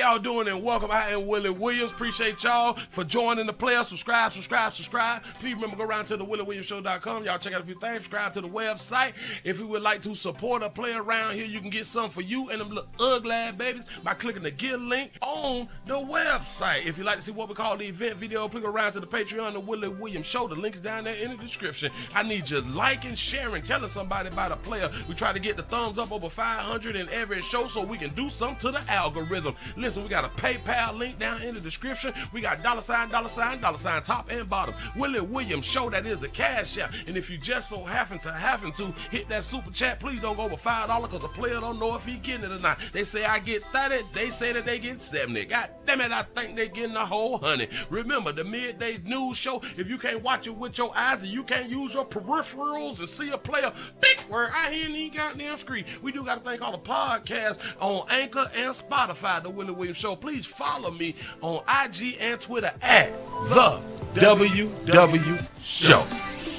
y'all doing and welcome. I am Willie Williams. Appreciate y'all for joining the player. Subscribe. Please remember, go around to the WillieWilliamsShow.com. Y'all check out a few things. Subscribe to the website. If you would like to support a player around here, you can get something for you and them little ugly babies by clicking the Get link on the website. If you'd like to see what we call the event video, please go around to the Patreon, the Willie Williams Show. The link's down there in the description. I need you liking, sharing, telling somebody about a player. We try to get the thumbs up over 500 in every show so we can do something to the algorithm. Listen, we got a PayPal link down in the description. We got $sign, top and bottom. Willie Williams Show, that is the cash app. And if you just so happen to hit that super chat, please don't go over $5 because the player don't know if he getting it or not. They say I get 30, they say that they get 70. God damn it, I think they getting a whole 100. Remember, the midday news show, if you can't watch it with your eyes and you can't use your peripherals and see a player, big word, I hear any goddamn screen. We do got a thing called a podcast on Anchor and Spotify, the Willie Williams Show. Please follow me on IG and Twitter at the WW Show.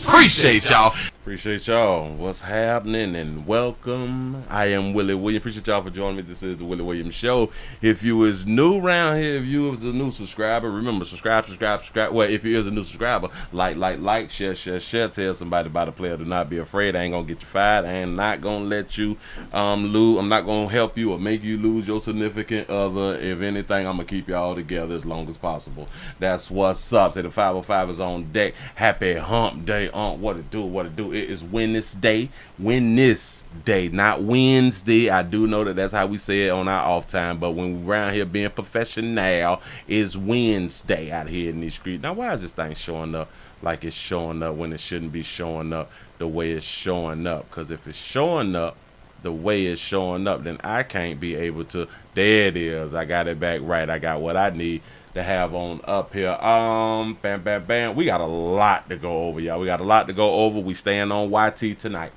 Appreciate y'all. Appreciate y'all. What's happening and welcome. I am Willie Williams. Appreciate y'all for joining me. This is the Willie Williams Show. If you is new around here, if you is a new subscriber, remember subscribe. Well, if you is a new subscriber, like, share. Tell somebody about a player. Do not be afraid. I ain't gonna get you fired. I am not gonna let you lose. I'm not gonna help you or make you lose your significant other. If anything, I'm gonna keep y'all together as long as possible. That's what's up. Say the 505 is on deck. Happy hump day. What it do? It is win this day, not Wednesday. I do know that's how we say it on our off time, but when we're around here being professional, it's Wednesday out here in these streets. Now, why is this thing showing up like it's showing up when it shouldn't be showing up the way it's showing up? Because if it's showing up the way it's showing up, then I can't be able to. There it is. I got it back right. I got what I need to have on up here. Bam. We got a lot to go over, y'all. We staying on YT tonight.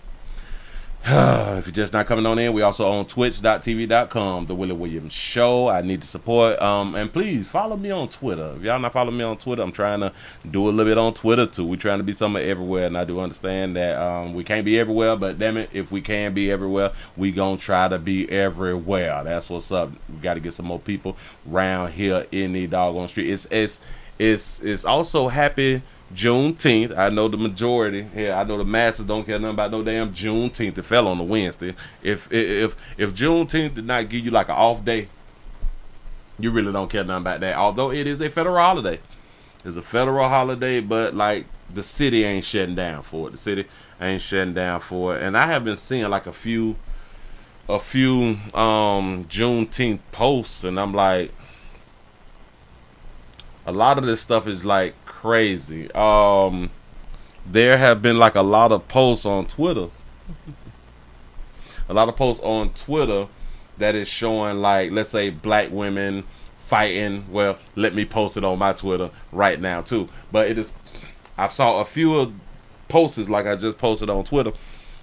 If you're just not coming on in, we also on twitch.tv.com, the Willie Williams Show. I need the support. And please follow me on Twitter. If y'all not following me on Twitter, I'm trying to do a little bit on Twitter too. We're trying to be somewhere everywhere, and I do understand that we can't be everywhere, but damn it, if we can be everywhere, we gonna try to be everywhere. That's what's up. We got to get some more people around here in the doggone street. It's also happy Juneteenth. I know the majority here. I know the masses don't care nothing about no damn Juneteenth. It fell on the Wednesday. If Juneteenth did not give you like an off day, you really don't care nothing about that. Although it is a federal holiday, it's a federal holiday, but like the city ain't shutting down for it. And I have been seeing like a few Juneteenth posts, and I'm like, a lot of this stuff is like crazy. There have been like a lot of posts on Twitter. That is showing like, let's say, black women fighting. Well, let me post it on my Twitter right now too. But it is, I saw a few posts like I just posted on Twitter.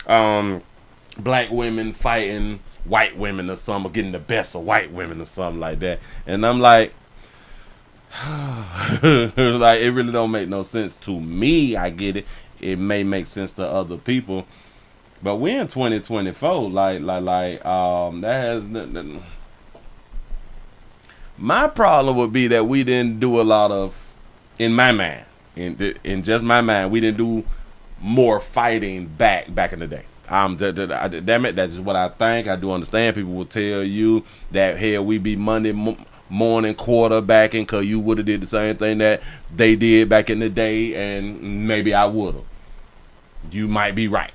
Black women fighting white women or something, or getting the best of white women or something like that. And I'm like, like, it really don't make no sense to me. I get it. It may make sense to other people, but we're in 2024. That has nothing. My problem would be that we didn't do a lot of, in my mind, in just my mind, we didn't do more fighting back in the day. Damn it, that's just what I think. I do understand people will tell you that, hell, we be Monday morning quarterbacking because you would have did the same thing that they did back in the day, and maybe I would have. You might be right,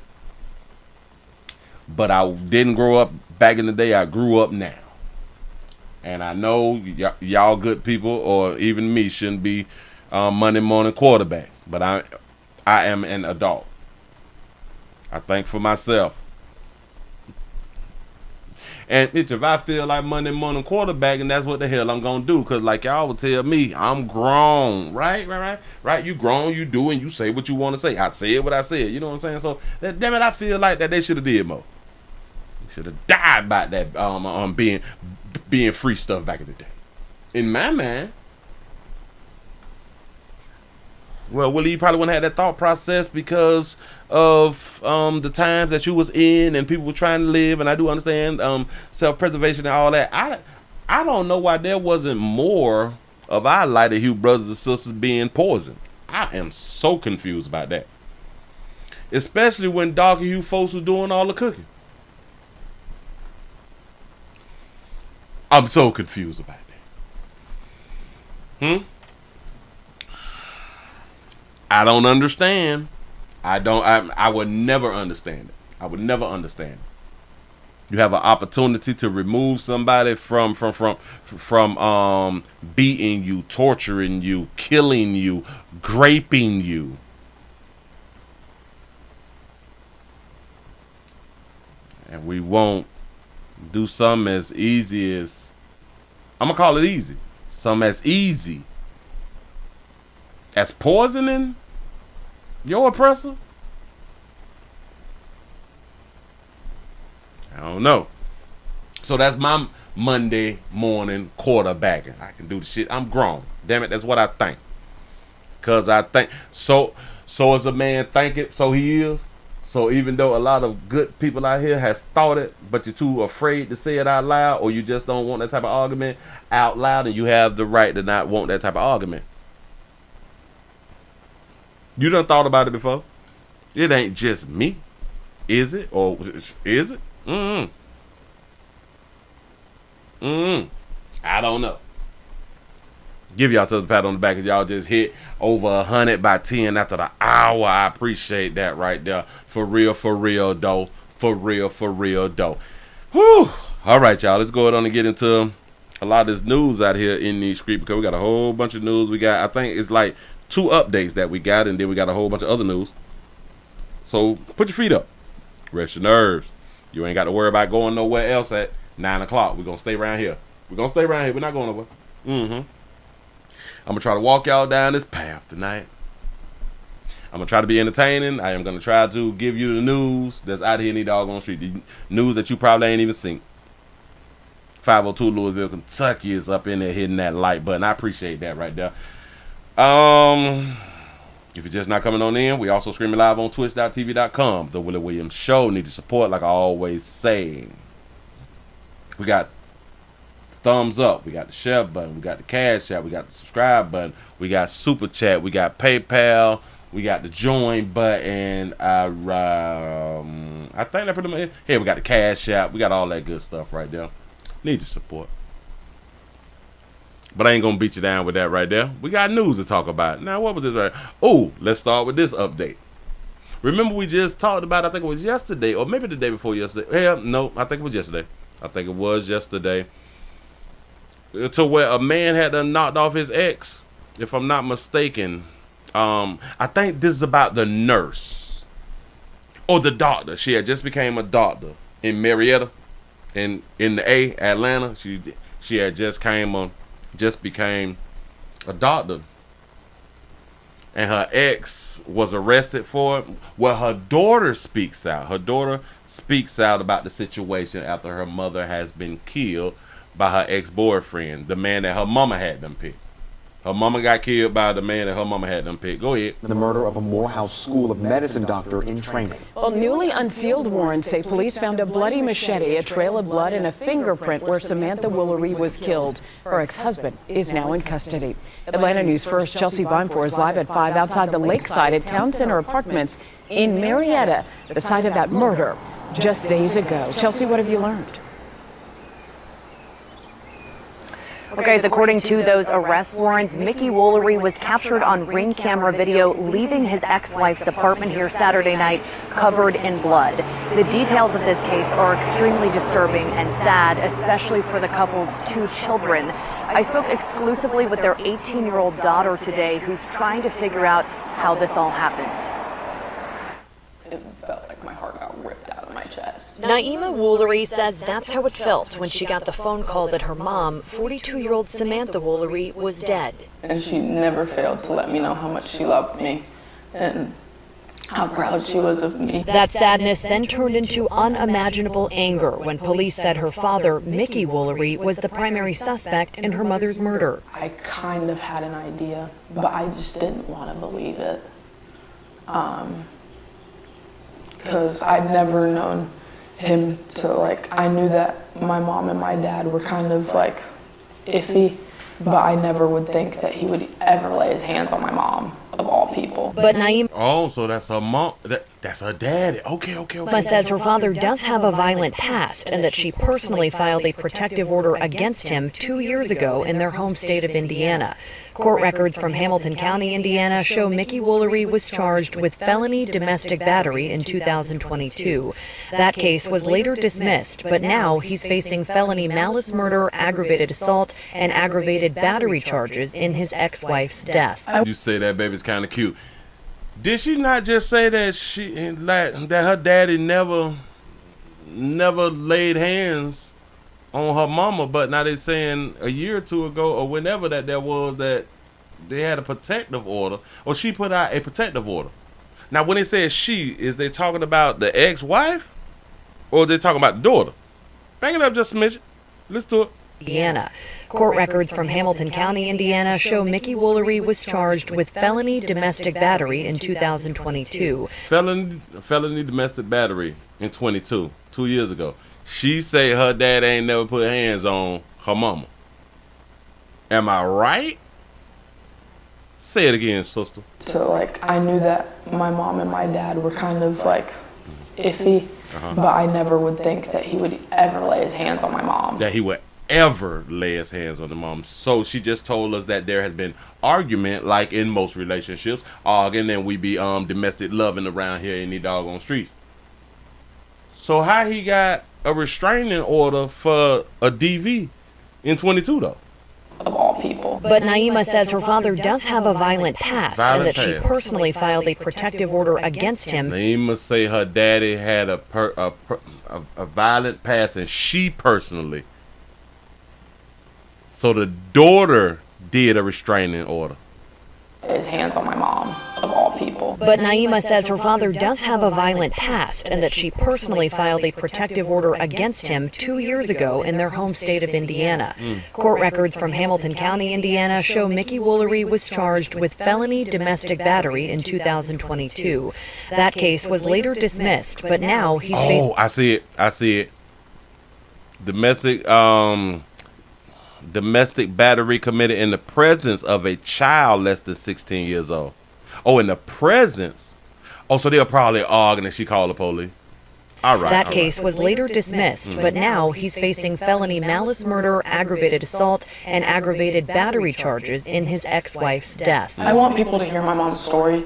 but I didn't grow up back in the day. I grew up now, and I know y'all good people, or even me, shouldn't be Monday morning quarterback, but I am an adult. I think for myself. And if I feel like Monday morning quarterback, and that's what the hell I'm gonna do, cause like y'all would tell me, I'm grown, right? You grown, you do, and you say what you want to say. I said what I said. You know what I'm saying? So damn it, I feel like that they should have did more. They should have died by that being free stuff back in the day. In my mind. Well, Willie, you probably wouldn't have had that thought process because of the times that you was in and people were trying to live, and I do understand self-preservation and all that. I don't know why there wasn't more of our lighter hue brothers and sisters being poisoned. I am so confused about that. Especially when darker hue folks was doing all the cooking. I'm so confused about that. I don't understand. I would never understand it. I would never understand it. You have an opportunity to remove somebody from beating you, torturing you, killing you, raping you. And we won't do something as easy as, I'm going to call it easy. Something as easy as poisoning your oppressor? I don't know. So that's my Monday morning quarterbacking. I can do the shit. I'm grown. Damn it, that's what I think. Because I think, so as a man think it, so he is. So even though a lot of good people out here has thought it, but you're too afraid to say it out loud, or you just don't want that type of argument out loud, and you have the right to not want that type of argument. You done thought about it before? It ain't just me. Is it? Or is it? I don't know. Give yourselves a pat on the back because y'all just hit over 100 by 10 after the hour. I appreciate that right there. For real though. For real though. Whew. All right, y'all. Let's go ahead on and get into a lot of this news out here in these streets, because we got a whole bunch of news. We got, I think it's like 2 updates that we got, and then we got a whole bunch of other news. So put your feet up. Rest your nerves. You ain't got to worry about going nowhere else at 9 o'clock. We're going to stay around here. We're not going nowhere. I'm going to try to walk y'all down this path tonight. I'm going to try to be entertaining. I am going to try to give you the news that's out here in the doggone street. The news that you probably ain't even seen. 502 Louisville, Kentucky is up in there hitting that like button. I appreciate that right there. If you're just not coming on in, we also streaming live on twitch.tv.com. The Willie Williams Show. Need your support, like I always say. We got thumbs up, we got the share button, we got the cash app, we got the subscribe button, we got super chat, we got PayPal, we got the join button. I think that pretty much it. Here we got the cash app, we got all that good stuff right there. Need your support. But I ain't gonna beat you down with that right there. We got news to talk about. Now, what was this right? Oh, let's start with this update. Remember we just talked about, I think it was yesterday, or maybe the day before yesterday. Yeah, no, I think it was yesterday. To where a man had done knocked off his ex, if I'm not mistaken. I think this is about the nurse or the doctor. She had just became a doctor in Marietta, in the Atlanta. She had just became a doctor, and her ex was arrested for it. Well, her daughter speaks out. Her daughter speaks out about the situation after her mother has been killed by her ex-boyfriend, the man that her mama had them pick. Her mama got killed by the man that her mama had them pick. Go ahead. The murder of a Morehouse School of Medicine doctor in training. Well, newly unsealed warrants say police found a bloody machete, a trail of blood, and a fingerprint where Samantha Woolery was killed. Her ex-husband is now in custody. Atlanta News First, Chelsea Bonfor is live at 5 outside the Lakeside at Town Center Apartments in Marietta, the site of that murder just days ago. Chelsea, what have you learned? Okay, so according to those arrest warrants, Mickey Woolery was captured on Ring camera video leaving his ex-wife's apartment here Saturday night covered in blood. The details of this case are extremely disturbing and sad, especially for the couple's 2 children. I spoke exclusively with their 18-year-old daughter today, who's trying to figure out how this all happened. It felt like my heart got ripped out of my chest. Naima Woolery says that's how it felt when she got the phone call that her mom, 42-year-old Samantha Woolery, was dead. And she never failed to let me know how much she loved me and how proud she was of me. That sadness then turned into unimaginable anger when police said her father, Mickey Woolery, was the primary suspect in her mother's murder. I kind of had an idea, but I just didn't want to believe it. Because I'd never known him to, like, I knew that my mom and my dad were kind of like iffy, but I never would think that he would ever lay his hands on my mom, of all people. But Naima Oh, so that's her mom. That's her daddy. Okay. says her father does have a violent past and that she personally filed a protective order against him 2 years ago in their home state of Indiana. Court records from Hamilton County, Indiana show Mickey Woolery was charged with felony domestic battery in 2022. That case was later dismissed, but now he's facing felony malice murder, aggravated assault, and aggravated battery charges in his ex-wife's death. You say that baby's kind of cute. Did she not just say that that her daddy never laid hands on her mama, but now they saying a year or two ago or whenever that was that they had a protective order, or she put out a protective order. Now when they say she, is they talking about the ex-wife or they talking about the daughter? Back it up just a smidge. Listen to it. Indiana. Court records from Hamilton County, Indiana show Mickey Woolery was charged with felony domestic battery in 2022. Felony domestic battery in 22, 2 years ago. She say her dad ain't never put hands on her mama. Am I right? Say it again, sister. So like, I knew that my mom and my dad were kind of like iffy, but I never would think that he would ever lay his hands on my mom. That he would ever lay his hands on the mom. So she just told us that there has been argument, like in most relationships, arguing, and we be domestic loving around here in the doggone streets. So how he got a restraining order for a DV in 22 though? Of all people. But Naima says her father does have a violent past and that she personally filed a protective order against him. Naima say her daddy had a violent past and she personally. So the daughter did a restraining order. His hands on my mom, of all people. But Naima says her father does have a violent past and that she personally filed a protective order against him 2 years ago in their home state of Indiana. Court records from Hamilton County, Indiana show Mickey Woolery was charged with felony domestic battery in 2022. That case was later dismissed, but now he's Oh, I see it. Domestic battery committed in the presence of a child less than 16 years old. Oh, in the presence. Oh, so they'll probably argue and she called the police. All right. That case was later dismissed, but now he's facing felony malice murder, aggravated assault, and aggravated battery charges in his ex-wife's death. I want people to hear my mom's story,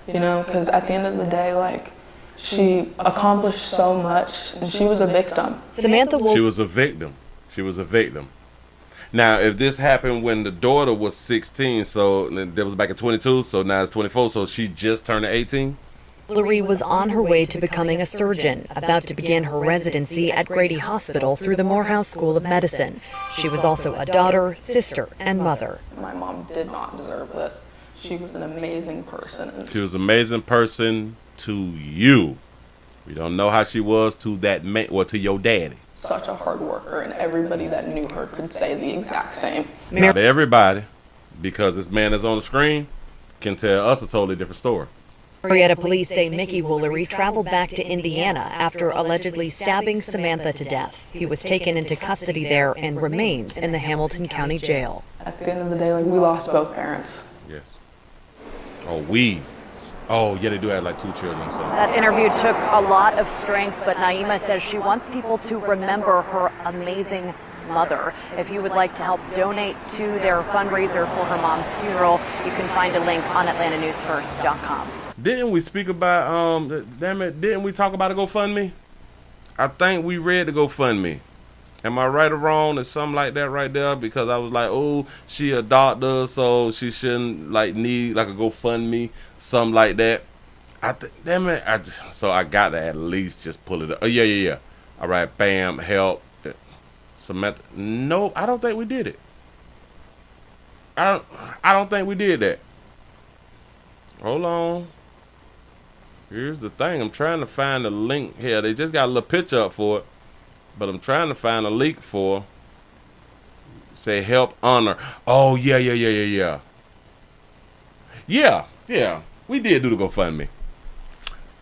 you know, because at the end of the day, like, she accomplished so much and she was a victim. She was a victim. Now, if this happened when the daughter was 16, so that was back in 22, so now it's 24, so she just turned 18? Woolery was on her way to becoming a surgeon, about to begin her residency at Grady Hospital through the Morehouse School of Medicine. She was also a daughter, sister, and mother. My mom did not deserve this. She was an amazing person. She was an amazing person to you. We don't know how she was to that man, or to your daddy. Such a hard worker, and everybody that knew her could say the exact same. Not everybody, because this man that's on the screen can tell us a totally different story. Marietta police say Mickey Woolery traveled back to Indiana after allegedly stabbing Samantha to death. He was taken into custody there and remains in the Hamilton County Jail. At the end of the day, like, we lost both parents. Yes. Oh, yeah, they do have like 2 children. So. That interview took a lot of strength, but Naima says she wants people to remember her amazing mother. If you would like to help donate to their fundraiser for her mom's funeral, you can find a link on AtlantaNewsFirst.com. Didn't we speak about, didn't we talk about a GoFundMe? I think we read the GoFundMe. Am I right or wrong? It's something like that right there, because I was like, oh, she a doctor, so she shouldn't like need like a GoFundMe, something like that. So I got to at least just pull it up. Oh, yeah. All right, bam, help. Samantha. Nope, I don't think we did it. I don't think we did that. Hold on. Here's the thing. I'm trying to find the link here. They just got a little picture up for it. But I'm trying to find a link for, say, help honor. Oh, yeah. Yeah, we did do the GoFundMe.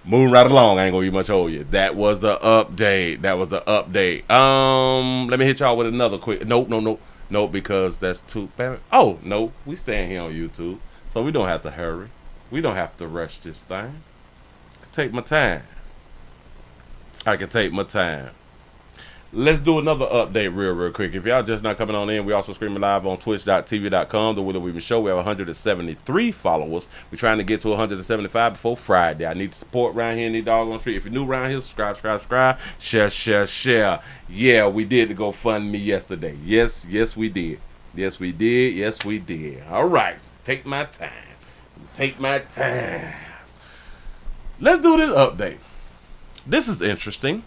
Moving right along, I ain't gonna be much hold you. That was the update. Let me hit y'all with another quick. Nope. Nope, because that's too bad. Oh, no, we staying here on YouTube, so we don't have to hurry. We don't have to rush this thing. I can take my time. I can take my time. Let's do another update real quick. If y'all just not coming on in, we also streaming live on twitch.tv.com, The Willie Weaver Show. We have 173 followers. We're trying to get to 175 before Friday. I need support around here in the doggone street. If you're new around here, subscribe. Share. Yeah, we did the GoFundMe yesterday. Yes, we did. Yes, we did. All right, take my time. Let's do this update. This is interesting.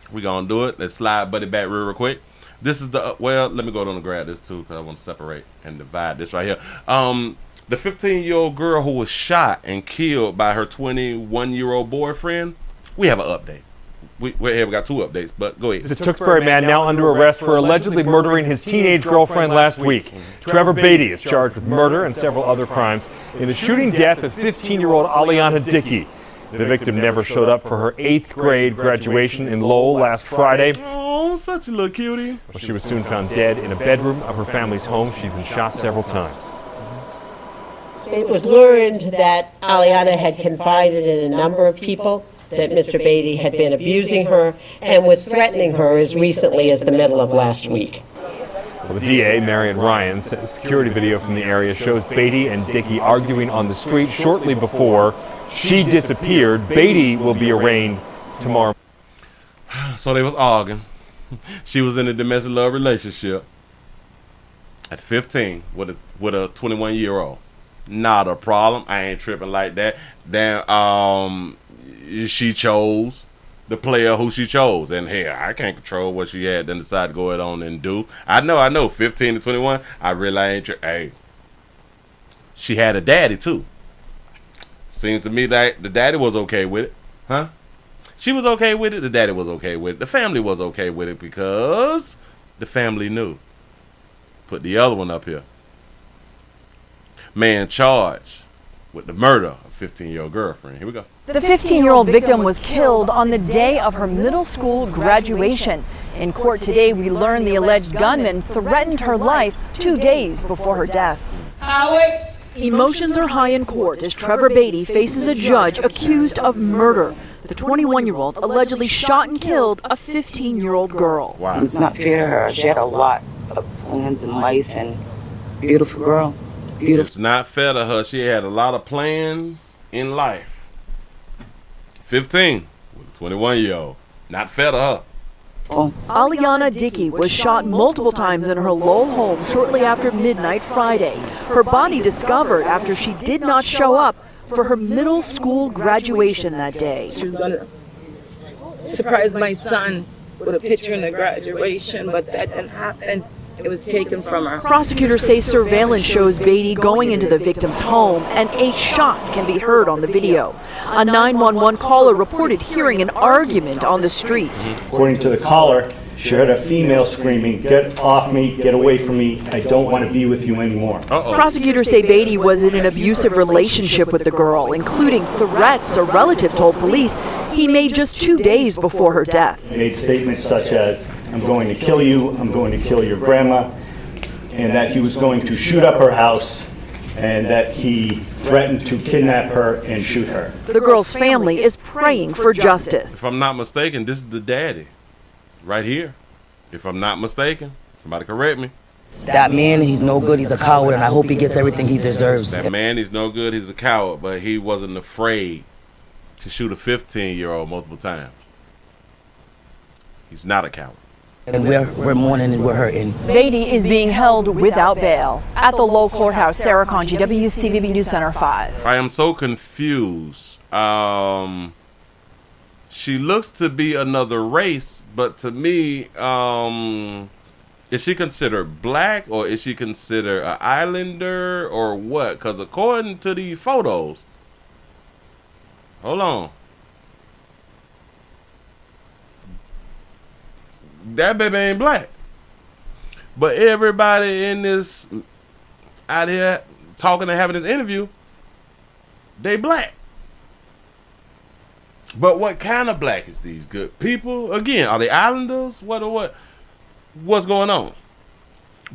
We're going to do it. Let's slide Buddy back real quick. This is the, well, let me go down and grab this too because I want to separate and divide this right here. The 15-year-old girl who was shot and killed by her 21-year-old boyfriend, we have an update. We got two updates, but go ahead. It's a Tewksbury man now under arrest for allegedly murdering his teenage girlfriend last week. Trevor Beatty is charged with murder and several other crimes in the shooting death of 15-year-old Aliana Dickey. The victim never showed up for her 8th grade graduation in Lowell last Friday. Oh, such a little cutie. Well, she was soon found dead in a bedroom of her family's home. She'd been shot several times. It was learned that Aliana had confided in a number of people that Mr. Beatty had been abusing her and was threatening her as recently as the middle of last week. Well, the DA, Marion Ryan, said the security video from the area shows Beatty and Dickey arguing on the street shortly before she disappeared. Beatty will be arraigned tomorrow. So they was arguing. She was in a domestic love relationship at 15 with a 21-year-old. Not a problem. I ain't tripping like that. Then she chose the player who she chose, and hey, I can't control what she had then decide to go ahead on and do. I know 15 to 21, I really ain't hey, she had a daddy too. Seems to me that the daddy was okay with it. Huh? She was okay with it, the daddy was okay with it, the family was okay with it because the family knew. Put the other one up here. Man charged with the murder of 15-year-old girlfriend. Here we go. The 15-year-old victim was killed on the day of her middle school graduation. In court today, we learned the alleged gunman threatened her life 2 days before her death. Howard! Emotions are high in court as Trevor Beatty faces a judge accused of murder. The 21-year-old allegedly shot and killed a 15-year-old girl. Wow. It's not fair to her. She had a lot of plans in life and beautiful girl. Beautiful. It's not fair to her. She had a lot of plans in life. 15 with a 21-year-old. Not fair to her. Oh. Aliana Dickey was shot multiple times in her Lowell home shortly after midnight Friday. Her body discovered after she did not show up for her middle school graduation that day. She was going to surprise my son with a picture in the graduation, but that didn't happen. It was taken from her. Prosecutors say surveillance shows Beatty going into the victim's home, and 8 shots can be heard on the video. A 911 caller reported hearing an argument on the street. According to the caller, she heard a female screaming, "Get off me, get away from me, I don't want to be with you anymore." Prosecutors say Beatty was in an abusive relationship with the girl, including threats a relative told police he made just 2 days before her death. He made statements such as, "I'm going to kill you, I'm going to kill your grandma," and that he was going to shoot up her house, and that he threatened to kidnap her and shoot her. The girl's family is praying for justice. If I'm not mistaken, this is the daddy right here. If I'm not mistaken, somebody correct me. That man, he's no good. He's a coward, and I hope he gets everything he deserves. That man, he's no good. He's a coward, but he wasn't afraid to shoot a 15-year-old multiple times. He's not a coward. And we're mourning and we're hurting. Beatty is being held without bail at the Lowell courthouse. Sarah Conji, WCVB News Center 5. I am so confused. She looks to be another race, but to me, is she considered black or is she considered an islander or what? Because according to these photos, hold on. That baby ain't black. But everybody in this, out here talking and having this interview, they black. But what kind of black is these good people? Again, are they islanders? What's going on?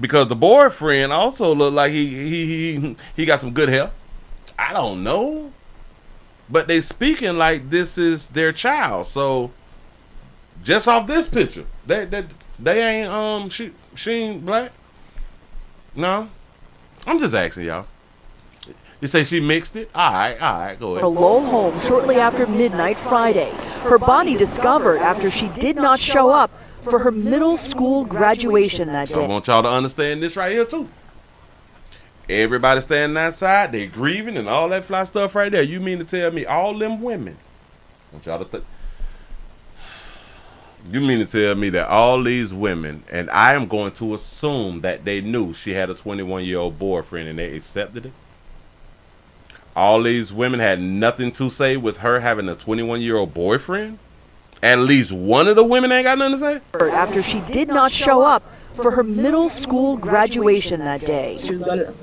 Because the boyfriend also looked like he got some good hair. I don't know. But they speaking like this is their child. So just off this picture, they ain't she ain't black. No. I'm just asking y'all. You say she mixed it? All right, go ahead. Her Lowell home shortly after midnight Friday. Her body discovered after she did not show up for her middle school graduation that day. So I want y'all to understand this right here too. Everybody standing outside, they grieving and all that fly stuff right there. You mean to tell me all them women? I want y'all to you mean to tell me that all these women, and I am going to assume that they knew she had a 21-year-old boyfriend and they accepted it? All these women had nothing to say with her having a 21-year-old boyfriend? At least one of the women ain't got nothing to say? After she did not show up for her middle school graduation that day. She was going to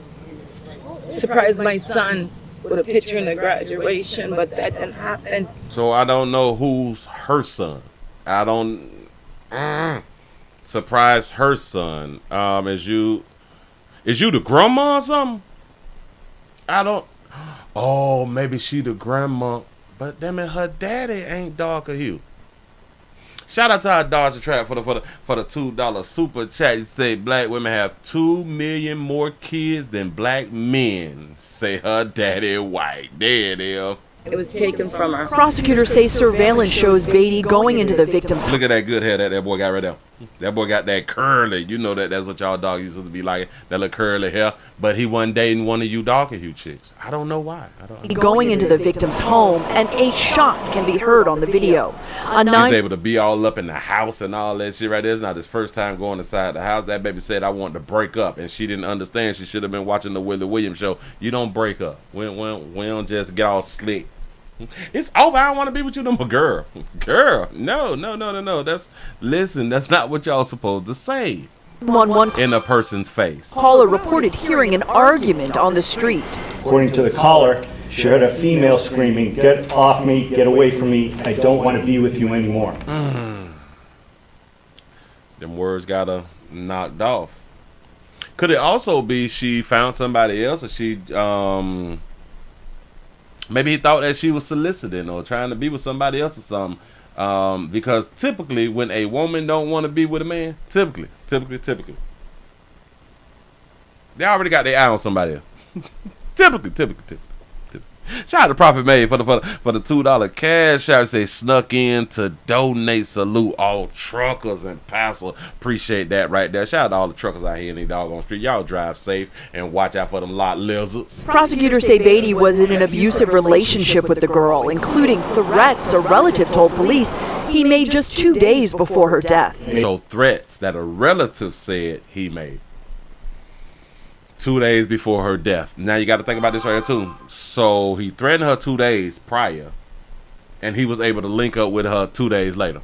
surprise my son with a picture in the graduation, but that didn't happen. So I don't know who's her son. I don't surprise her son. Is you the grandma or something? I don't. Oh, maybe she the grandma, but damn it, her daddy ain't darker hue. Shout out to our Dodger Trap for the $2 super chat. He say black women have 2 million more kids than black men. Say her daddy white. There it is. It was taken from her. Prosecutors say surveillance shows Beatty going into the victim's. Look at that good hair that boy got right there. That boy got that curly. You know that's what y'all dog used to be like. That little curly hair. But he wasn't dating one of you darker hue chicks. I don't know why. Going into the victim's home, and 8 shots can be heard on the video. He's able to be all up in the house and all that shit right there. It's not his first time going inside the house. That baby said, I want to break up. And she didn't understand. She should have been watching the Willie Williams show. You don't break up. We don't just get all slick. It's over. I don't want to be with you no more, girl. No. That's not what y'all supposed to say. 911 in a person's face. Caller reported hearing an argument on the street. According to the caller, she heard a female screaming, "Get off me, get away from me, I don't want to be with you anymore." Them words got her knocked off. Could it also be she found somebody else, or she maybe he thought that she was soliciting or trying to be with somebody else or something. Because typically when a woman don't want to be with a man, typically, they already got their eye on somebody else. Typically. Shout out to Prophet Made for the $2 cash out. Say snuck in to donate. Salute all truckers and passers. Appreciate that right there. Shout out to all the truckers out here in the doggone street. Y'all drive safe and watch out for them lot lizards. Prosecutors say Beatty was in an abusive relationship with the girl, including threats a relative told police he made just 2 days before her death. So threats that a relative said he made 2 days before her death. Now you got to think about this right here too. So he threatened her 2 days prior, and he was able to link up with her 2 days later.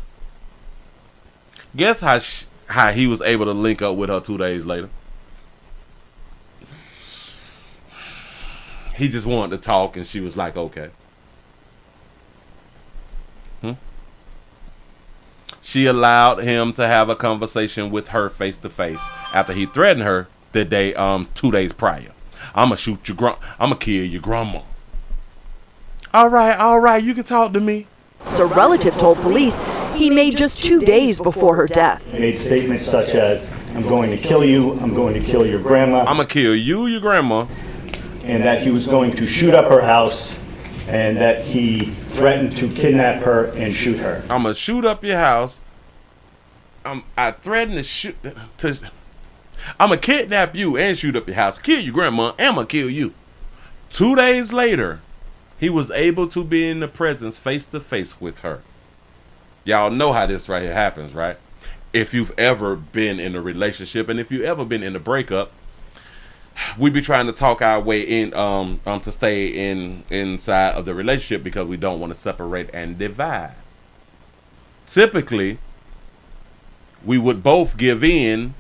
Guess how he was able to link up with her 2 days later? He just wanted to talk, and she was like, okay. She allowed him to have a conversation with her face to face after he threatened her the day 2 days prior. I'ma kill your grandma. All right, you can talk to me. A relative told police he made just 2 days before her death. He made statements such as, "I'm going to kill you, I'm going to kill your grandma." I'ma kill you, your grandma. And that he was going to shoot up her house, and that he threatened to kidnap her and shoot her. I'ma shoot up your house. I threatened to I'ma kidnap you and shoot up your house, kill your grandma, and I'ma kill you. 2 days later, he was able to be in the presence face to face with her. Y'all know how this right here happens, right? If you've ever been in a relationship, and if you've ever been in a breakup, we be trying to talk our way in to stay inside of the relationship because we don't want to separate and divide. Typically, we would both give in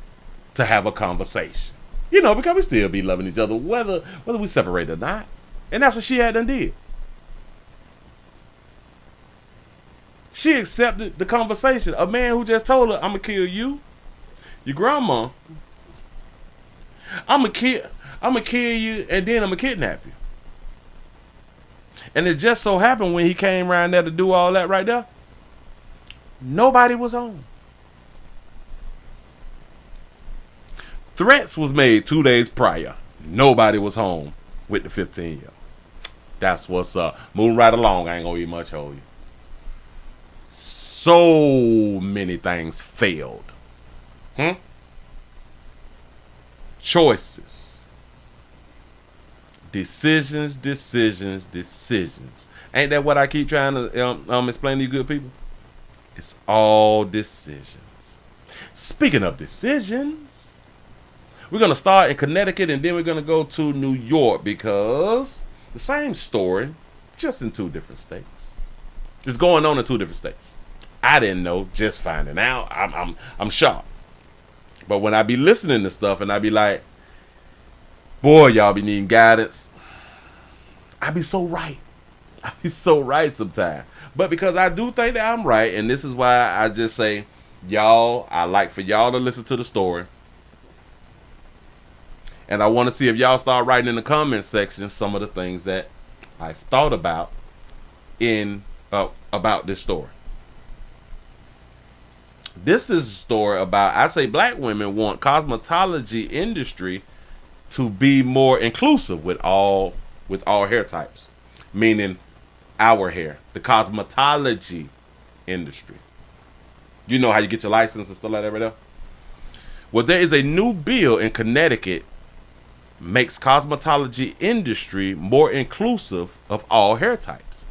to have a conversation, because we still be loving each other whether we separate or not. And that's what she had done did. She accepted the conversation. A man who just told her, "I'm gonna kill you, your grandma, I'm gonna kill you, and then I'm gonna kidnap you. And it just so happened when he came around there to do all that right there, nobody was home. Threats was made 2 days prior. Nobody was home with the 15-year-old. That's what's up. Moving right along. I ain't gonna eat much, hold you. So many things failed. Choices. Decisions. Ain't that what I keep trying to explain to you good people? It's all decisions. Speaking of decisions, we're going to start in Connecticut and then we're going to go to New York because the same story, just in 2 different states. It's going on in 2 different states. I didn't know, just finding out. I'm shocked. But when I be listening to stuff and I be like, boy, y'all be needing guidance, I be so right. I be so right sometimes. But because I do think that I'm right, and this is why I just say, y'all, I like for y'all to listen to the story. And I want to see if y'all start writing in the comment section some of the things that I've thought about about this story. This is a story about, I say black women want cosmetology industry to be more inclusive with all hair types, meaning our hair, the cosmetology industry. You know how you get your license and stuff like that right there? Well, there is a new bill in Connecticut makes cosmetology industry more inclusive of all hair types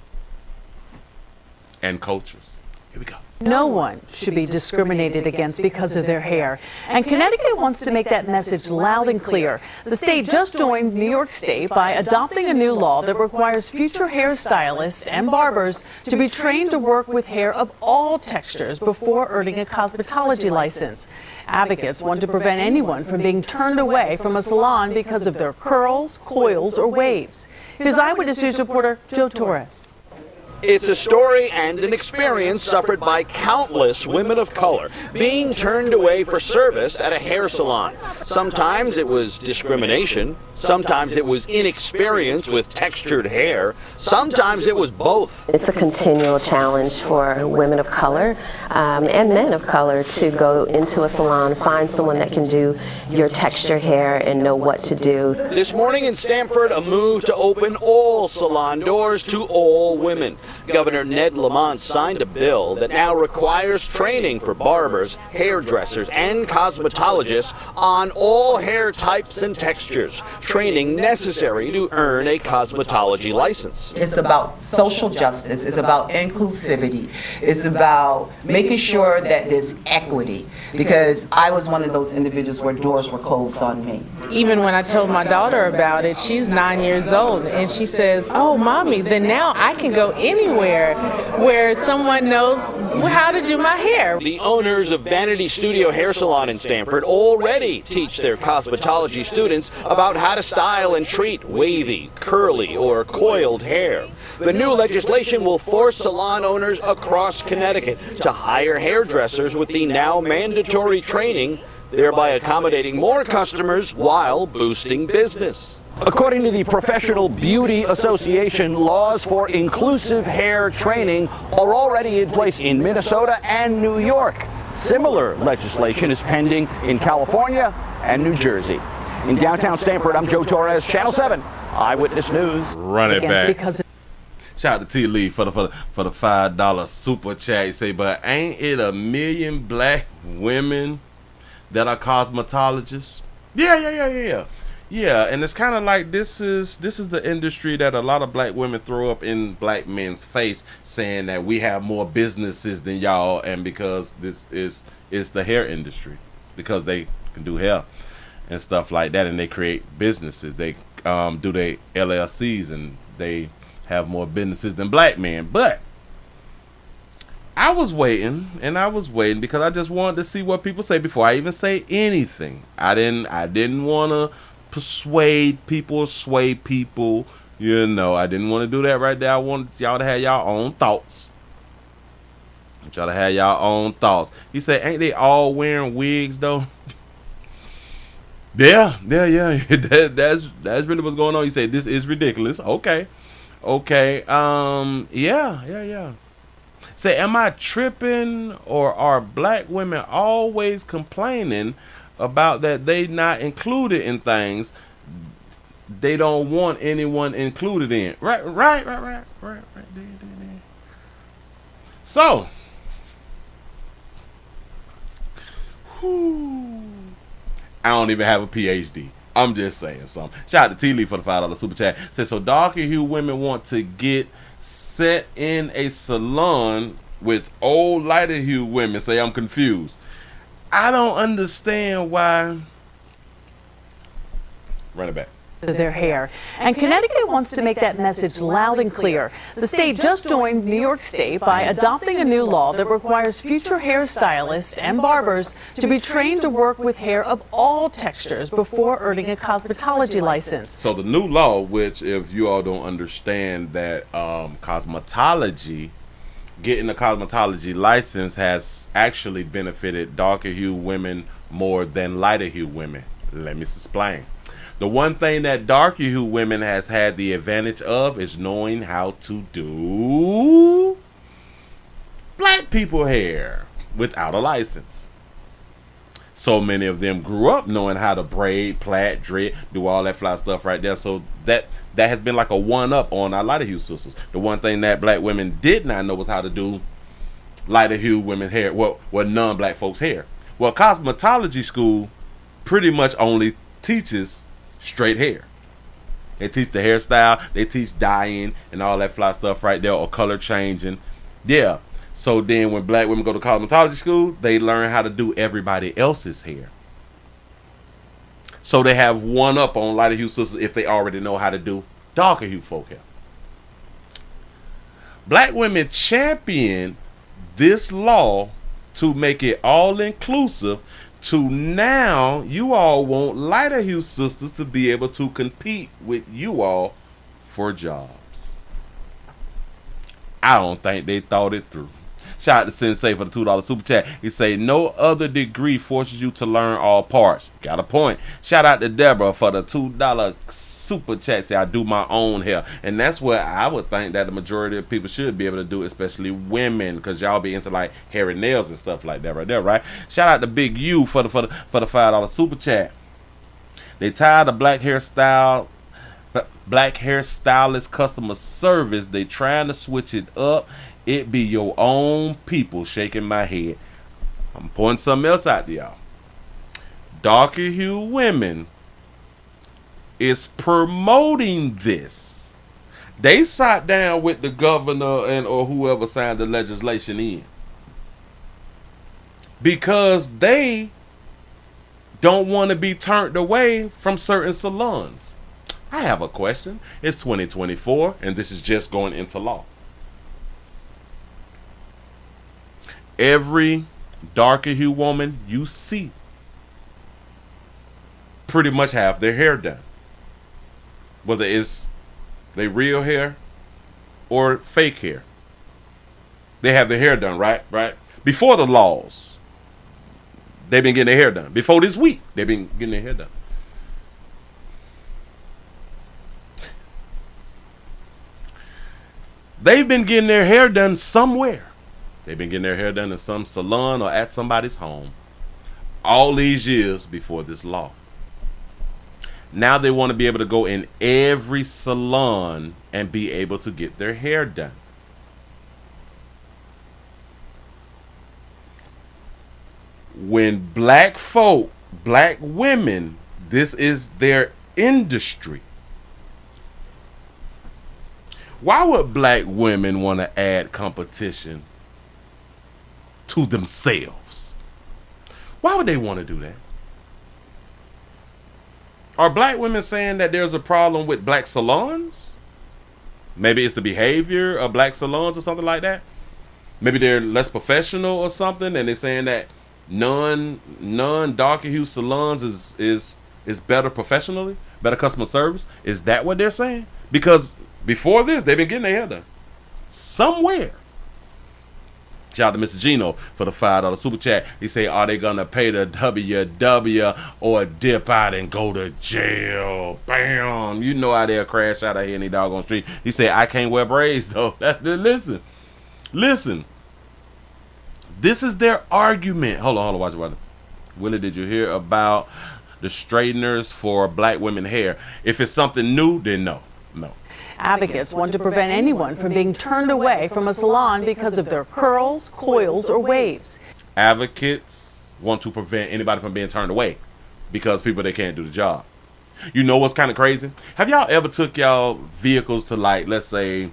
and cultures. Here we go. No one should be discriminated against because of their hair. And Connecticut wants to make that message loud and clear. The state just joined New York State by adopting a new law that requires future hairstylists and barbers to be trained to work with hair of all textures before earning a cosmetology license. Advocates want to prevent anyone from being turned away from a salon because of their curls, coils, or waves. Here's Eyewitness News reporter Joe Torres. It's a story and an experience suffered by countless women of color being turned away for service at a hair salon. Sometimes it was discrimination, sometimes it was inexperience with textured hair, sometimes it was both. It's a continual challenge for women of color and men of color to go into a salon, find someone that can do your texture hair and know what to do. This morning in Stamford, a move to open all salon doors to all women. Governor Ned Lamont signed a bill that now requires training for barbers, hairdressers, and cosmetologists on all hair types and textures, training necessary to earn a cosmetology license. It's about social justice, it's about inclusivity, it's about making sure that there's equity, because I was one of those individuals where doors were closed on me. Even when I told my daughter about it, she's 9 years old, and she says, "Oh, mommy, then now I can go anywhere where someone knows how to do my hair." The owners of Vanity Studio Hair Salon in Stamford already teach their cosmetology students about how to style and treat wavy, curly, or coiled hair. The new legislation will force salon owners across Connecticut to hire hairdressers with the now mandatory training, thereby accommodating more customers while boosting business. According to the Professional Beauty Association, laws for inclusive hair training are already in place in Minnesota and New York. Similar legislation is pending in California and New Jersey. In downtown Stamford, I'm Joe Torres, Channel 7, Eyewitness News. Run it back. Shout out to T. Lee for the $5 super chat. You say, but ain't it a million black women that are cosmetologists? Yeah, and it's kind of like this is the industry that a lot of black women throw up in black men's face, saying that we have more businesses than y'all, and because this is the hair industry, because they can do hair and stuff like that, and they create businesses. They do their LLCs, and they have more businesses than black men. But I was waiting because I just wanted to see what people say before I even say anything. I didn't want to persuade people, sway people. You know, I didn't want to do that right there. I wanted y'all to have y'all own thoughts. He said, ain't they all wearing wigs though? Yeah. That's really what's going on. You say this is ridiculous. Okay. Yeah. Say, am I tripping, or are black women always complaining about that they not included in things they don't want anyone included in? Right. So, I don't even have a PhD. I'm just saying something. Shout out to T Lee for the $5 super chat. Says, so darker hue women want to get set in a salon with old lighter hue women. Say, I'm confused. I don't understand why. Run it back. Their hair. And Connecticut wants to make that message loud and clear. The state just joined New York State by adopting a new law that requires future hairstylists and barbers to be trained to work with hair of all textures before earning a cosmetology license. So the new law, which if you all don't understand that cosmetology, getting a cosmetology license has actually benefited darker hue women more than lighter hue women. Let me explain. The one thing that darker hue women has had the advantage of is knowing how to do black people hair without a license. So many of them grew up knowing how to braid, plait, dread, do all that fly stuff right there. So that has been like a one-up on our lighter hue sisters. The one thing that black women did not know was how to do lighter hue women's hair, well non-black folks' hair. Well, cosmetology school pretty much only teaches straight hair. They teach the hairstyle, they teach dyeing and all that fly stuff right there, or color changing. Yeah. So then when black women go to cosmetology school, they learn how to do everybody else's hair. So they have one up on lighter hue sisters if they already know how to do darker hue folk hair. Black women champion this law to make it all inclusive. To now, you all want lighter hue sisters to be able to compete with you all for jobs. I don't think they thought it through. Shout out to Sensei for the $2 super chat. He say, no other degree forces you to learn all parts. Got a point. Shout out to Deborah for the $2 super chat. Say, I do my own hair. And that's what I would think that the majority of people should be able to do, especially women, because y'all be into like hair and nails and stuff like that right there, right? Shout out to Big U for the $5 super chat. They tired of black hairstylist customer service. They trying to switch it up. It be your own people. Shaking my head. I'm pointing something else out to y'all. Darker hue women is promoting this. They sat down with the governor and or whoever signed the legislation in, because they don't want to be turned away from certain salons. I have a question. It's 2024 and this is just going into law. Every darker hue woman you see pretty much have their hair done. Whether it's they real hair or fake hair. They have their hair done, right? Before the laws, they've been getting their hair done. Before this week, they've been getting their hair done. They've been getting their hair done somewhere. They've been getting their hair done in some salon or at somebody's home all these years before this law. Now they want to be able to go in every salon and be able to get their hair done. When black folk, black women, this is their industry. Why would black women want to add competition to themselves? Why would they want to do that? Are black women saying that there's a problem with black salons? Maybe it's the behavior of black salons or something like that. Maybe they're less professional or something, and they're saying that non-darker hue salons is better professionally, better customer service. Is that what they're saying? Because before this, they've been getting their hair done somewhere. Shout out to Mr. Gino for the $5 super chat. He say, are they gonna pay the WW or dip out and go to jail? Bam! You know how they'll crash out of here any doggone street. He said, I can't wear braids though. Listen. This is their argument. Hold on, watch it. Willie, did you hear about the straighteners for black women hair? If it's something new, then no. Advocates want to prevent anyone from being turned away from a salon because of their curls, coils, or waves. Advocates want to prevent anybody from being turned away because people they can't do the job. You know what's kind of crazy? Have y'all ever took y'all vehicles to, like, let's say,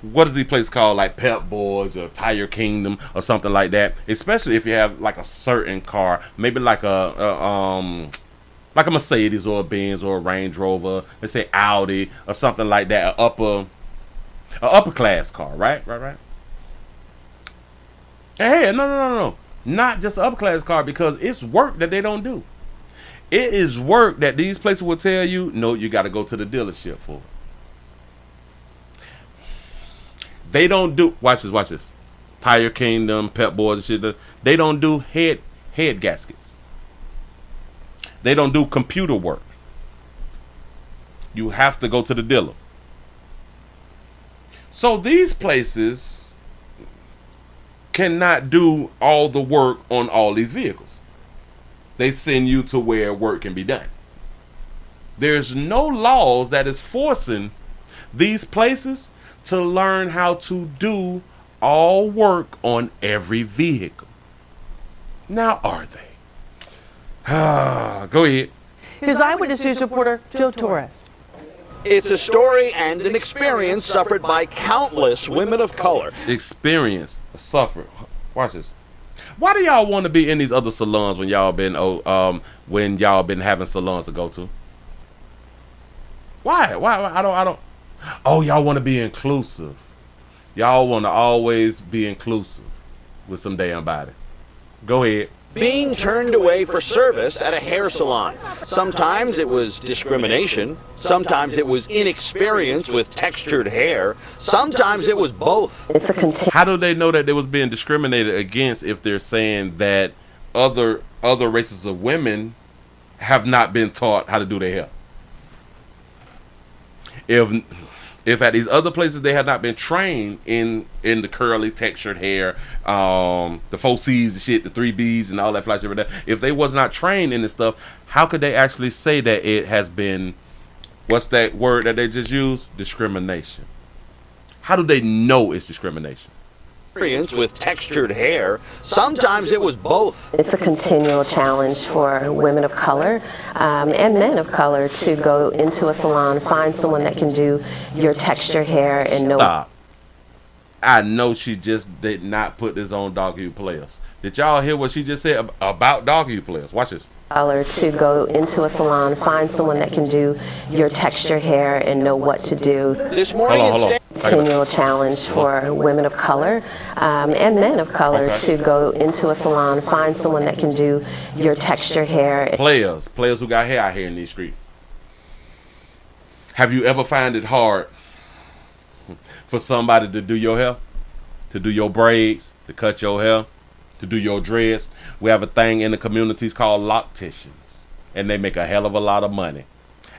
what is these places called, like Pep Boys or Tire Kingdom or something like that? Especially if you have like a certain car, maybe like a Mercedes or a Benz or a Range Rover, let's say Audi or something like that, an upper class car, right? Hey, no, not just an upper class car, because it's work that they don't do. It is work that these places will tell you, no, you got to go to the dealership for. They don't do, watch this. Tire Kingdom, Pep Boys and shit. They don't do head gaskets. They don't do computer work. You have to go to the dealer. So these places cannot do all the work on all these vehicles. They send you to where work can be done. There's no laws that is forcing these places to learn how to do all work on every vehicle. Now, are they? Go ahead. Here's Eyewitness News reporter Joe Torres. It's a story and an experience suffered by countless women of color. Experience suffered. Watch this. Why do y'all want to be in these other salons when y'all been having salons to go to? Why? I don't. Oh, y'all want to be inclusive. Y'all want to always be inclusive with some damn body. Go ahead. Being turned away for service at a hair salon. Sometimes it was discrimination. Sometimes it was inexperience with textured hair. Sometimes it was both. How do they know that they was being discriminated against if they're saying that other races of women have not been taught how to do their hair? If at these other places they have not been trained in the curly textured hair, the 4 C's and shit, the 3 B's and all that fly shit right there, if they was not trained in this stuff, how could they actually say that it has been, what's that word that they just used? Discrimination. How do they know it's discrimination? With textured hair. Sometimes it was both. It's a continual challenge for women of color and men of color to go into a salon, find someone that can do your texture hair and know. Stop. I know she just did not put this on Dog Hue Players. Did y'all hear what she just said about Dog Hue Players? Watch this. Color to go into a salon, find someone that can do your texture hair and know what to do. This morning, hold on. Continual challenge for women of color and men of color to go into a salon, find someone that can do your texture hair. Players who got hair out here in these streets. Have you ever found it hard for somebody to do your hair, to do your braids, to cut your hair, to do your dreads? We have a thing in the communities called locticians, and they make a hell of a lot of money.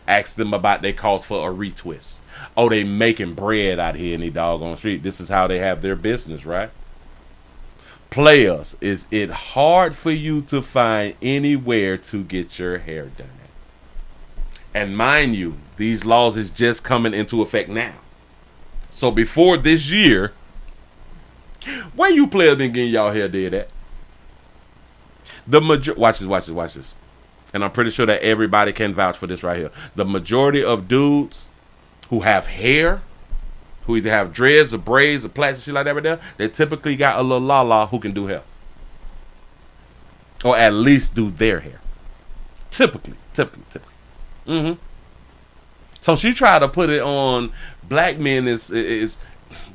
Ask them about their cost for a retwist. Oh, they making bread out here in the doggone street. This is how they have their business, right? Players, is it hard for you to find anywhere to get your hair done? And mind you, these laws is just coming into effect now. So before this year, where you players been getting y'all hair did at? Watch this. And I'm pretty sure that everybody can vouch for this right here. The majority of dudes who have hair, who either have dreads or braids or plaits and shit like that right there, they typically got a little la-la who can do hair. Or at least do their hair. Typically. So she tried to put it on black men is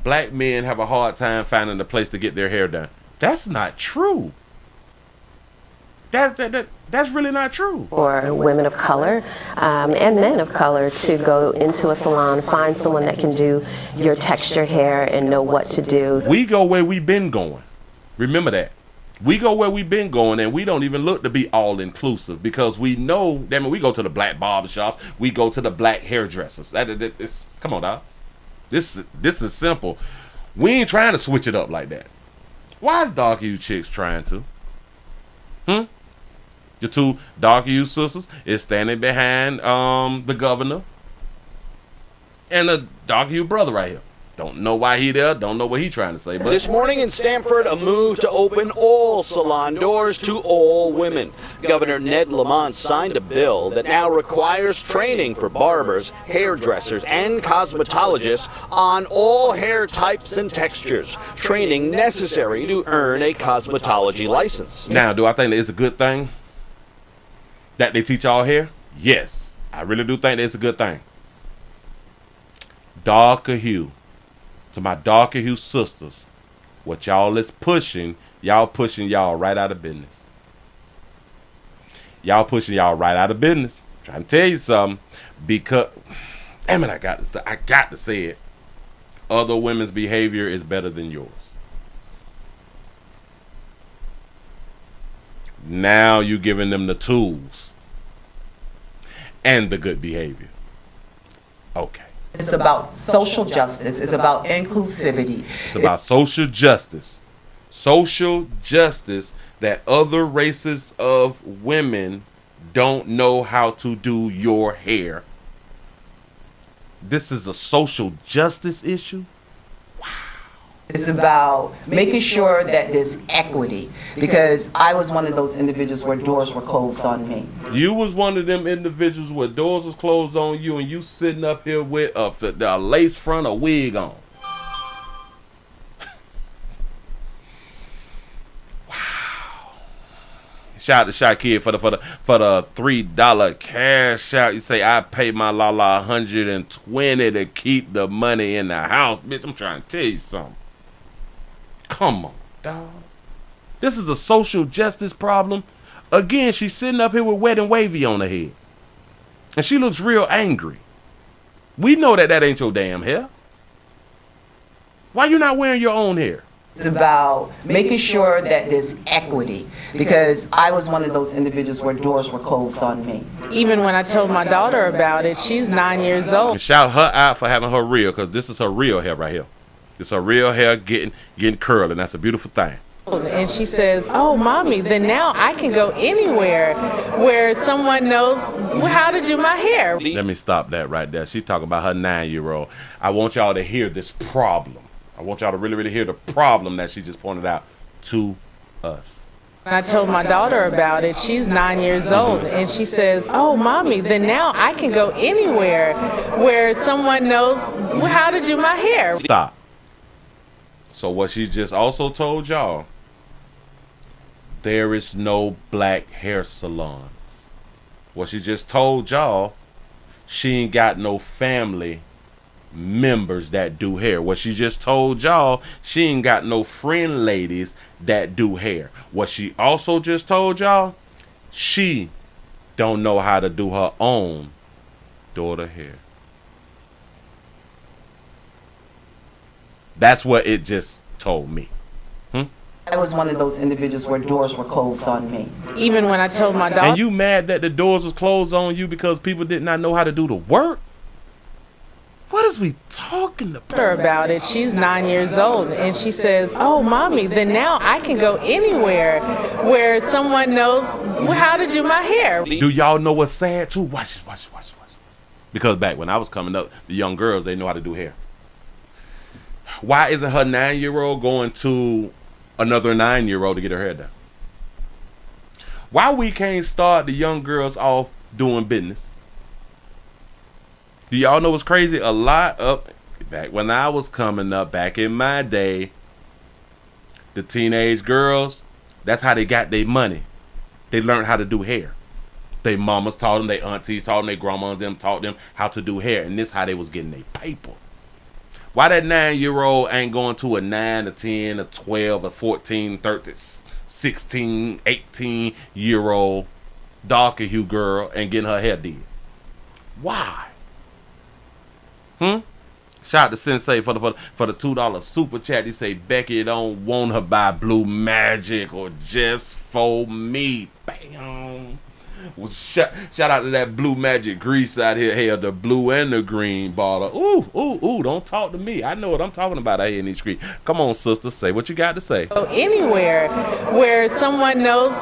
black men have a hard time finding a place to get their hair done. That's not true. That's really not true. For women of color and men of color to go into a salon, find someone that can do your texture hair and know what to do. We go where we've been going. Remember that. We go where we've been going, and we don't even look to be all inclusive because we know that. I mean, we go to the black barbershops, we go to the black hairdressers. Come on, dog. This is simple. We ain't trying to switch it up like that. Why is dark hue chicks trying to? The two dark hue sisters is standing behind the governor and the dark hue brother right here. Don't know why he there. Don't know what he trying to say. But this morning in Stamford, a move to open all salon doors to all women. Governor Ned Lamont signed a bill that now requires training for barbers, hairdressers, and cosmetologists on all hair types and textures. Training necessary to earn a cosmetology license. Now, do I think that it's a good thing that they teach all hair? Yes, I really do think that it's a good thing. Darker hue. To my darker hue sisters, what y'all is pushing y'all right out of business. Y'all pushing y'all right out of business. I'm trying to tell you something, because damn it, I got to say it. Other women's behavior is better than yours. Now you giving them the tools and the good behavior. Okay. It's about social justice. It's about inclusivity. It's about social justice. Social justice that other races of women don't know how to do your hair. This is a social justice issue? It's about making sure that there's equity, because I was one of those individuals where doors were closed on me. You was one of them individuals where doors was closed on you, and you sitting up here with a lace front, a wig on. Wow. Shout out to Shy Kid for the $3 cash out. You say I pay my Lala $120 to keep the money in the house. Bitch, I'm trying to tell you something. Come on, dog. This is a social justice problem. Again, she's sitting up here with wet and wavy on her head. And she looks real angry. We know that ain't your damn hair. Why you not wearing your own hair? It's about making sure that there's equity, because I was one of those individuals where doors were closed on me. Even when I told my daughter about it, she's 9 years old. And shout her out for having her real, because this is her real hair right here. It's her real hair getting curly, and that's a beautiful thing. And she says, oh, mommy, then now I can go anywhere where someone knows how to do my hair. Let me stop that right there. She's talking about her 9-year-old. I want y'all to hear this problem. I want y'all to really, really hear the problem that she just pointed out to us. When I told my daughter about it, she's 9 years old, and she says, oh, mommy, then now I can go anywhere where someone knows how to do my hair. Stop. So what she just also told y'all, there is no black hair salons. What she just told y'all, she ain't got no family members that do hair. What she just told y'all, she ain't got no friend ladies that do hair. What she also just told y'all, she don't know how to do her own daughter hair. That's what it just told me. I was one of those individuals where doors were closed on me. Even when I told my daughter. And you mad that the doors was closed on you because people did not know how to do the work? What is we talking about it? She's 9 years old, and she says, oh, mommy, then now I can go anywhere where someone knows how to do my hair. Do y'all know what's sad too? Watch this. Because back when I was coming up, the young girls, they know how to do hair. Why isn't her 9-year-old going to another 9-year-old to get her hair done? Why we can't start the young girls off doing business? Do y'all know what's crazy? A lot of, back when I was coming up, back in my day, the teenage girls, that's how they got their money. They learned how to do hair. Their mamas taught them, their aunties taught them, their grandmas them taught them how to do hair. And this how they was getting their paper. Why that 9-year-old ain't going to a 9, a 10, a 12, a 14, 13, 16, 18-year-old darker hue girl and getting her hair did? Why? Shout out to Sensei for the $2 super chat. He say Becky don't want her by Blue Magic or just for me. Bam. Well, shout out to that Blue Magic grease out here. Hell, the blue and the green bottle. Ooh, don't talk to me. I know what I'm talking about out here in these streets. Come on, sister, say what you got to say. Go anywhere where someone knows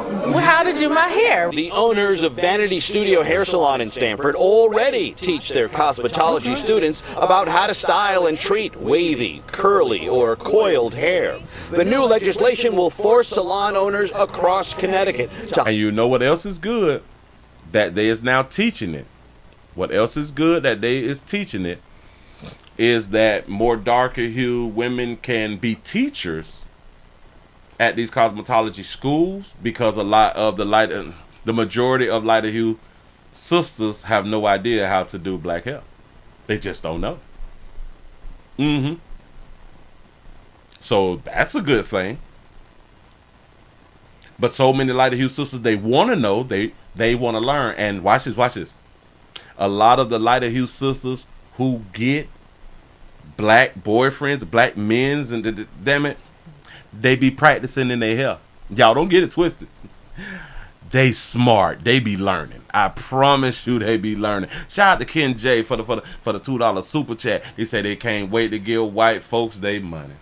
how to do my hair. The owners of Vanity Studio Hair Salon in Stamford already teach their cosmetology students about how to style and treat wavy, curly, or coiled hair. The new legislation will force salon owners across Connecticut to... And you know what else is good? That they is now teaching it. What else is good that they is teaching it is that more darker hue women can be teachers at these cosmetology schools, because a lot of the majority of lighter hue sisters have no idea how to do black hair. They just don't know. So that's a good thing. But so many lighter hue sisters, they want to know, they want to learn. And watch this. A lot of the lighter hue sisters who get black boyfriends, black men's, and damn it, they be practicing in their hair. Y'all don't get it twisted. They smart. They be learning. I promise you, they be learning. Shout out to Ken J for the $2 super chat. He said they can't wait to give white folks their money.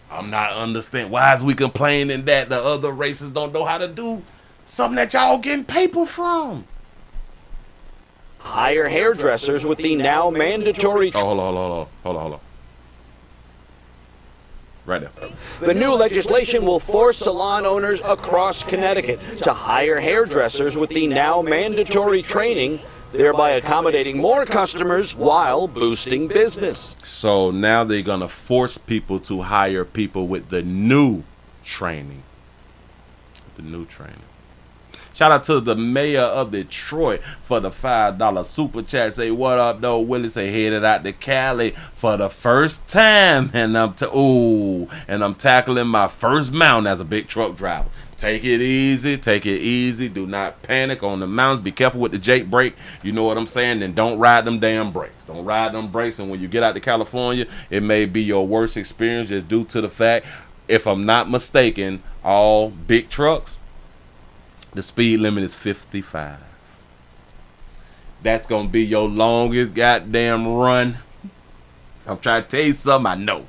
I'm not understanding. Why is we complaining that the other races don't know how to do something that y'all getting paper from? hire hairdressers with the now mandatory... Hold on. Right there. The new legislation will force salon owners across Connecticut to hire hairdressers with the now mandatory training, thereby accommodating more customers while boosting business. So now they're going to force people to hire people with the new training. Shout out to the mayor of Detroit for the $5 super chat. Say, what up, though? Willie say, headed out to Cali for the first time. And I'm tackling my first mountain as a big truck driver. Take it easy. Do not panic on the mountains. Be careful with the Jake brake. You know what I'm saying? And don't ride them damn brakes. And when you get out to California, it may be your worst experience just due to the fact, if I'm not mistaken, all big trucks, the speed limit is 55. That's going to be your longest goddamn run. I'm trying to tell you something I know.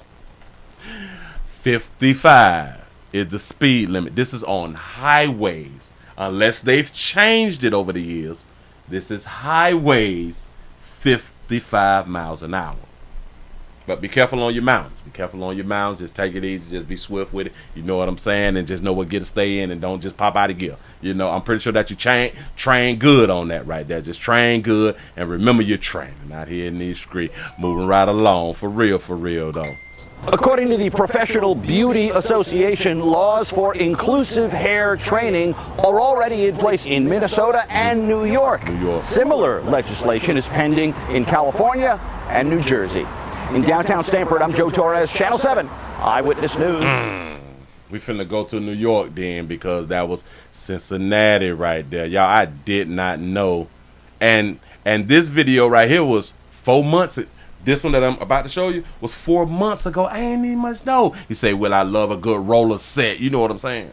55 is the speed limit. This is on highways. Unless they've changed it over the years, this is highways, 55 miles an hour. But be careful on your mountains. Just take it easy. Just be swift with it. You know what I'm saying? And just know what gear to stay in, and don't just pop out of gear. You know, I'm pretty sure that you train good on that right there. Just train good and remember you're training out here in these streets. Moving right along. For real though. According to the Professional Beauty Association, laws for inclusive hair training are already in place in Minnesota and New York. Similar legislation is pending in California and New Jersey. In downtown Stamford, I'm Joe Torres, Channel 7 Eyewitness News. We finna go to New York then, because that was Cincinnati right there. Y'all, I did not know. And this video right here was 4 months. This one that I'm about to show you was 4 months ago. I ain't even much know. You say, well, I love a good roller set. You know what I'm saying?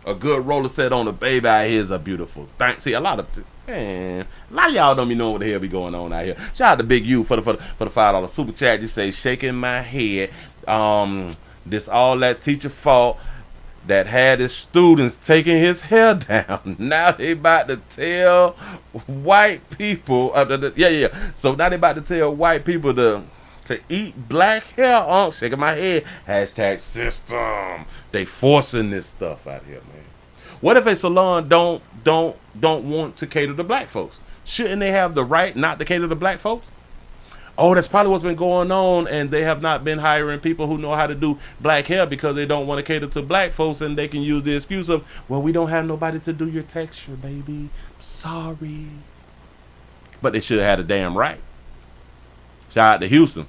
A good roller set on the baby out here is a beautiful thing. See, a lot of y'all don't be knowing what the hell be going on out here. Shout out to Big U for the $5 super chat. You say, shaking my head. This all that teacher fault that had his students taking his hair down. Now they about to tell white people. So now they about to tell white people to eat black hair. Shaking my head. Hashtag system. They forcing this stuff out here, man. What if a salon don't want to cater to black folks? Shouldn't they have the right not to cater to black folks? Oh, that's probably what's been going on, and they have not been hiring people who know how to do black hair because they don't want to cater to black folks, and they can use the excuse of, well, we don't have nobody to do your texture, baby. Sorry. But they should have had a damn right. Shout out to Houston.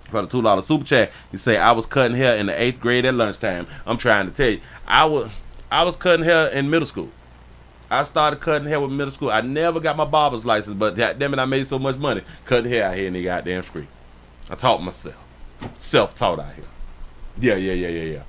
for the $2 super chat. You say, I was cutting hair in the 8th grade at lunchtime. I'm trying to tell you, I was cutting hair in middle school. I started cutting hair with middle school. I never got my barber's license, but damn it, I made so much money cutting hair out here in the goddamn street. I taught myself. Self-taught out here. Yeah.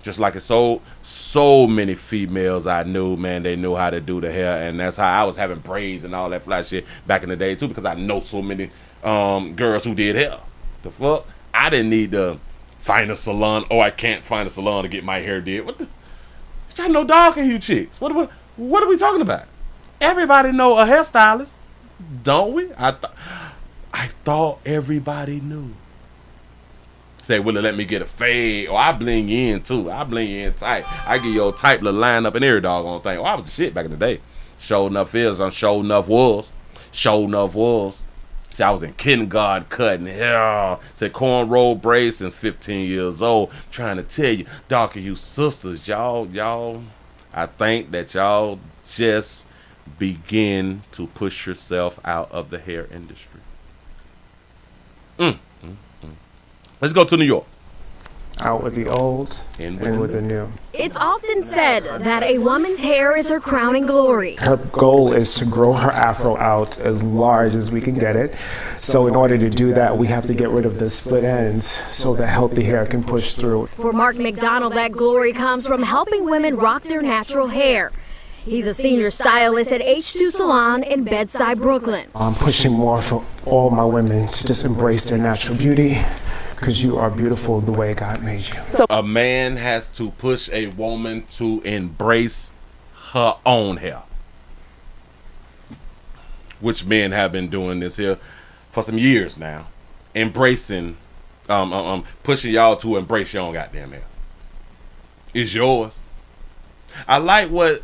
Just like it's so many females I knew, man, they knew how to do the hair, and that's how I was having braids and all that fly shit back in the day too, because I know so many girls who did hair. The fuck? I didn't need to find a salon. Oh, I can't find a salon to get my hair did. What the? I know dog and you chicks. What are we talking about? Everybody know a hairstylist, don't we? I thought everybody knew. Say, Willie, let me get a fade. I bling you in too. I bling you in tight. I give you a tight little line up in every doggone thing. I was the shit back in the day. Sure enough is. I'm sure enough was. Sure enough was. See, I was in kindergarten cutting hair. Say, cornrow braids since 15 years old. Trying to tell you, darker you sisters, y'all. I think that y'all just begin to push yourself out of the hair industry. Let's go to New York. Out with the old and with the new. It's often said that a woman's hair is her crowning glory. Her goal is to grow her afro out as large as we can get it. So in order to do that, we have to get rid of the split ends so the healthy hair can push through. For Mark McDonald, that glory comes from helping women rock their natural hair. He's a senior stylist at H2 Salon in Bedside, Brooklyn. I'm pushing more for all my women to just embrace their natural beauty, because you are beautiful the way God made you. So a man has to push a woman to embrace her own hair. Which men have been doing this here for some years now. Embracing, pushing y'all to embrace your own goddamn hair. It's yours. I like what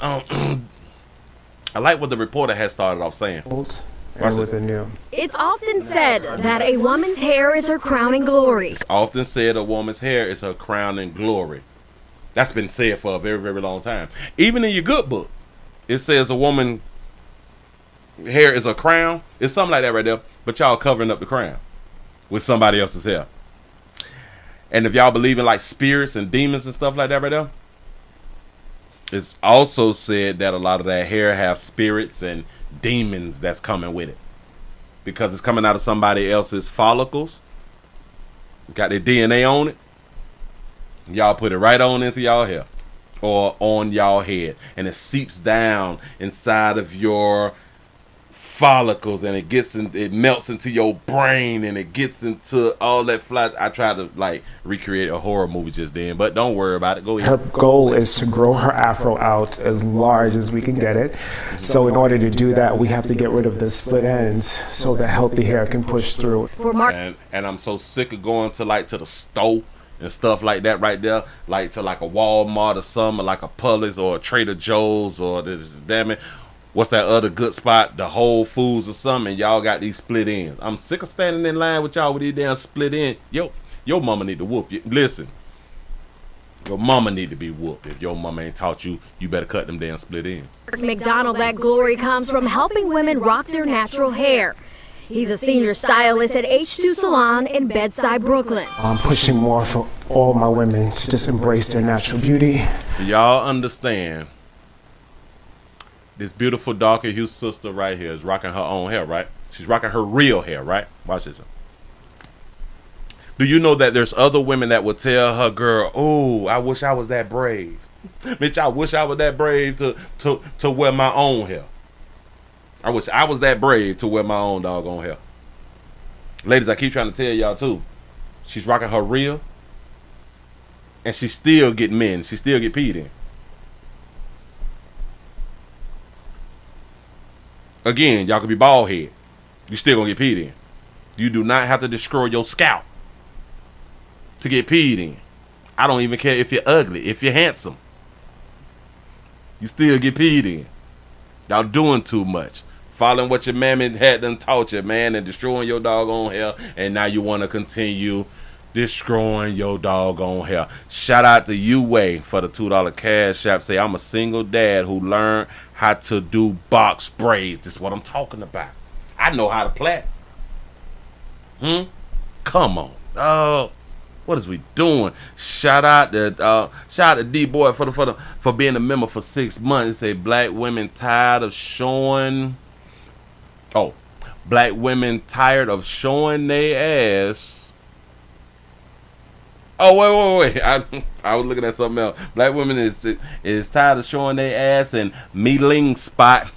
the reporter has started off saying. And with the new. It's often said that a woman's hair is her crowning glory. It's often said a woman's hair is her crowning glory. That's been said for a very, very long time. Even in your good book, it says a woman's hair is a crown. It's something like that right there. But y'all covering up the crown with somebody else's hair. And if y'all believe in like spirits and demons and stuff like that right there, it's also said that a lot of that hair have spirits and demons that's coming with it, because it's coming out of somebody else's follicles. Got their DNA on it. Y'all put it right on into y'all hair or on y'all head, and it seeps down inside of your follicles, and it melts into your brain, and it gets into all that flash. I tried to like recreate a horror movie just then, but don't worry about it. Go ahead. Her goal is to grow her afro out as large as we can get it. So in order to do that, we have to get rid of the split ends so the healthy hair can push through. And I'm so sick of going to the store and stuff like that right there, like to like a Walmart or something, or like a Publix or a Trader Joe's or this, damn it, what's that other good spot, the Whole Foods or something, and y'all got these split ends. I'm sick of standing in line with y'all with these damn split ends. Your mama need to whoop you. Listen, your mama need to be whooped. If your mama ain't taught you, you better cut them damn split ends. Mark McDonald, that glory comes from helping women rock their natural hair. He's a senior stylist at H2 Salon in Bedside, Brooklyn. I'm pushing more for all my women to just embrace their natural beauty. Do y'all understand? This beautiful darker hue sister right here is rocking her own hair, right? She's rocking her real hair, right? Watch this. Do you know that there's other women that would tell her girl, oh, I wish I was that brave. Bitch, I wish I was that brave to wear my own hair. I wish I was that brave to wear my own doggone hair. Ladies, I keep trying to tell y'all too. She's rocking her real, and she still get men. She still get peed in. Again, y'all could be bald head. You still gonna get peed in. You do not have to destroy your scalp to get peed in. I don't even care if you're ugly, if you're handsome. You still get peed in. Y'all doing too much. Following what your mammy had done taught you, man, and destroying your doggone hair, and now you want to continue destroying your doggone hair. Shout out to U-Way for the $2 cash app. Say, I'm a single dad who learned how to do box braids. This is what I'm talking about. I know how to plait. Come on. Oh, what is we doing? Shout out to D-Boy for being a member for 6 months. Say black women tired of showing. Oh, black women tired of showing their ass. Oh, wait. I was looking at something else. Black women is tired of showing their ass in Meeling spot.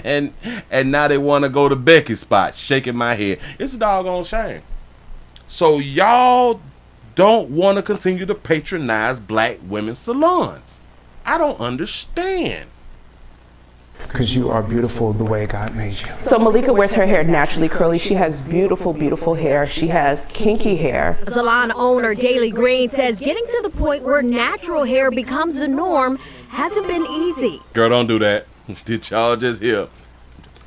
And now they want to go to Becky's spot. Shaking my head. It's a doggone shame. So y'all don't want to continue to patronize black women's salons. I don't understand. Because you are beautiful the way God made you. So Malika wears her hair naturally curly. She has beautiful, beautiful hair. She has kinky hair. Salon owner Daily Green says getting to the point where natural hair becomes the norm hasn't been easy. Girl, don't do that. Did y'all just hear?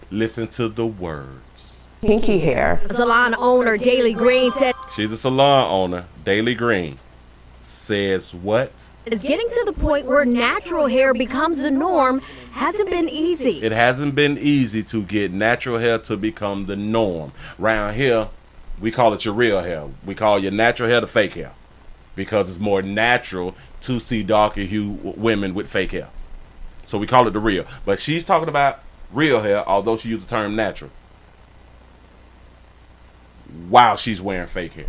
Listen to the words. Kinky hair. Salon owner Daily Green said She's a salon owner. Daily Green says what? Is getting to the point where natural hair becomes the norm hasn't been easy. It hasn't been easy to get natural hair to become the norm. Around here, we call it your real hair. We call your natural hair the fake hair because it's more natural to see darker hue women with fake hair. So we call it the real. But she's talking about real hair, although she used the term natural, while she's wearing fake hair.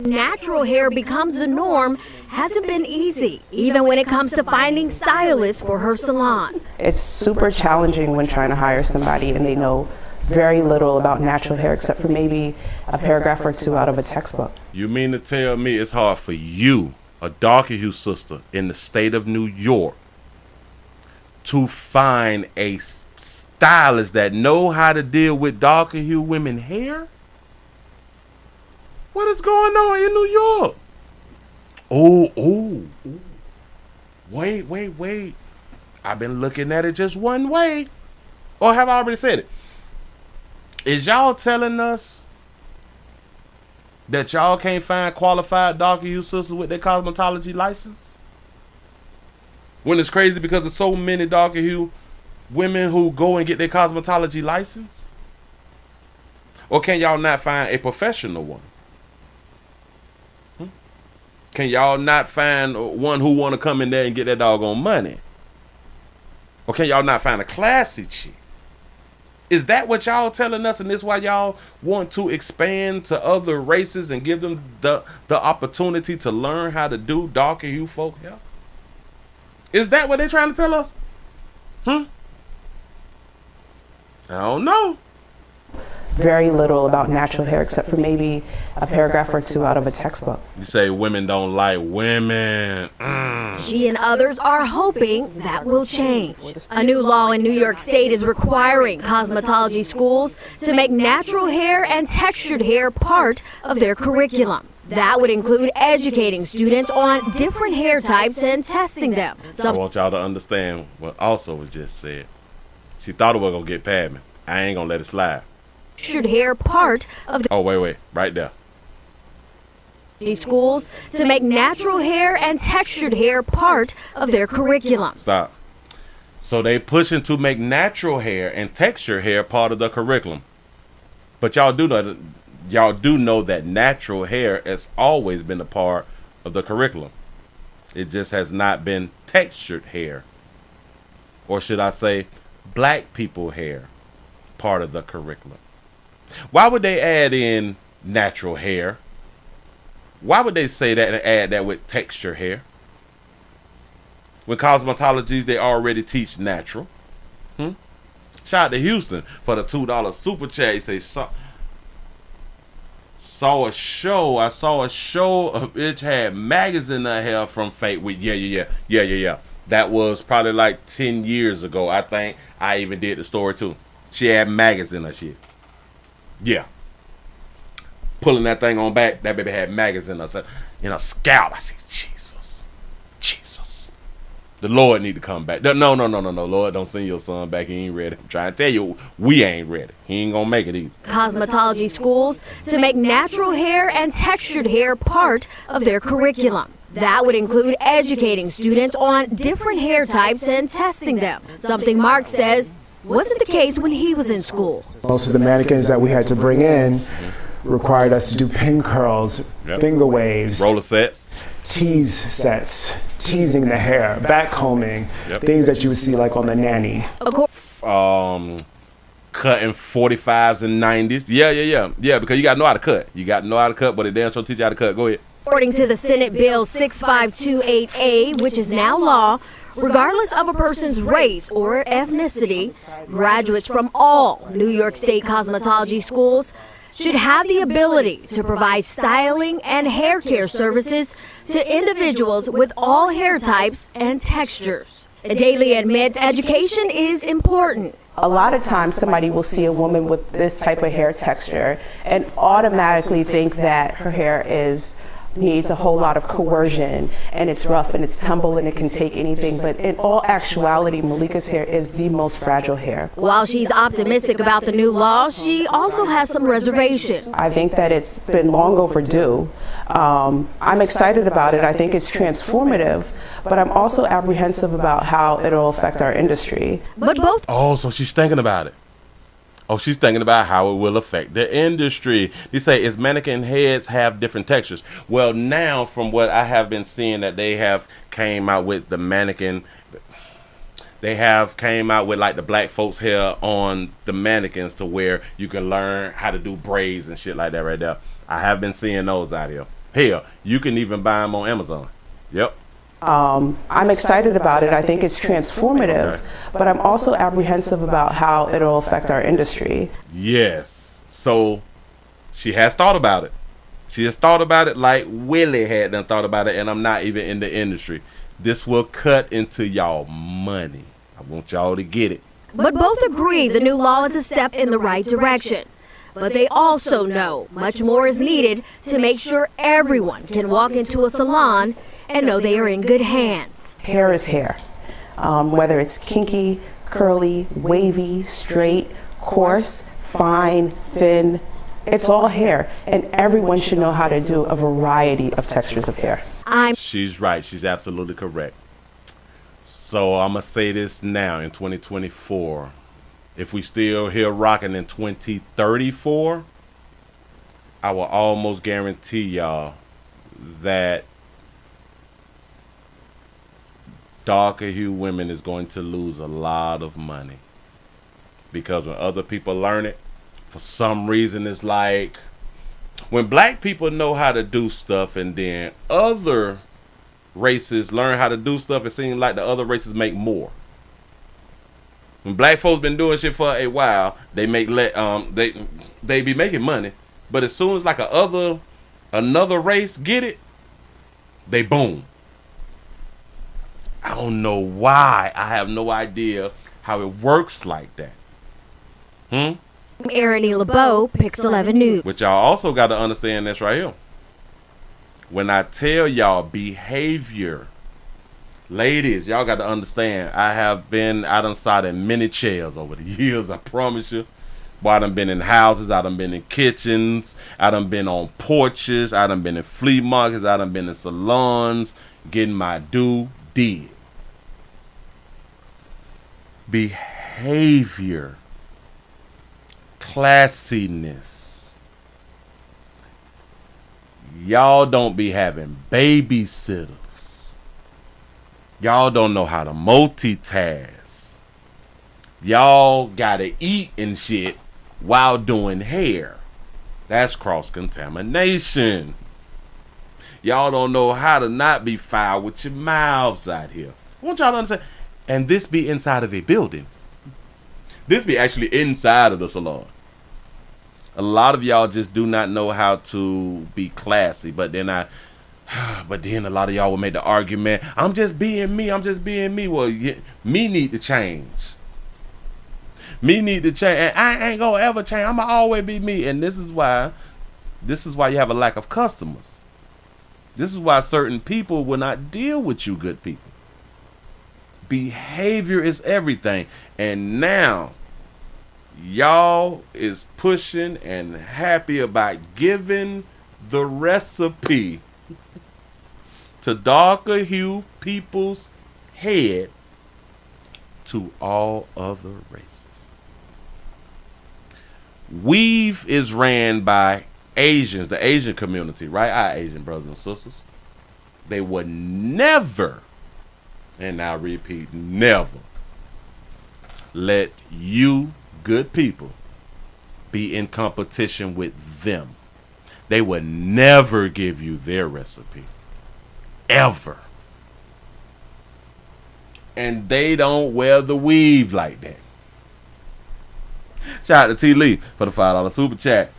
Natural hair becomes the norm hasn't been easy, even when it comes to finding stylists for her salon. It's super challenging when trying to hire somebody and they know very little about natural hair except for maybe a paragraph or two out of a textbook. You mean to tell me it's hard for you, a darker hue sister in the state of New York, to find a stylist that know how to deal with darker hue women hair? What is going on in New York? Oh. Wait. I've been looking at it just one way. Or have I already said it? Is y'all telling us that y'all can't find qualified darker hue sisters with their cosmetology license? When it's crazy because there's so many darker hue women who go and get their cosmetology license? Or can y'all not find a professional one? Can y'all not find one who want to come in there and get that doggone money? Or can y'all not find a classy chick? Is that what y'all telling us, and this why y'all want to expand to other races and give them the opportunity to learn how to do darker hue folk hair? Is that what they're trying to tell us? I don't know. Very little about natural hair except for maybe a paragraph or two out of a textbook. You say women don't like women. She and others are hoping that will change. A new law in New York State is requiring cosmetology schools to make natural hair and textured hair part of their curriculum. That would include educating students on different hair types and testing them. I want y'all to understand what also was just said. She thought it was going to get past me. I ain't going to let it slide. Textured hair part of the wait, right there. Schools to make natural hair and textured hair part of their curriculum. Stop. So they pushing to make natural hair and textured hair part of the curriculum. But y'all do know that natural hair has always been a part of the curriculum. It just has not been textured hair. Or should I say black people hair part of the curriculum. Why would they add in natural hair? Why would they say that and add that with texture hair? When cosmetology, they already teach natural. Shout out to Houston for the $2 super chat. He say, I saw a show of it had maggots in her hair from fake with yeah. That was probably like 10 years ago. I think I even did the story too. She had maggots in her shit. Yeah. Pulling that thing on back, that baby had maggots in her scalp. I said, Jesus. The Lord need to come back. No, Lord, don't send your son back. He ain't ready. I'm trying to tell you, we ain't ready. He ain't gonna make it either. Cosmetology schools to make natural hair and textured hair part of their curriculum. That would include educating students on different hair types and testing them. Something Mark says wasn't the case when he was in school. Most of the mannequins that we had to bring in required us to do pin curls, finger waves, roller sets, tease sets, teasing the hair, back combing, things that you would see like on The Nanny. Cutting 45s and 90s. Yeah, because you got to know how to cut. You got to know how to cut, but it damn sure teach you how to cut. Go ahead. According to the Senate Bill 6528A, which is now law, regardless of a person's race or ethnicity, graduates from all New York State cosmetology schools should have the ability to provide styling and hair care services to individuals with all hair types and textures. Daly admits education is important. A lot of times somebody will see a woman with this type of hair texture and automatically think that her hair needs a whole lot of coercion and it's rough and it's tumble and it can take anything, but in all actuality, Malika's hair is the most fragile hair. While she's optimistic about the new law, she also has some reservations. I think that it's been long overdue. I'm excited about it. I think it's transformative, but I'm also apprehensive about how it'll affect our industry. But both. Oh, so she's thinking about it. Oh, she's thinking about how it will affect the industry. They say, is mannequin heads have different textures? Well, now from what I have been seeing that they have came out with the mannequin, they have came out with like the black folks hair on the mannequins to where you can learn how to do braids and shit like that right there. I have been seeing those out here. Hell, you can even buy them on Amazon. Yep. I'm excited about it. I think it's transformative, but I'm also apprehensive about how it'll affect our industry. Yes. So she has thought about it. She has thought about it like Willie had done thought about it, and I'm not even in the industry. This will cut into y'all money. I want y'all to get it. But both agree the new law is a step in the right direction. But they also know much more is needed to make sure everyone can walk into a salon and know they are in good hands. Hair is hair. Whether it's kinky, curly, wavy, straight, coarse, fine, thin, it's all hair. And everyone should know how to do a variety of textures of hair. She's right. She's absolutely correct. So I'm going to say this now in 2024. If we still here rocking in 2034, I will almost guarantee y'all that darker hue women is going to lose a lot of money. Because when other people learn it, for some reason it's like when black people know how to do stuff and then other races learn how to do stuff, it seems like the other races make more. When black folks been doing shit for a while, they make they be making money, but as soon as like another race get it, they boom. I don't know why. I have no idea how it works like that. Erin E. LeBeau, Pix 11 News. But y'all also got to understand this right here. When I tell y'all behavior, ladies, y'all got to understand, I done sat in many chairs over the years, I promise you. Boy, I done been in houses, I done been in kitchens, I done been on porches, I done been in flea markets, I done been in salons, getting my due did. Behavior, classiness. Y'all don't be having babysitters. Y'all don't know how to multitask. Y'all gotta eat and shit while doing hair. That's cross-contamination. Y'all don't know how to not be foul with your mouths out here. I want y'all to understand. And this be inside of a building. This be actually inside of the salon. A lot of y'all just do not know how to be classy. But then a lot of y'all will make the argument, I'm just being me. Well, me need to change. Me need to change. And I ain't gonna ever change. I'ma always be me. And this is why you have a lack of customers. This is why certain people will not deal with you good people. Behavior is everything. And now y'all is pushing and happy about giving the recipe to darker hue people's head to all other races. Weave is ran by Asians, the Asian community, right? Our Asian brothers and sisters. They would never, and I repeat, never let you, good people, be in competition with them. They would never give you their recipe. Ever. And they don't wear the weave like that. Shout out to T. Lee for the $5 super chat.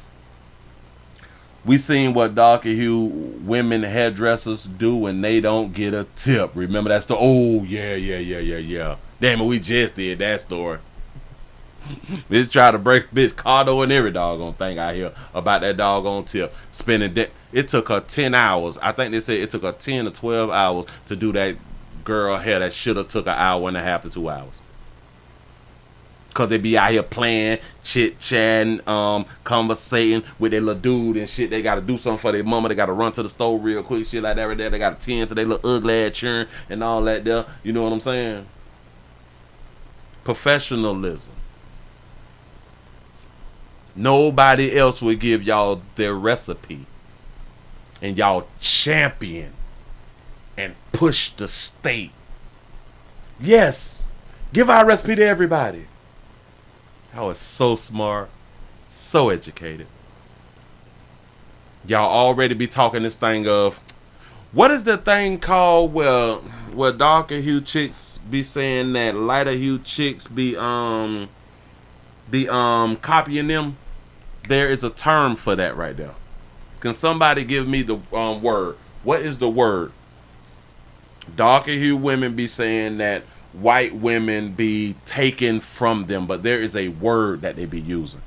We seen what darker hue women hairdressers do when they don't get a tip. Remember that story? Oh, yeah. Damn it, we just did that story. Bitch try to break bitch Cardo and every doggone thing out here about that doggone tip. It took her 10 hours. I think they said it took her 10 to 12 hours to do that girl hair that should have took an hour and a half to 2 hours. Cause they be out here playing, chit-chatting, conversating with their little dude and shit. They gotta do something for their mama. They gotta run to the store real quick, shit like that right there. They gotta tend to their little ugly ass churn and all that there. You know what I'm saying? Professionalism. Nobody else would give y'all their recipe. And y'all champion and push the state. Yes, give our recipe to everybody. Y'all is so smart, so educated. Y'all already be talking this thing of, what is the thing called where darker hue chicks be saying that lighter hue chicks be copying them? There is a term for that right there. Can somebody give me the word? What is the word? Darker hue women be saying that white women be taken from them, but there is a word that they be using.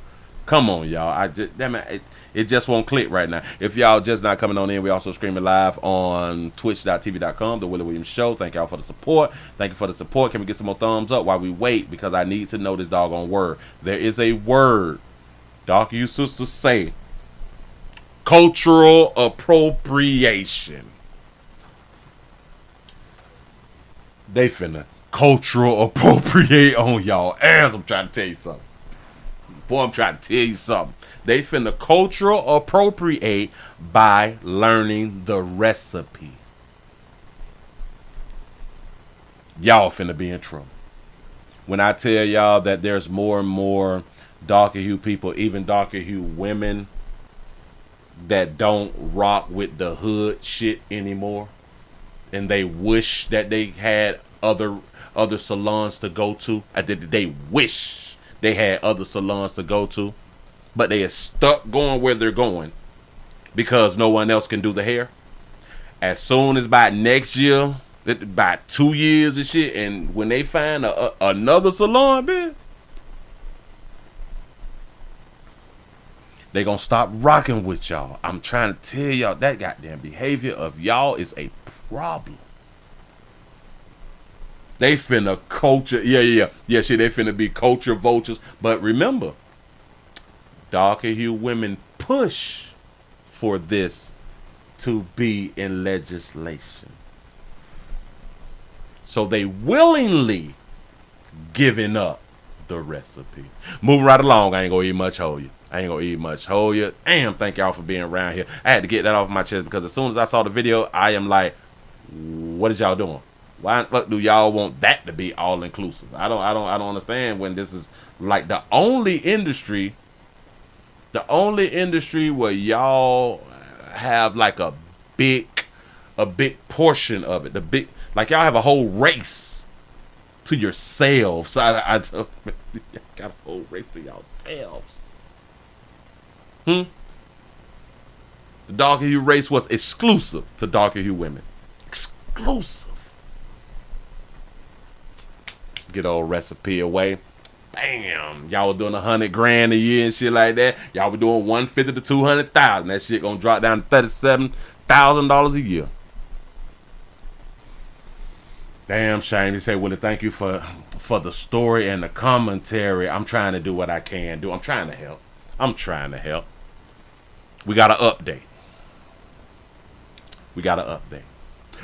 Come on, y'all. It just won't click right now. If y'all just not coming on in, we also streaming live on twitch.tv.com, The Willie Williams Show. Thank y'all for the support. Thank you for the support. Can we get some more thumbs up while we wait? Because I need to know this doggone word. There is a word. Darker you sisters say. Cultural appropriation. They finna cultural appropriate on y'all ass. I'm trying to tell you something. Boy, I'm trying to tell you something. They finna cultural appropriate by learning the recipe. Y'all finna be in trouble. When I tell y'all that there's more and more darker hue people, even darker hue women, that don't rock with the hood shit anymore, and they wish that they had other salons to go to. They wish they had other salons to go to, but they are stuck going where they're going because no one else can do the hair. As soon as by next year, by 2 years and shit, and when they find another salon, man, they gonna stop rocking with y'all. I'm trying to tell y'all, that goddamn behavior of y'all is a problem. They finna culture, shit, they finna be culture vultures. But remember, darker hue women push for this to be in legislation. So they willingly giving up the recipe. Moving right along, I ain't gonna eat much hold you. Damn, thank y'all for being around here. I had to get that off my chest because as soon as I saw the video, I am like, what is y'all doing? Why the fuck do y'all want that to be all inclusive? I don't understand when this is like the only industry where y'all have like a big portion of it. Like y'all have a whole race to yourselves. I got a whole race to yourselves. The darker hue race was exclusive to darker hue women. Exclusive. Get old recipe away. Bam. Y'all were doing $100,000 a year and shit like that. Y'all were doing $150,000 to $200,000. That shit gonna drop down to $37,000 a year. Damn shame. He said, Willie, thank you for the story and the commentary. I'm trying to do what I can do. I'm trying to help. We got to update.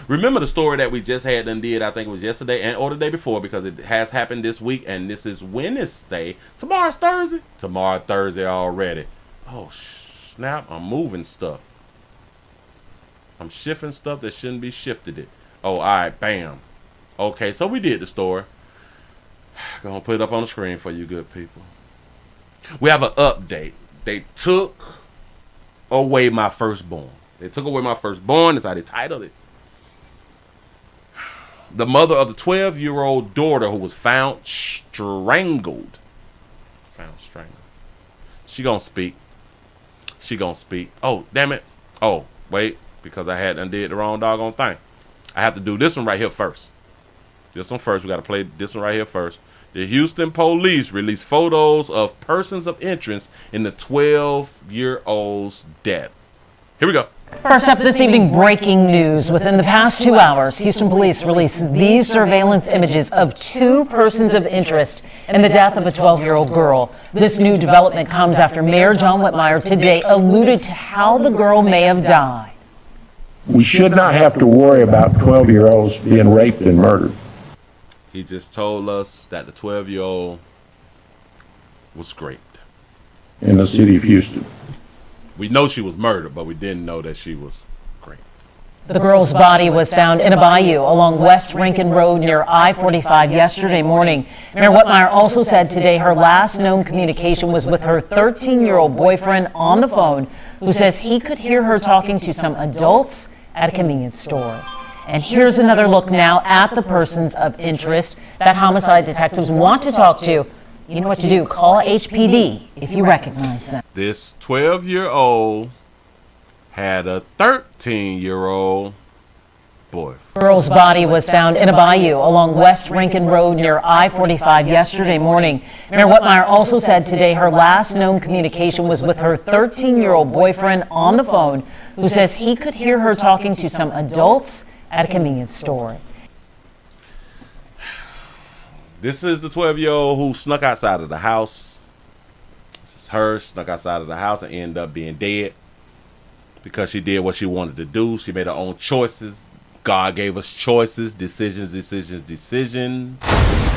Remember the story that we just had done did, I think it was yesterday or the day before, because it has happened this week, and this is Wednesday. Tomorrow's Thursday. Tomorrow Thursday already. Oh, snap. I'm moving stuff. I'm shifting stuff that shouldn't be shifted it. Oh, all right. Bam. Okay, so we did the story. Gonna put it up on the screen for you good people. We have an update. They took away my firstborn. They took away my firstborn. That's how they titled it. The mother of the 12-year-old daughter who was found strangled. Found strangled. She gonna speak. She gonna speak. Oh, damn it. Oh, wait. Because I had undid the wrong doggone thing. I have to do this one right here first. This one first. We got to play this one right here first. The Houston police released photos of persons of interest in the 12-year-old's death. Here we go. First up this evening, breaking news. Within the past 2 hours, Houston police released these surveillance images of 2 persons of interest in the death of a 12-year-old girl. This new development comes after Mayor John Whitmire today alluded to how the girl may have died. We should not have to worry about 12-year-olds being raped and murdered. He just told us that the 12-year-old was scraped. In the city of Houston. We know she was murdered, but we didn't know that she was scraped. The girl's body was found in a bayou along West Rankin Road near I-45 yesterday morning. Mayor Whitmire also said today her last known communication was with her 13-year-old boyfriend on the phone, who says he could hear her talking to some adults at a convenience store. And here's another look now at the persons of interest that homicide detectives want to talk to. You know what to do. Call HPD if you recognize them. This 12-year-old had a 13-year-old boyfriend. The girl's body was found in a bayou along West Rankin Road near I-45 yesterday morning. Mayor Whitmire also said today her last known communication was with her 13-year-old boyfriend on the phone, who says he could hear her talking to some adults at a convenience store. This is the 12-year-old who snuck outside of the house. This is her, snuck outside of the house and ended up being dead because she did what she wanted to do. She made her own choices. God gave us choices, decisions.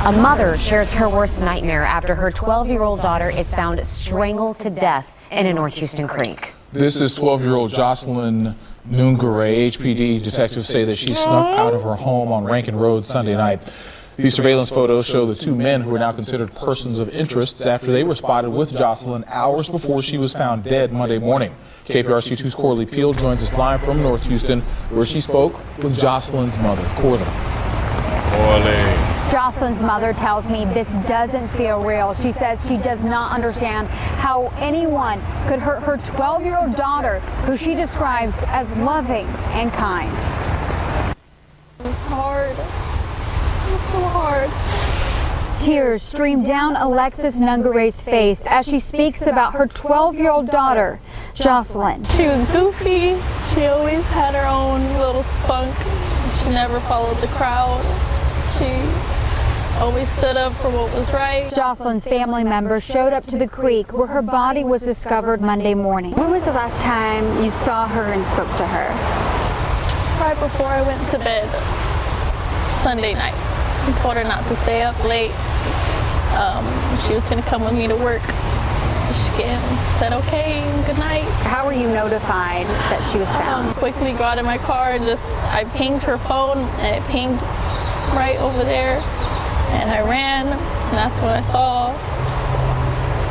A mother shares her worst nightmare after her 12-year-old daughter is found strangled to death in a North Houston creek. This is 12-year-old Jocelyn Noongare. HPD detectives say that she snuck out of her home on Rankin Road Sunday night. These surveillance photos show the 2 men who are now considered persons of interest after they were spotted with Jocelyn hours before she was found dead Monday morning. KPRC2's Corley Peel joins us live from North Houston, where she spoke with Jocelyn's mother, Corley. Jocelyn's mother tells me this doesn't feel real. She says she does not understand how anyone could hurt her 12-year-old daughter, who she describes as loving and kind. It's hard. It's so hard. Tears stream down Alexis Noongare's face as she speaks about her 12-year-old daughter, Jocelyn. She was goofy. She always had her own little spunk. She never followed the crowd. She always stood up for what was right. Jocelyn's family members showed up to the creek where her body was discovered Monday morning. When was the last time you saw her and spoke to her? Right before I went to bed Sunday night. I told her not to stay up late. She was going to come with me to work. She said okay, good night. How were you notified that she was found? Quickly got in my car and I pinged her phone, and it pinged right over there. And I ran, and that's when I saw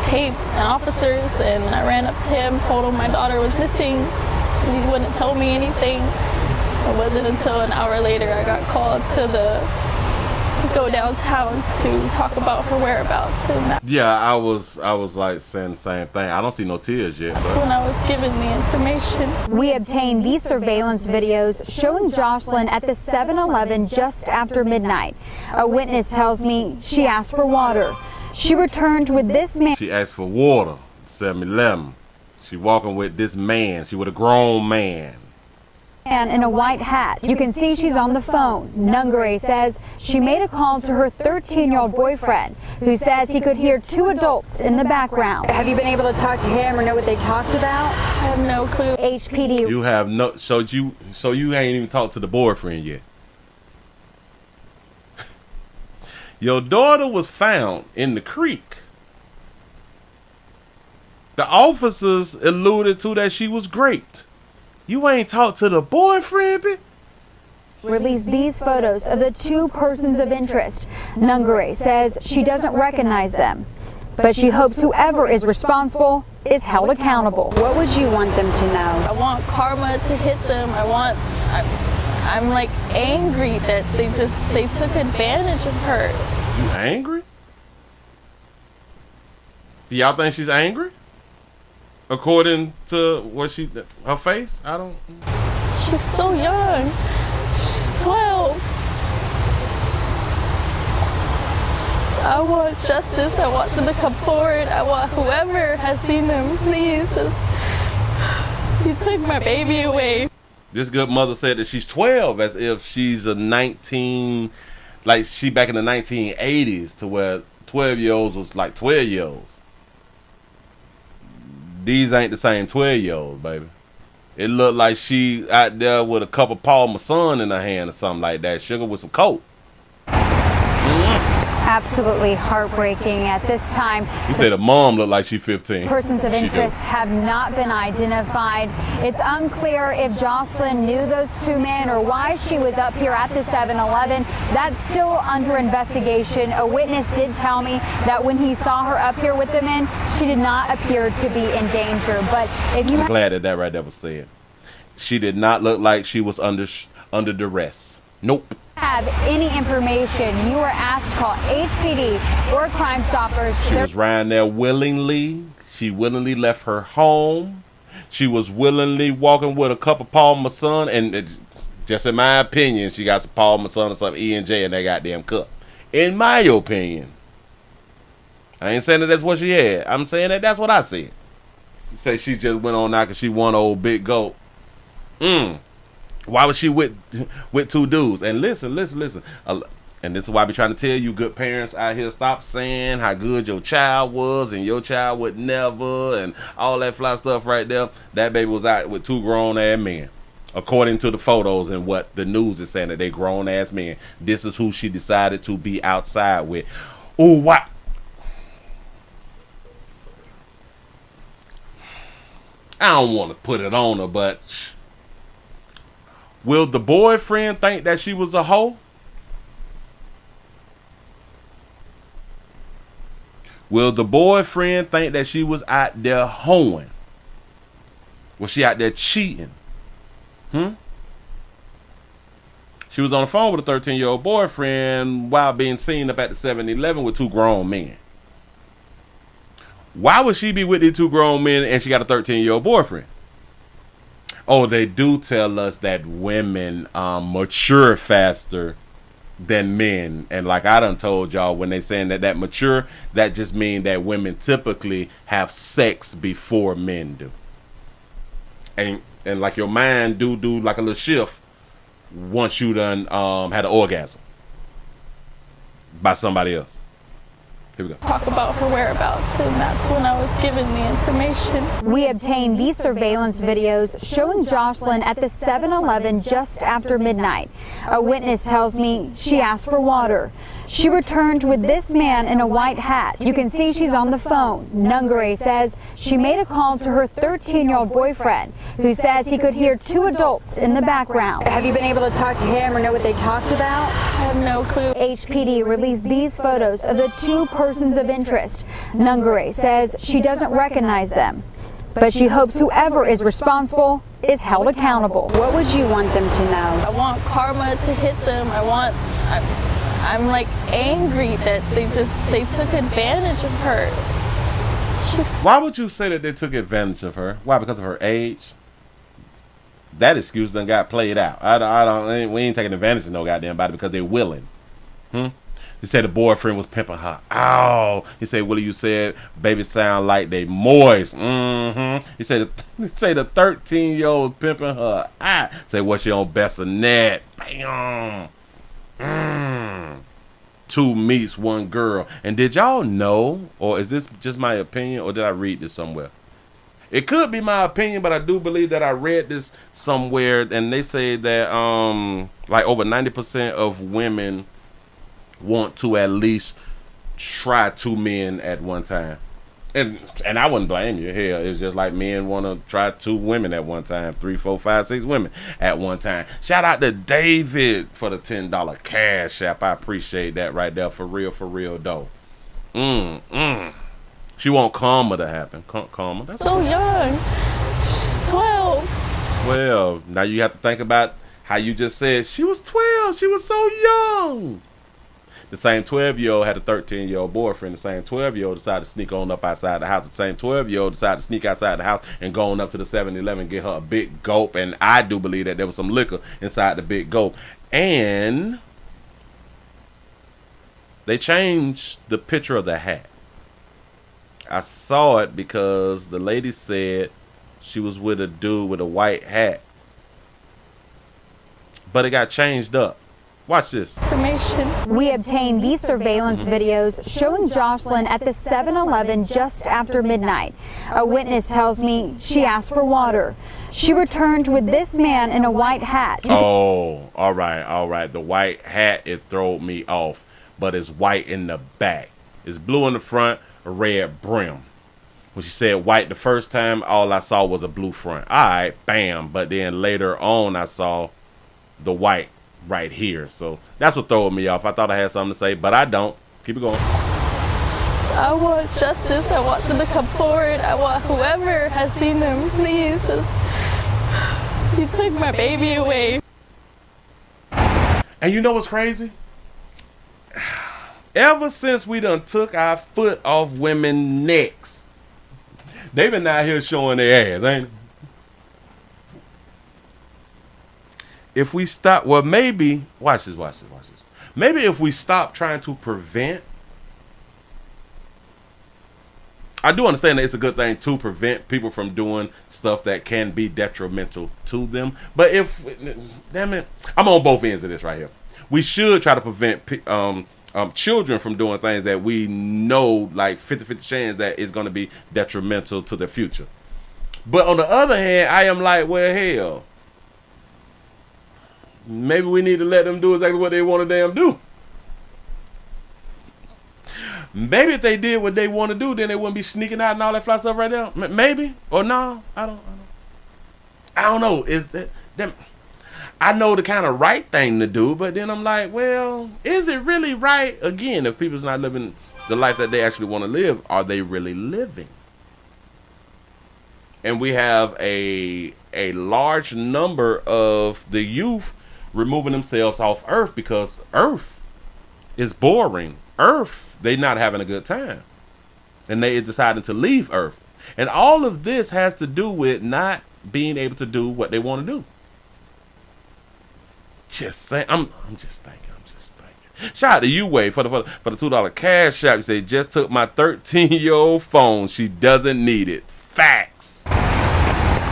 tape and officers, and I ran up to him, told him my daughter was missing. He wouldn't tell me anything. It wasn't until an hour later I got called to go downtown to talk about her whereabouts. And Yeah, I was like saying the same thing. I don't see no tears yet. That's when I was given the information. We obtained these surveillance videos showing Jocelyn at the 7-Eleven just after midnight. A witness tells me she asked for water. She returned with this man. She asked for water, 7-Eleven. She walking with this man. She with a grown man. Man in a white hat. You can see she's on the phone. Nungare says she made a call to her 13-year-old boyfriend, who says he could hear two adults in the background. Have you been able to talk to him or know what they talked about? I have no clue. HPD. You have no, so you ain't even talked to the boyfriend yet. Your daughter was found in the creek. The officers alluded to that she was raped. You ain't talked to the boyfriend, bitch? Released these photos of the two persons of interest. Nungare says she doesn't recognize them, but she hopes whoever is responsible is held accountable. What would you want them to know? I want karma to hit them. I'm like angry that they took advantage of her. You angry? Do y'all think she's angry? According to what her face? I don't. She's so young. She's 12. I want justice. I want them to come forward. I want whoever has seen them, please just. You took my baby away. This good mother said that she's 12 as if she's a 19, like she back in the 1980s to where 12-year-olds was like 12-year-olds. These ain't the same 12-year-olds, baby. It looked like she out there with a cup of Parmesan in her hand or something like that. Sugar with some Coke. Absolutely heartbreaking. At this time, You say the mom looked like she's 15. persons of She do. interest have not been identified. It's unclear if Jocelyn knew those two men or why she was up here at the 7-Eleven. That's still under investigation. A witness did tell me that when he saw her up here with the men, she did not appear to be in danger. But if you I'm glad that right there was said. She did not look like she was under duress. Nope. have any information, you are asked to call HPD or Crime Stoppers. She was riding there willingly. She willingly left her home. She was willingly walking with a cup of Parmesan, and just in my opinion, she got some Parmesan or some E&J in that goddamn cup. In my opinion. I ain't saying that that's what she had. I'm saying that that's what I said. You say she just went on now because she won old big goat. Why was she with two dudes? And listen. And this is why I be trying to tell you good parents out here, stop saying how good your child was and your child would never and all that fly stuff right there. That baby was out with two grown-ass men. According to the photos and what the news is saying, that they grown-ass men. This is who she decided to be outside with. Ooh, what? I don't want to put it on her, but will the boyfriend think that she was a hoe? Will the boyfriend think that she was out there hoeing? Was she out there cheating? She was on the phone with a 13-year-old boyfriend while being seen up at the 7-Eleven with two grown men. Why would she be with these two grown men and she got a 13-year-old boyfriend? Oh, they do tell us that women mature faster than men. And like I done told y'all, when they saying that mature, that just mean that women typically have sex before men do. And like your mind do like a little shift once you done had an orgasm by somebody else. Here we go. Talk about her whereabouts, and that's when I was given the information. We obtained these surveillance videos showing Jocelyn at the 7-Eleven just after midnight. A witness tells me she asked for water. She returned with this man in a white hat. You can see she's on the phone. Nungare says she made a call to her 13-year-old boyfriend, who says he could hear two adults in the background. Have you been able to talk to him or know what they talked about? I have no clue. HPD released these photos of the two persons of interest. Nungare says she doesn't recognize them, but she hopes whoever is responsible is held accountable. What would you want them to know? I want karma to hit them. I'm like angry that they took advantage of her. Why would you say that they took advantage of her? Why? Because of her age? That excuse done got played out. We ain't taking advantage of no goddamn body because they're willing. He said the boyfriend was pimping her out. He said, Willie, you said baby sound like they moist. He said the 13-year-old pimping her out. Say, what she on Bessanet? Bam. 2 meets 1 girl. And did y'all know, or is this just my opinion, or did I read this somewhere? It could be my opinion, but I do believe that I read this somewhere, and they say that like over 90% of women want to at least try 2 men at one time. And I wouldn't blame you. Hell, it's just like men want to try 2 women at one time, 3, 4, 5, 6 women at one time. Shout out to David for the $10 cash app. I appreciate that right there. For real though. She want karma to happen. Karma. That's so young. She's 12. 12. Now you have to think about how you just said she was 12. She was so young. The same 12-year-old had a 13-year-old boyfriend. The same 12-year-old decided to sneak on up outside the house. The same 12-year-old decided to sneak outside the house and go on up to the 7-Eleven, get her a big gulp. And I do believe that there was some liquor inside the big gulp. And they changed the picture of the hat. I saw it because the lady said she was with a dude with a white hat. But it got changed up. Watch this. We obtained these surveillance videos showing Jocelyn at the 7-Eleven just after midnight. A witness tells me she asked for water. She returned with this man in a white hat. Oh, all right. The white hat, it threw me off, but it's white in the back. It's blue in the front, a red brim. When she said white the first time, all I saw was a blue front. All right, bam. But then later on, I saw the white right here. So that's what threw me off. I thought I had something to say, but I don't. Keep it going. I want justice. I want them to come forward. I want whoever has seen them, please just, you took my baby away. And you know what's crazy? Ever since we done took our foot off women's necks, they been out here showing their ass, ain't it? If we stop, well, maybe, watch this. Maybe if we stop trying to prevent, I do understand that it's a good thing to prevent people from doing stuff that can be detrimental to them. But if, damn it, I'm on both ends of this right here. We should try to prevent children from doing things that we know, like 50-50 chance that is going to be detrimental to their future. But on the other hand, I am like, well, hell, maybe we need to let them do exactly what they want to damn do. Maybe if they did what they want to do, then they wouldn't be sneaking out and all that fly stuff right there. Maybe or no, I don't know. Is that them? I know the kind of right thing to do, but then I'm like, well, is it really right? Again, if people's not living the life that they actually want to live, are they really living? And we have a large number of the youth removing themselves off Earth because Earth is boring. Earth, they not having a good time. And they decided to leave Earth. And all of this has to do with not being able to do what they want to do. Just saying, I'm just thinking. Shout out to you, Wade, for the $2 cash shop. You say, just took my 13-year-old phone. She doesn't need it. Facts.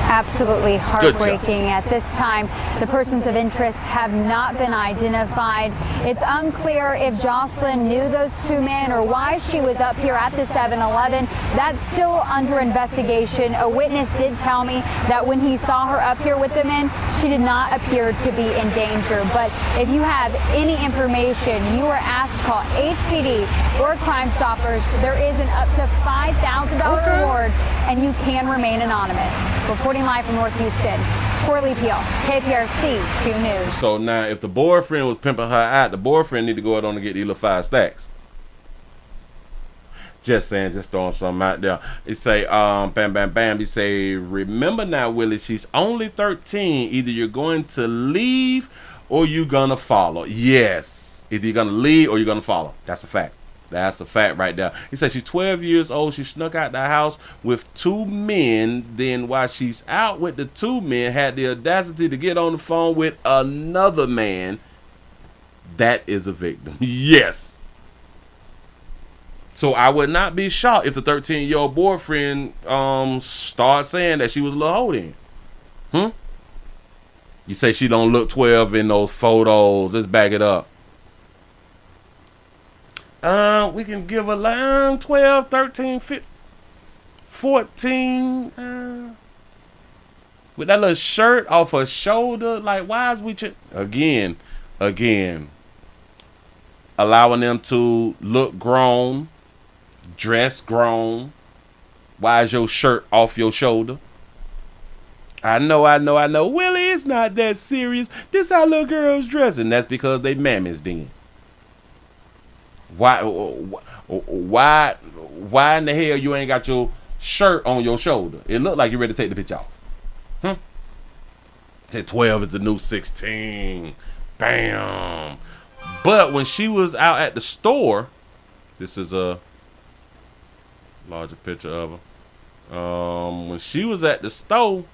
Absolutely heartbreaking. At this time, the persons of interest have not been identified. It's unclear if Jocelyn knew those 2 men or why she was up here at the 7-Eleven. That's still under investigation. A witness did tell me that when he saw her up here with the men, she did not appear to be in danger. But if you have any information, you are asked to call HPD or Crime Stoppers. There is an up to $5,000 reward, and you can remain anonymous. Reporting live from North Houston, Corley Peel, KPRC 2 News. So now, if the boyfriend was pimping her out, the boyfriend need to go out on and get these little 5 stacks. Just saying, just throwing something out there. He say, bam, bam, bam. He say, remember now, Willie, she's only 13. Either you're going to leave or you're gonna follow. Yes, either you're gonna leave or you're gonna follow. That's a fact. That's a fact right there. He said she's 12 years old. She snuck out the house with 2 men. Then while she's out with the 2 men, had the audacity to get on the phone with another man. That is a victim. Yes. So I would not be shocked if the 13-year-old boyfriend starts saying that she was a little hoe then. You say she don't look 12 in those photos. Let's back it up. We can give her 12, 13, 15, 14. With that little shirt off her shoulder. Like, why is we... Again, allowing them to look grown, dress grown. Why is your shirt off your shoulder? I know. Willie, it's not that serious. This how little girls dress. And that's because they mammies then. Why in the hell you ain't got your shirt on your shoulder? It looked like you're ready to take the bitch off. Said 12 is the new 16. Bam. But when she was out at the store, this is a larger picture of her. When she was at the store,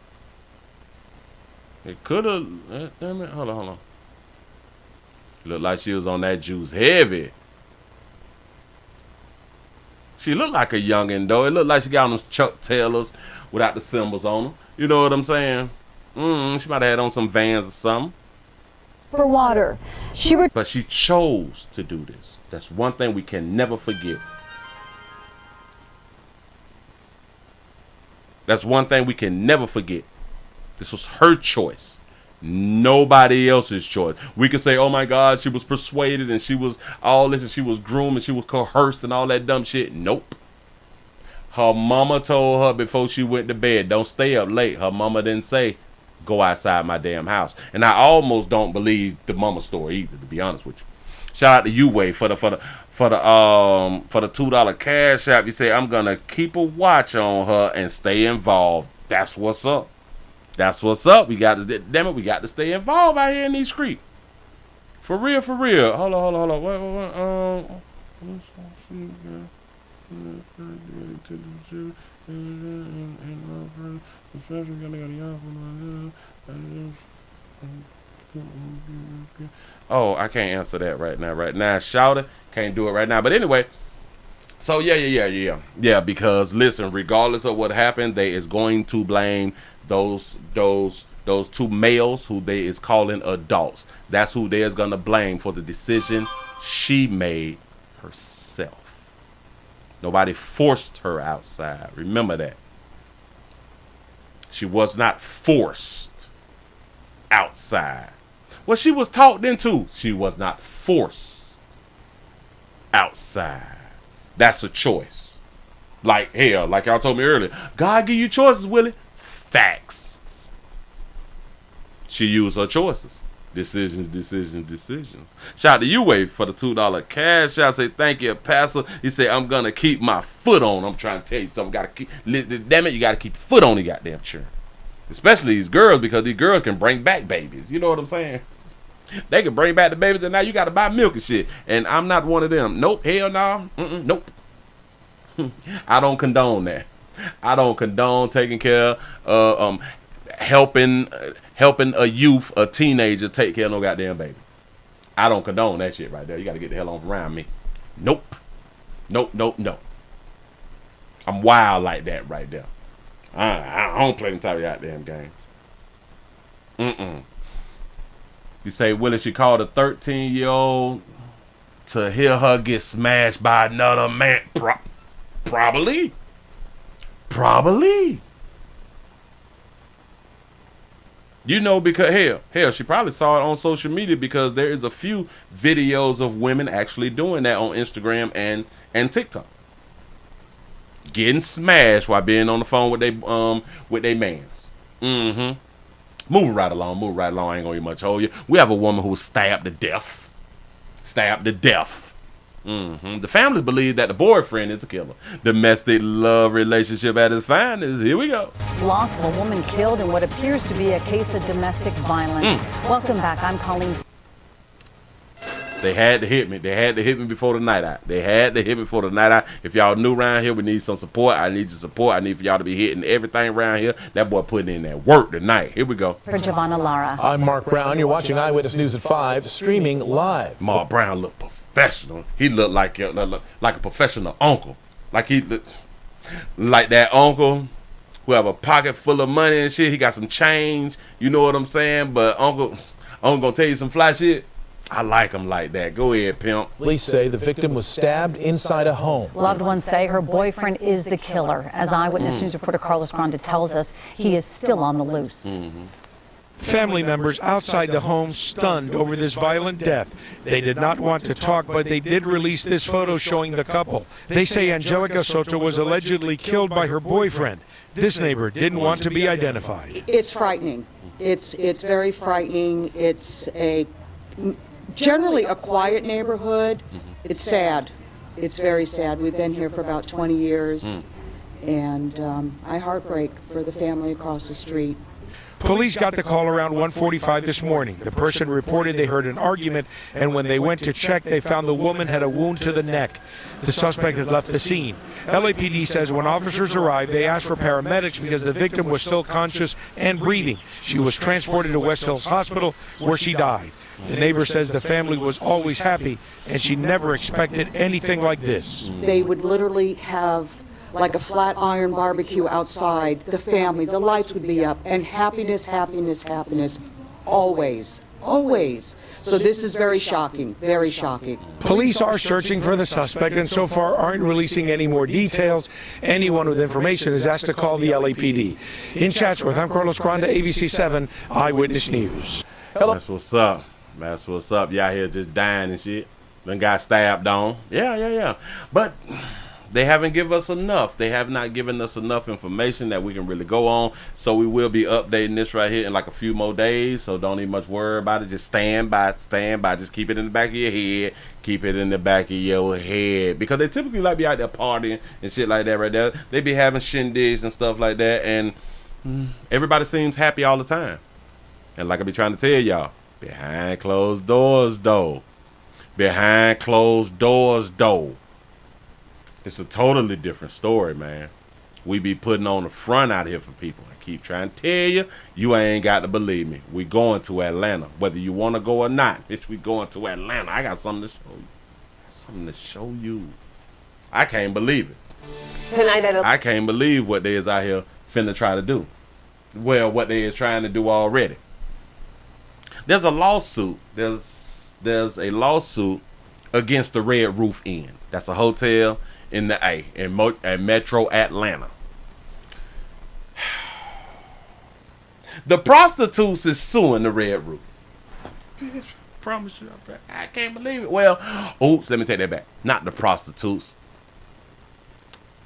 it could have. Damn it! Hold on. Looked like she was on that juice heavy. She looked like a youngin' though. It looked like she got on them Chuck Taylors without the symbols on them. You know what I'm saying? She might have had on some Vans or something. For water. But she chose to do this. That's one thing we can never forget. That's one thing we can never forget. This was her choice. Nobody else's choice. We could say, oh my God, she was persuaded and she was all this and she was groomed and she was coerced and all that dumb shit. Nope. Her mama told her before she went to bed, don't stay up late. Her mama didn't say, go outside my damn house. And I almost don't believe the mama story either, to be honest with you. Shout out to you, Way, for the $2 cash app. You say, I'm gonna keep a watch on her and stay involved. That's what's up. That's what's up. We got to stay involved out here in these streets. For real. Hold on. Oh, I can't answer that right now. Shout it. Can't do it right now. But anyway, so yeah. Because listen, regardless of what happened, they is going to blame those two males who they is calling adults. That's who they is gonna blame for the decision she made herself. Nobody forced her outside. Remember that. She was not forced outside. Well, she was talked into. She was not forced outside. That's a choice. Like hell, like y'all told me earlier. God give you choices, Willie. Facts. She used her choices. Decisions. Shout out to you, Wave, for the $2 cash out. Say thank you, Pastor. He said, I'm gonna keep my foot on. I'm trying to tell you something. Damn it, you gotta keep your foot on the goddamn chair. Especially these girls, because these girls can bring back babies. You know what I'm saying? They can bring back the babies, and now you gotta buy milk and shit. And I'm not one of them. Nope, hell no. Nope. I don't condone that. I don't condone taking care of helping a youth, a teenager take care of no goddamn baby. I don't condone that shit right there. You got to get the hell on around me. Nope. I'm wild like that right there. I don't play them type of goddamn games. You say, Willie, she called a 13-year-old to hear her get smashed by another man. Probably. You know, because hell, she probably saw it on social media, because there is a few videos of women actually doing that on Instagram and TikTok. Getting smashed while being on the phone with they mans. Moving right along. I ain't gonna much hold you. We have a woman who was stabbed to death. The families believe that the boyfriend is the killer. Domestic love relationship at its finest. Here we go. Loss of a woman killed in what appears to be a case of domestic violence. Welcome back. I'm Colleen. They had to hit me. They had to hit me before the night out. If y'all new around here, we need some support. I need your support. I need for y'all to be hitting everything around here. That boy putting in that work tonight. Here we go. For Giovanna Lara. I'm Mark Brown. You're watching Eyewitness News at 5, streaming live. Mark Brown look perfect. professional. He looked like a professional uncle. Like he looked like that uncle who have a pocket full of money and shit. He got some change. You know what I'm saying? But uncle gonna tell you some fly shit. I like him like that. Go ahead, pimp. Police say the victim was stabbed inside a home. Loved ones say her boyfriend is the killer. As Eyewitness News reporter Carlos Granda tells us, he is still on the loose. Family members outside the home stunned over this violent death. They did not want to talk, but they did release this photo showing the couple. They say Angelica Soto was allegedly killed by her boyfriend. This neighbor didn't want to be identified. It's frightening. It's very frightening. It's generally a quiet neighborhood. It's sad. It's very sad. We've been here for about 20 years, and I heartbreak for the family across the street. Police got the call around 1:45 this morning. The person reported they heard an argument, and when they went to check, they found the woman had a wound to the neck. The suspect had left the scene. LAPD says when officers arrived, they asked for paramedics because the victim was still conscious and breathing. She was transported to West Hills Hospital, where she died. The neighbor says the family was always happy, and she never expected anything like this. They would literally have like a flat iron barbecue outside. The family, the lights would be up, and happiness, happiness, happiness, always, always. So this is very shocking, very shocking. Police are searching for the suspect and so far aren't releasing any more details. Anyone with information is asked to call the LAPD. In Chatsworth, I'm Carlos Granda, ABC 7 Eyewitness News. Hello. That's what's up. That's what's up. Y'all here just dying and shit. Then got stabbed on. Yeah. But they haven't given us enough. They have not given us enough information that we can really go on. So we will be updating this right here in like a few more days. So don't even much worry about it. Just stand by. Just keep it in the back of your head. Keep it in the back of your head. Because they typically like be out there partying and shit like that right there. They be having shindigs and stuff like that. And everybody seems happy all the time. And like I be trying to tell y'all, behind closed doors, though. Behind closed doors, though. It's a totally different story, man. We be putting on the front out here for people. I keep trying to tell you, you ain't got to believe me. We going to Atlanta. Whether you want to go or not, bitch, we going to Atlanta. I got something to show you. I can't believe it. Tonight I can't believe what they is out here finna try to do. Well, what they is trying to do already. There's a lawsuit. There's a lawsuit against the Red Roof Inn. That's a hotel in the A in Metro Atlanta. The prostitutes is suing the Red Roof. Bitch, promise you, I can't believe it. Well, oops, let me take that back. Not the prostitutes.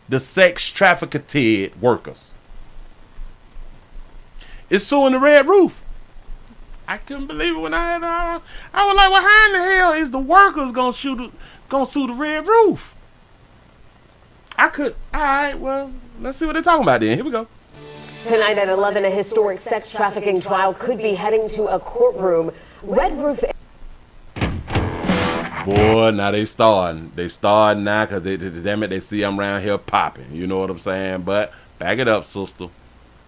The sex trafficked workers. It's suing the Red Roof. I couldn't believe it when I was like, well, how in the hell is the workers gonna sue the Red Roof? Alright, well, let's see what they're talking about then. Here we go. Tonight at 11, a historic sex trafficking trial could be heading to a courtroom. Red Roof. Boy, now they starting. They starting now because damn it, they see I'm around here popping. You know what I'm saying? But back it up, sister.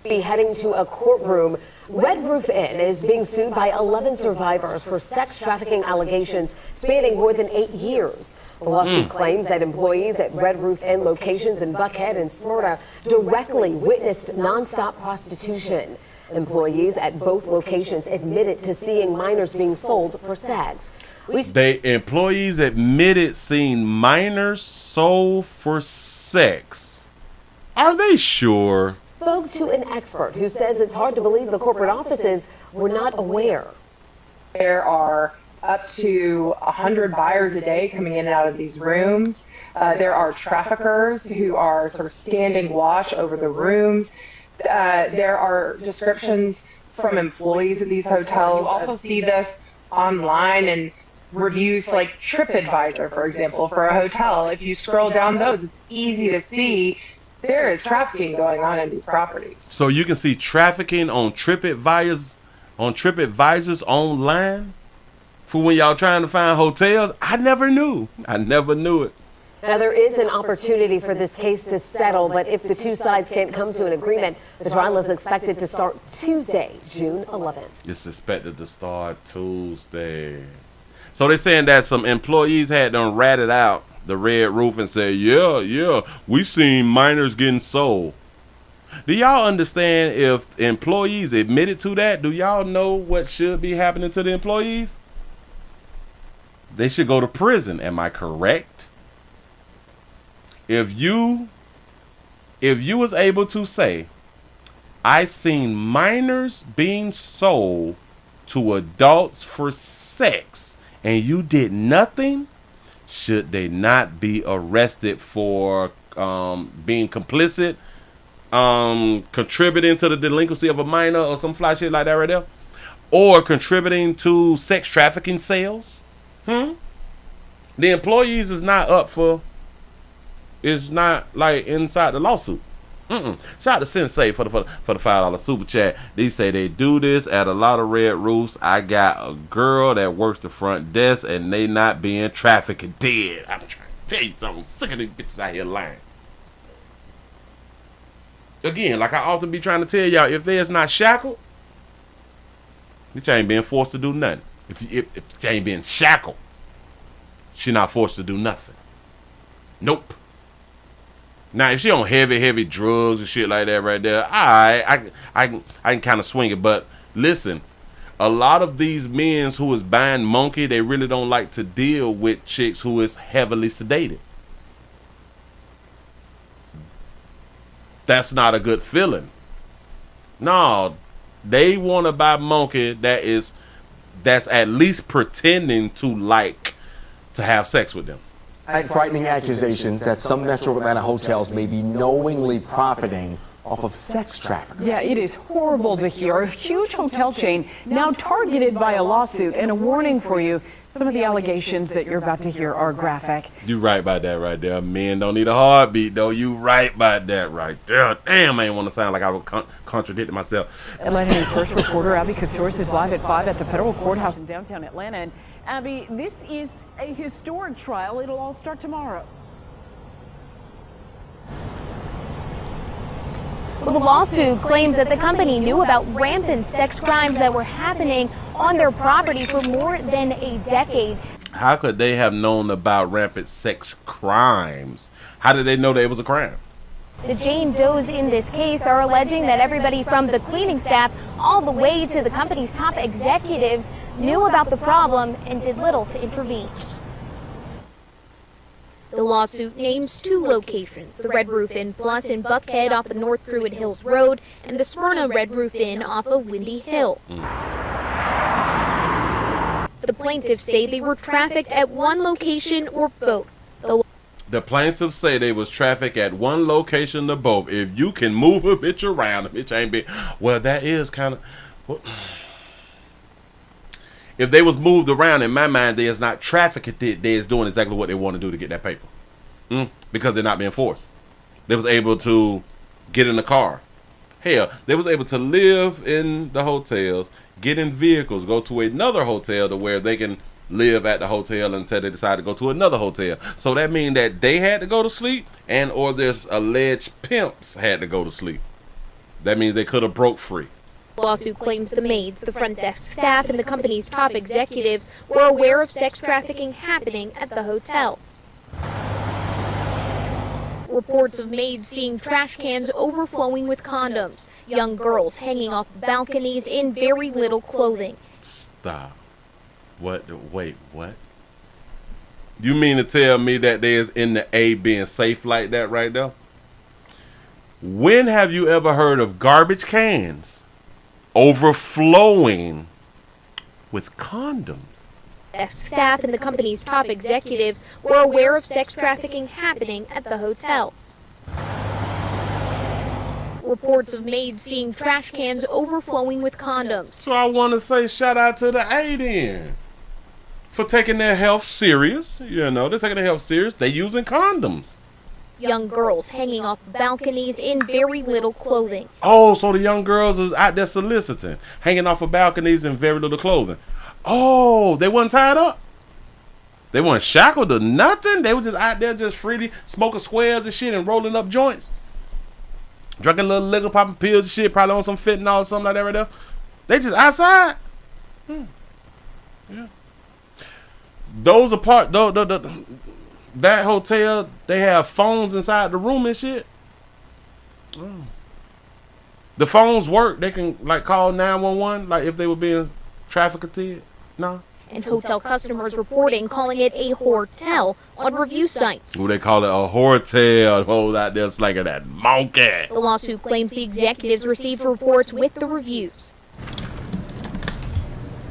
Be heading to a courtroom. Red Roof Inn is being sued by 11 survivors for sex trafficking allegations spanning more than 8 years. The lawsuit claims that employees at Red Roof Inn locations in Buckhead and Smyrna directly witnessed nonstop prostitution. Employees at both locations admitted to seeing minors being sold for sex. Employees admitted seeing minors sold for sex. Are they sure? Spoke to an expert who says it's hard to believe the corporate offices were not aware. There are up to 100 buyers a day coming in and out of these rooms. There are traffickers who are sort of standing watch over the rooms. There are descriptions from employees at these hotels. You also see this online and reviews like TripAdvisor, for example, for a hotel. If you scroll down those, it's easy to see there is trafficking going on in these properties. So you can see trafficking on TripAdvisors online for when y'all trying to find hotels. I never knew it. Now, there is an opportunity for this case to settle, but if the two sides can't come to an agreement, the trial is expected to start Tuesday, June 11th. It's expected to start Tuesday. So they're saying that some employees had done ratted out the red roof and said, yeah, we seen minors getting sold. Do y'all understand if employees admitted to that? Do y'all know what should be happening to the employees? They should go to prison. Am I correct? If you was able to say, I seen minors being sold to adults for sex and you did nothing, should they not be arrested for being complicit, contributing to the delinquency of a minor or some fly shit like that right there? Or contributing to sex trafficking sales? The employees is not up for, it's not like inside the lawsuit. Shout out to Sensei for the $5 super chat. They say they do this at a lot of red roofs. I got a girl that works the front desk and they not being trafficked dead. I'm trying to tell you something. I'm sick of these bitches out here lying. Again, like I often be trying to tell y'all, if there's not shackled, bitch ain't being forced to do nothing. If you ain't being shackled, she not forced to do nothing. Nope. Now, if she on heavy drugs and shit like that right there, I can kind of swing it. But listen, a lot of these men who is buying monkey, they really don't like to deal with chicks who is heavily sedated. That's not a good feeling. No, they want to buy monkey that's at least pretending to have sex with them. Frightening accusations that some Metro Atlanta hotels may be knowingly profiting off of sex traffickers. Yeah, it is horrible to hear. A huge hotel chain now targeted by a lawsuit, and a warning for you. Some of the allegations that you're about to hear are graphic. You right about that right there. Men don't need a heartbeat, though. You right about that right there. Damn, I ain't want to sound like I was contradicting myself. Atlanta News first reporter Abby Casores is live at 5 at the federal courthouse in downtown Atlanta. And Abby, this is a historic trial. It'll all start tomorrow. Well, the lawsuit claims that the company knew about rampant sex crimes that were happening on their property for more than a decade. How could they have known about rampant sex crimes? How did they know that it was a crime? The Jane Does in this case are alleging that everybody from the cleaning staff all the way to the company's top executives knew about the problem and did little to intervene. The lawsuit names 2 locations, the Red Roof Inn Plus in Buckhead off of North Druid Hills Road and the Smyrna Red Roof Inn off of Windy Hill. The plaintiffs say they were trafficked at one location or both. The plaintiffs say they was trafficked at one location or both. If you can move a bitch around, the bitch ain't been. Well, that is kind of. Well, if they was moved around, in my mind, they is not trafficked. They is doing exactly what they want to do to get that paper. Because they're not being forced. They was able to get in the car. Hell, they was able to live in the hotels, get in vehicles, go to another hotel to where they can live at the hotel until they decide to go to another hotel. So that means that they had to go to sleep and or there's alleged pimps had to go to sleep. That means they could have broke free. The lawsuit claims the maids, the front desk staff, and the company's top executives were aware of sex trafficking happening at the hotels. Reports of maids seeing trash cans overflowing with condoms, young girls hanging off balconies in very little clothing. Stop. What? Wait, what? You mean to tell me that there's in the A being safe like that right there? When have you ever heard of garbage cans overflowing with condoms? Staff and the company's top executives were aware of sex trafficking happening at the hotels. Reports of maids seeing trash cans overflowing with condoms. So I want to say shout out to the A then for taking their health serious. You know, they're taking their health serious. They're using condoms. Young girls hanging off balconies in very little clothing. Oh, so the young girls is out there soliciting, hanging off of balconies in very little clothing. Oh, they wasn't tied up. They weren't shackled or nothing. They were just out there just freely smoking squares and shit and rolling up joints. Drinking a little liquor, popping pills and shit, probably on some fentanyl or something like that right there. They just outside. Yeah. those apart, that hotel, they have phones inside the room and shit. The phones work. They can like call 911, like if they were being trafficked. No. And hotel customers reporting calling it a hotel on review sites. Ooh, they call it a hotel. Hold out there slinging that monkey. The lawsuit claims the executives received reports with the reviews.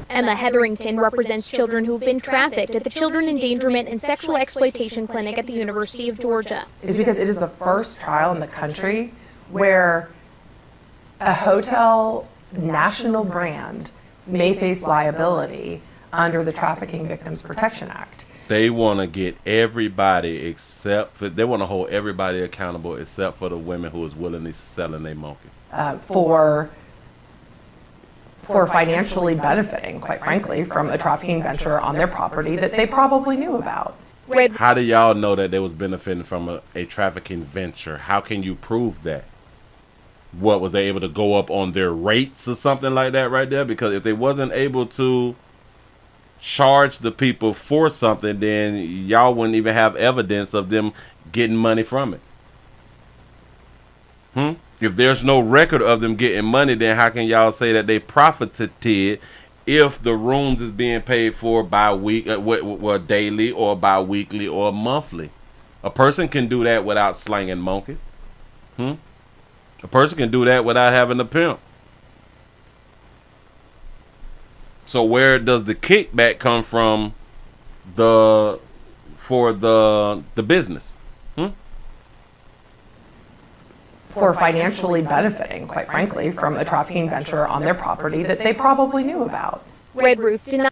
Emma Hetherington represents children who've been trafficked at the Children Endangerment and Sexual Exploitation Clinic at the University of Georgia. Is because it is the first trial in the country where a hotel national brand may face liability under the Trafficking Victims Protection Act. They want to get everybody except for, they want to hold everybody accountable except for the women who is willingly selling their monkey. For financially benefiting, quite frankly, from a trafficking venture on their property that they probably knew about. How do y'all know that they was benefiting from a trafficking venture? How can you prove that? What, was they able to go up on their rates or something like that right there? Because if they wasn't able to charge the people for something, then y'all wouldn't even have evidence of them getting money from it. If there's no record of them getting money, then how can y'all say that they profited if the rooms is being paid for by week, daily or bi-weekly or monthly? A person can do that without slanging monkey. A person can do that without having a pimp. So where does the kickback come from for the business? For financially benefiting, quite frankly, from a trafficking venture on their property that they probably knew about. Red Roof denies.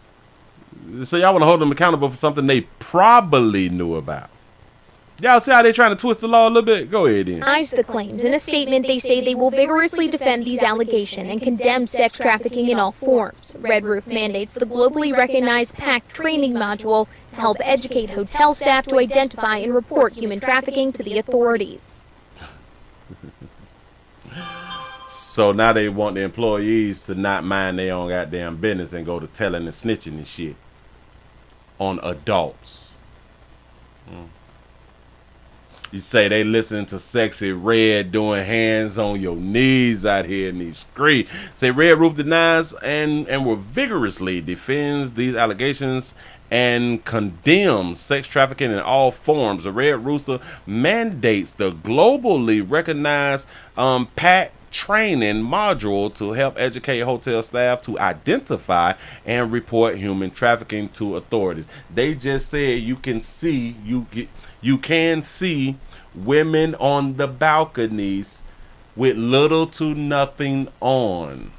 So y'all want to hold them accountable for something they probably knew about. Y'all see how they trying to twist the law a little bit? Go ahead then. Denies the claims. In a statement, they say they will vigorously defend these allegations and condemn sex trafficking in all forms. Red Roof mandates the globally recognized PACT training module to help educate hotel staff to identify and report human trafficking to the authorities. So now they want the employees to not mind their own goddamn business and go to telling and snitching and shit on adults. You say they listen to Sexy Red doing hands on your knees out here in these streets. Say Red Roof denies and will vigorously defends these allegations and condemns sex trafficking in all forms. The Red Rooster mandates the globally recognized PACT training module to help educate hotel staff to identify and report human trafficking to authorities. They just said you can see women on the balconies with little to nothing on.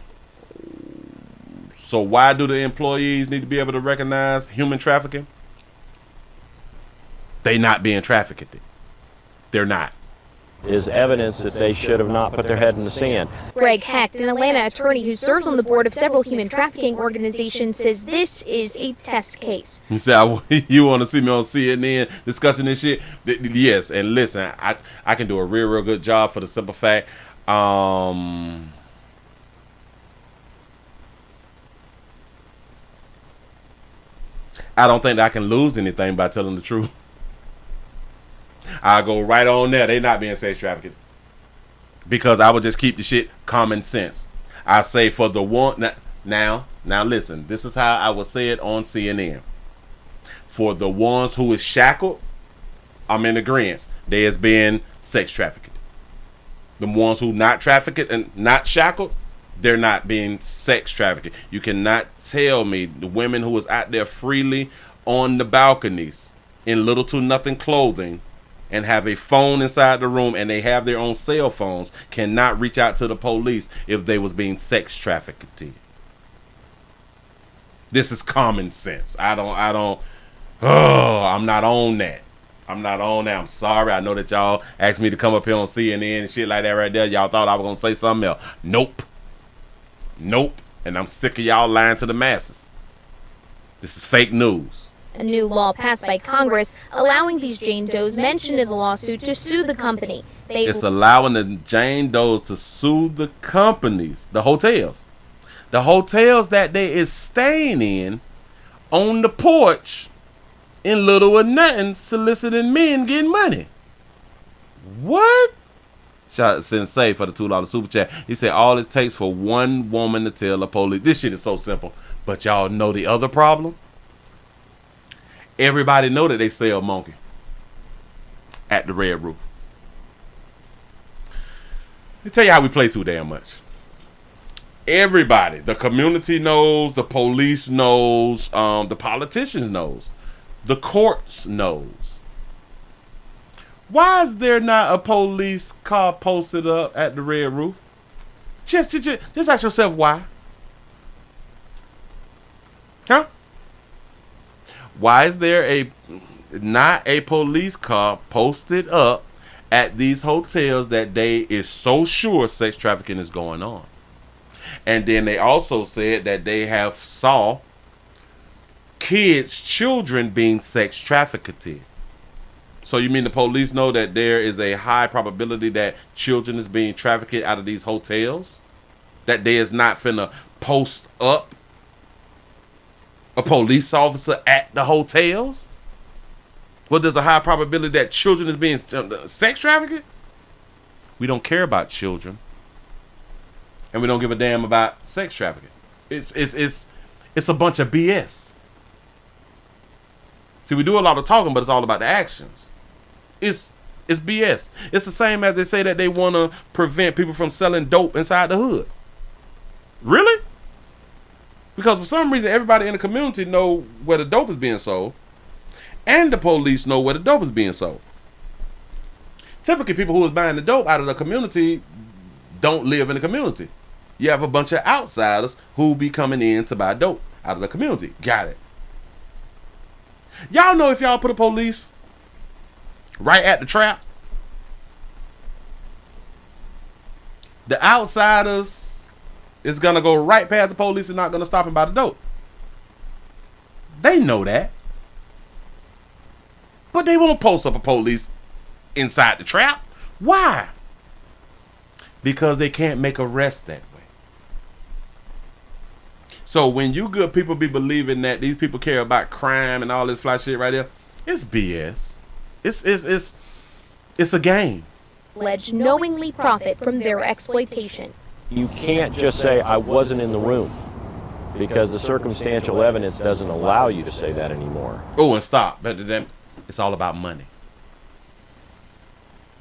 So why do the employees need to be able to recognize human trafficking? They not being trafficked. They're not. Is evidence that they should have not put their head in the sand. Greg Hecht, an Atlanta attorney who serves on the board of several human trafficking organizations, says this is a test case. You say, you want to see me on CNN discussing this shit? Yes, and listen, I can do a real good job for the simple fact, I don't think that I can lose anything by telling the truth. I go right on there. They not being sex trafficked. Because I would just keep the shit common sense. I say for the one now listen, this is how I would say it on CNN. For the ones who is shackled, I'm in agreement. They is being sex trafficked. The ones who not trafficked and not shackled, they're not being sex trafficked. You cannot tell me the women who was out there freely on the balconies in little to nothing clothing and have a phone inside the room and they have their own cell phones cannot reach out to the police if they was being sex trafficked. This is common sense. I'm not on that. I'm sorry. I know that y'all asked me to come up here on CNN and shit like that right there. Y'all thought I was going to say something else. Nope. And I'm sick of y'all lying to the masses. This is fake news. A new law passed by Congress allowing these Jane Does mentioned in the lawsuit to sue the company. It's allowing the Jane Does to sue the companies, the hotels. The hotels that they is staying in on the porch in little or nothing soliciting men getting money. What? Shout out to Sensei for the $2 super chat. He said all it takes for one woman to tell the police. This shit is so simple. But y'all know the other problem? Everybody know that they sell monkey at the Red Roof. Let me tell you how we play too damn much. Everybody, the community knows, the police knows, the politicians knows, the courts knows. Why is there not a police car posted up at the Red Roof? Just ask yourself why. Huh? Why is there not a police car posted up at these hotels that they is so sure sex trafficking is going on? And then they also said that they have saw children being sex trafficked. So you mean the police know that there is a high probability that children is being trafficked out of these hotels? That they is not finna post up a police officer at the hotels? Well, there's a high probability that children is being sex trafficked? We don't care about children. And we don't give a damn about sex trafficking. It's a bunch of BS. See, we do a lot of talking, but it's all about the actions. It's BS. It's the same as they say that they want to prevent people from selling dope inside the hood. Really? Because for some reason, everybody in the community know where the dope is being sold, and the police know where the dope is being sold. Typically, people who is buying the dope out of the community don't live in the community. You have a bunch of outsiders who be coming in to buy dope out of the community. Got it. Y'all know if y'all put a police right at the trap, the outsiders is going to go right past the police and not going to stop and buy the dope. They know that. But they won't post up a police inside the trap. Why? Because they can't make arrests that way. So when you good people be believing that these people care about crime and all this fly shit right there, it's BS. It's a game. Alleged knowingly profit from their exploitation. You can't just say, I wasn't in the room, because the circumstantial evidence doesn't allow you to say that anymore. Oh, and stop. It's all about money.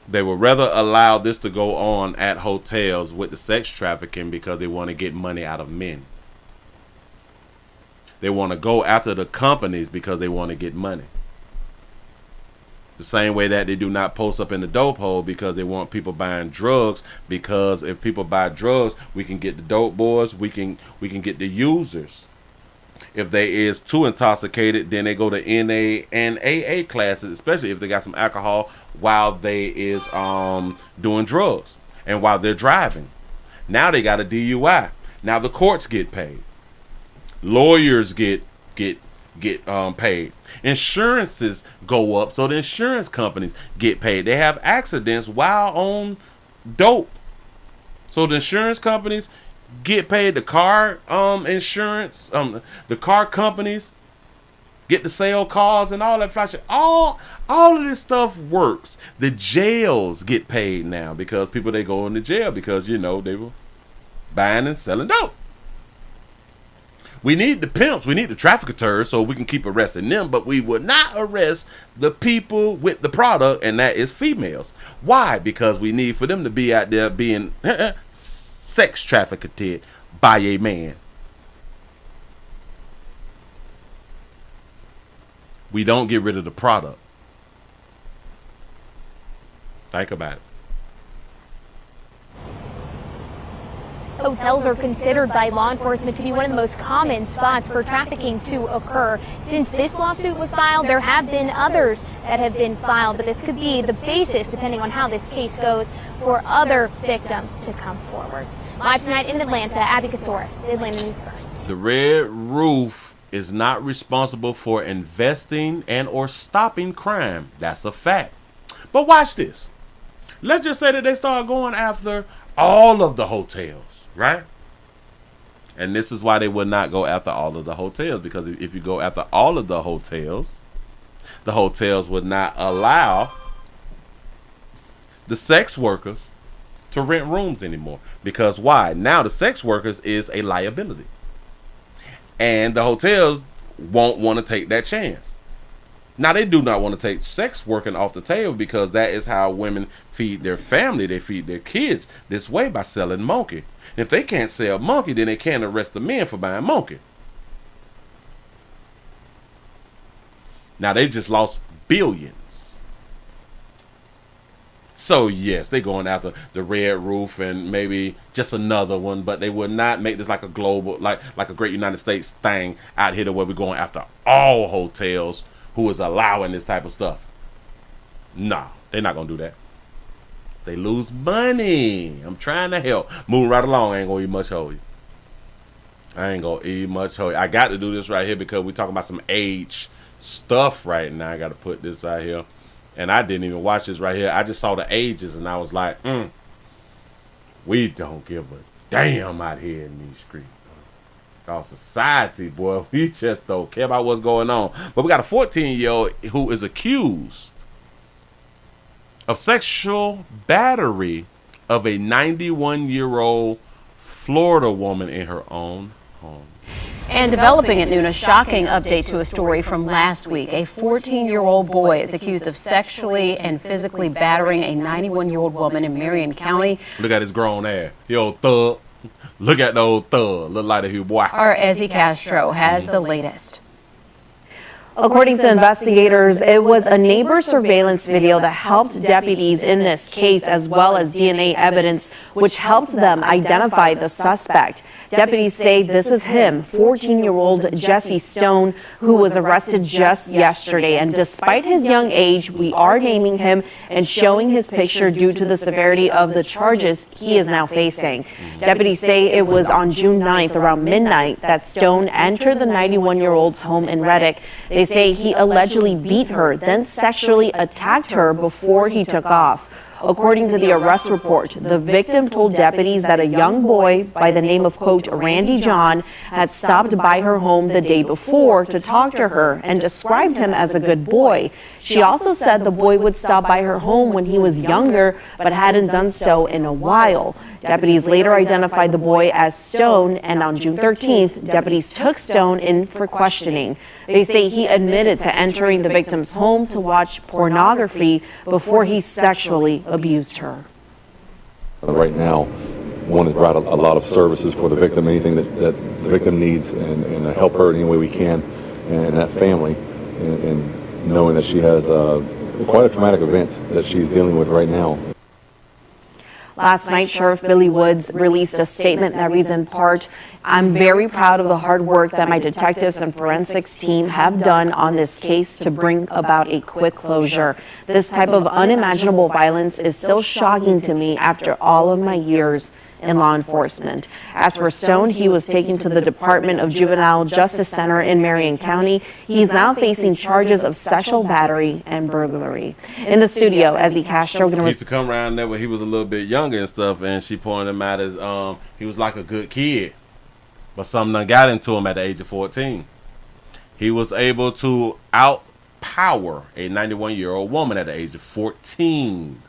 They would rather allow this to go on at hotels with the sex trafficking because they want to get money out of men. They want to go after the companies because they want to get money. The same way that they do not post up in the dope hole because they want people buying drugs, because if people buy drugs, we can get the dope boys, we can get the users. If they is too intoxicated, then they go to NA and AA classes, especially if they got some alcohol while they is doing drugs and while they're driving. Now they got a DUI. Now the courts get paid. Lawyers get paid. Insurances go up, so the insurance companies get paid. They have accidents while on dope, so the insurance companies get paid. The car insurance, the car companies get to sell cars and all that flash. All of this stuff works. The jails get paid now because people, they go into jail because they were buying and selling dope. We need the pimps, we need the traffickers so we can keep arresting them, but we will not arrest the people with the product, and that is females. Why? Because we need for them to be out there being sex trafficked by a man. We don't get rid of the product. Think about it. Hotels are considered by law enforcement to be one of the most common spots for trafficking to occur. Since this lawsuit was filed, there have been others that have been filed, but this could be the basis, depending on how this case goes, for other victims to come forward. Live tonight in Atlanta, Abby Kasoris, Atlanta News First. The Red Roof is not responsible for investing and or stopping crime. That's a fact. But watch this. Let's just say that they start going after all of the hotels. Right? And this is why they would not go after all of the hotels, because if you go after all of the hotels, the hotels would not allow the sex workers to rent rooms anymore. Because why? Now the sex workers is a liability. And the hotels won't want to take that chance. Now, they do not want to take sex working off the table because that is how women feed their family. They feed their kids this way, by selling monkey. If they can't sell monkey, then they can't arrest the men for buying monkey. Now, they just lost billions. So, yes, they're going after the Red Roof and maybe just another one, but they would not make this like a global, like a great United States thing out here to where we're going after all hotels who is allowing this type of stuff. Nah, they're not going to do that. They lose money. I'm trying to help. Moving right along, I ain't going to eat much holy. I ain't going to eat much holy. I got to do this right here because we're talking about some age stuff right now. I got to put this out here. And I didn't even watch this right here. I just saw the ages and I was like, we don't give a damn out here in these streets. Our society, boy, we just don't care about what's going on. But we got a 14-year-old who is accused of sexual battery of a 91-year-old Florida woman in her own home. And developing at noon, a shocking update to a story from last week. A 14-year-old boy is accused of sexually and physically battering a 91-year-old woman in Marion County. Look at his grown ass. He old thug. Look at the old thug. Look like a huge boy. Our Ezzy Castro has the latest. According to investigators, it was a neighbor surveillance video that helped deputies in this case, as well as DNA evidence, which helped them identify the suspect. Deputies say this is him, 14-year-old Jesse Stone, who was arrested just yesterday. And despite his young age, we are naming him and showing his picture due to the severity of the charges he is now facing. Deputies say it was on June 9th, around midnight, that Stone entered the 91-year-old's home in Reddick. They say he allegedly beat her, then sexually attacked her before he took off. According to the arrest report, the victim told deputies that a young boy by the name of, quote, Randy John had stopped by her home the day before to talk to her and described him as a good boy. She also said the boy would stop by her home when he was younger, but hadn't done so in a while. Deputies later identified the boy as Stone, and on June 13th, deputies took Stone in for questioning. They say he admitted to entering the victim's home to watch pornography before he sexually abused her. Right now, one has brought a lot of services for the victim, anything that the victim needs, and help her any way we can, and that family, and knowing that she has quite a traumatic event that she's dealing with right now. Last night, Sheriff Billy Woods released a statement that reads in part, "I'm very proud of the hard work that my detectives and forensics team have done on this case to bring about a quick closure. This type of unimaginable violence is still shocking to me after all of my years in law enforcement." As for Stone, he was taken to the Department of Juvenile Justice Center in Marion County. He's now facing charges of sexual battery and burglary. In the studio, Ezzy Castro. He used to come around there when he was a little bit younger and stuff, and she pointed him out as he was like a good kid, but something done got into him at the age of 14. He was able to outpower a 91-year-old woman at the age of 14.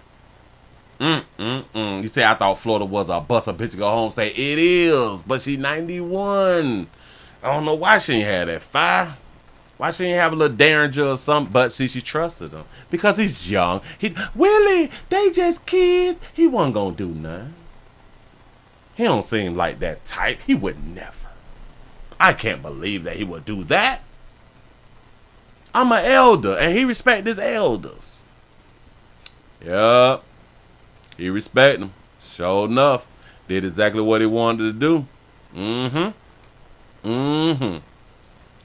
You say I thought Florida was a bust a bitch to go home state. It is, but she 91. I don't know why she ain't had that fire. Why she ain't have a little Derringer or something? But see, she trusted him because he's young. Willie, they just kids. He wasn't gonna do nothing. He don't seem like that type. He would never. I can't believe that he would do that. I'm an elder, and he respect his elders. Yup. He respect them. Sure enough. Did exactly what he wanted to do.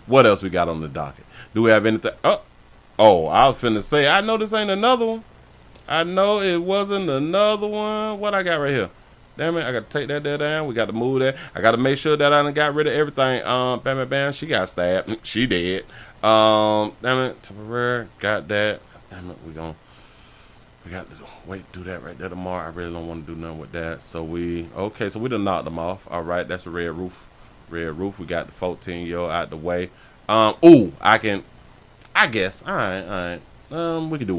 What else we got on the docket? Do we have anything? Oh, I was finna say, I know this ain't another one. I know it wasn't another one. What I got right here? Damn it, I got to take that there down. We got to move that. I got to make sure that I done got rid of everything. Bam. She got stabbed. She dead. Damn it. Temporary. Got that. Damn it. We got to wait, do that right there tomorrow. I really don't want to do nothing with that. So we done knocked them off. All right, that's a red roof. We got the 14-year-old out the way. I I guess. All right. We could do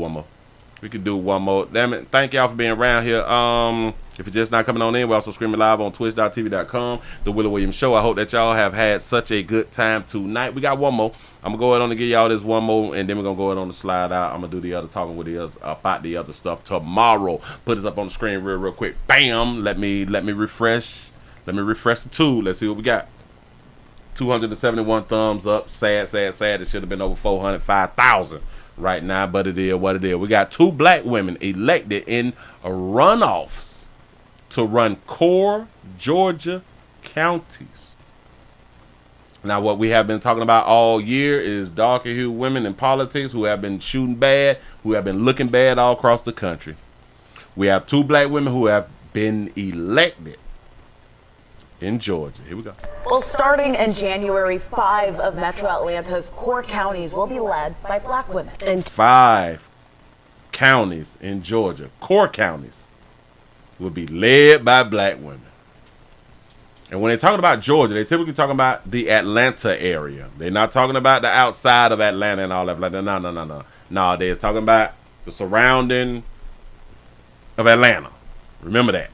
one more. Damn it. Thank y'all for being around here. If you're just not coming on in, we're also streaming live on twitch.tv.com, The Willie Williams Show. I hope that y'all have had such a good time tonight. We got one more. I'm going to go ahead on and give y'all this one more, and then we're going to go ahead on the slide out. I'm going to do the other talking with the others about the other stuff tomorrow. Put this up on the screen real quick. Bam! Let me refresh. Let me refresh the tool. Let's see what we got. 271 thumbs up. Sad. It should have been over 405,000 right now, but it is what it is. We got 2 black women elected in runoffs to run core Georgia counties. Now, what we have been talking about all year is darker hued women in politics who have been shooting bad, who have been looking bad all across the country. We have 2 black women who have been elected in Georgia. Here we go. Well, starting in January, 5 of Metro Atlanta's core counties will be led by black women. And 5 counties in Georgia, core counties, will be led by black women. And when they're talking about Georgia, they're typically talking about the Atlanta area. They're not talking about the outside of Atlanta and all that. No, they're talking about the surrounding of Atlanta. Remember that.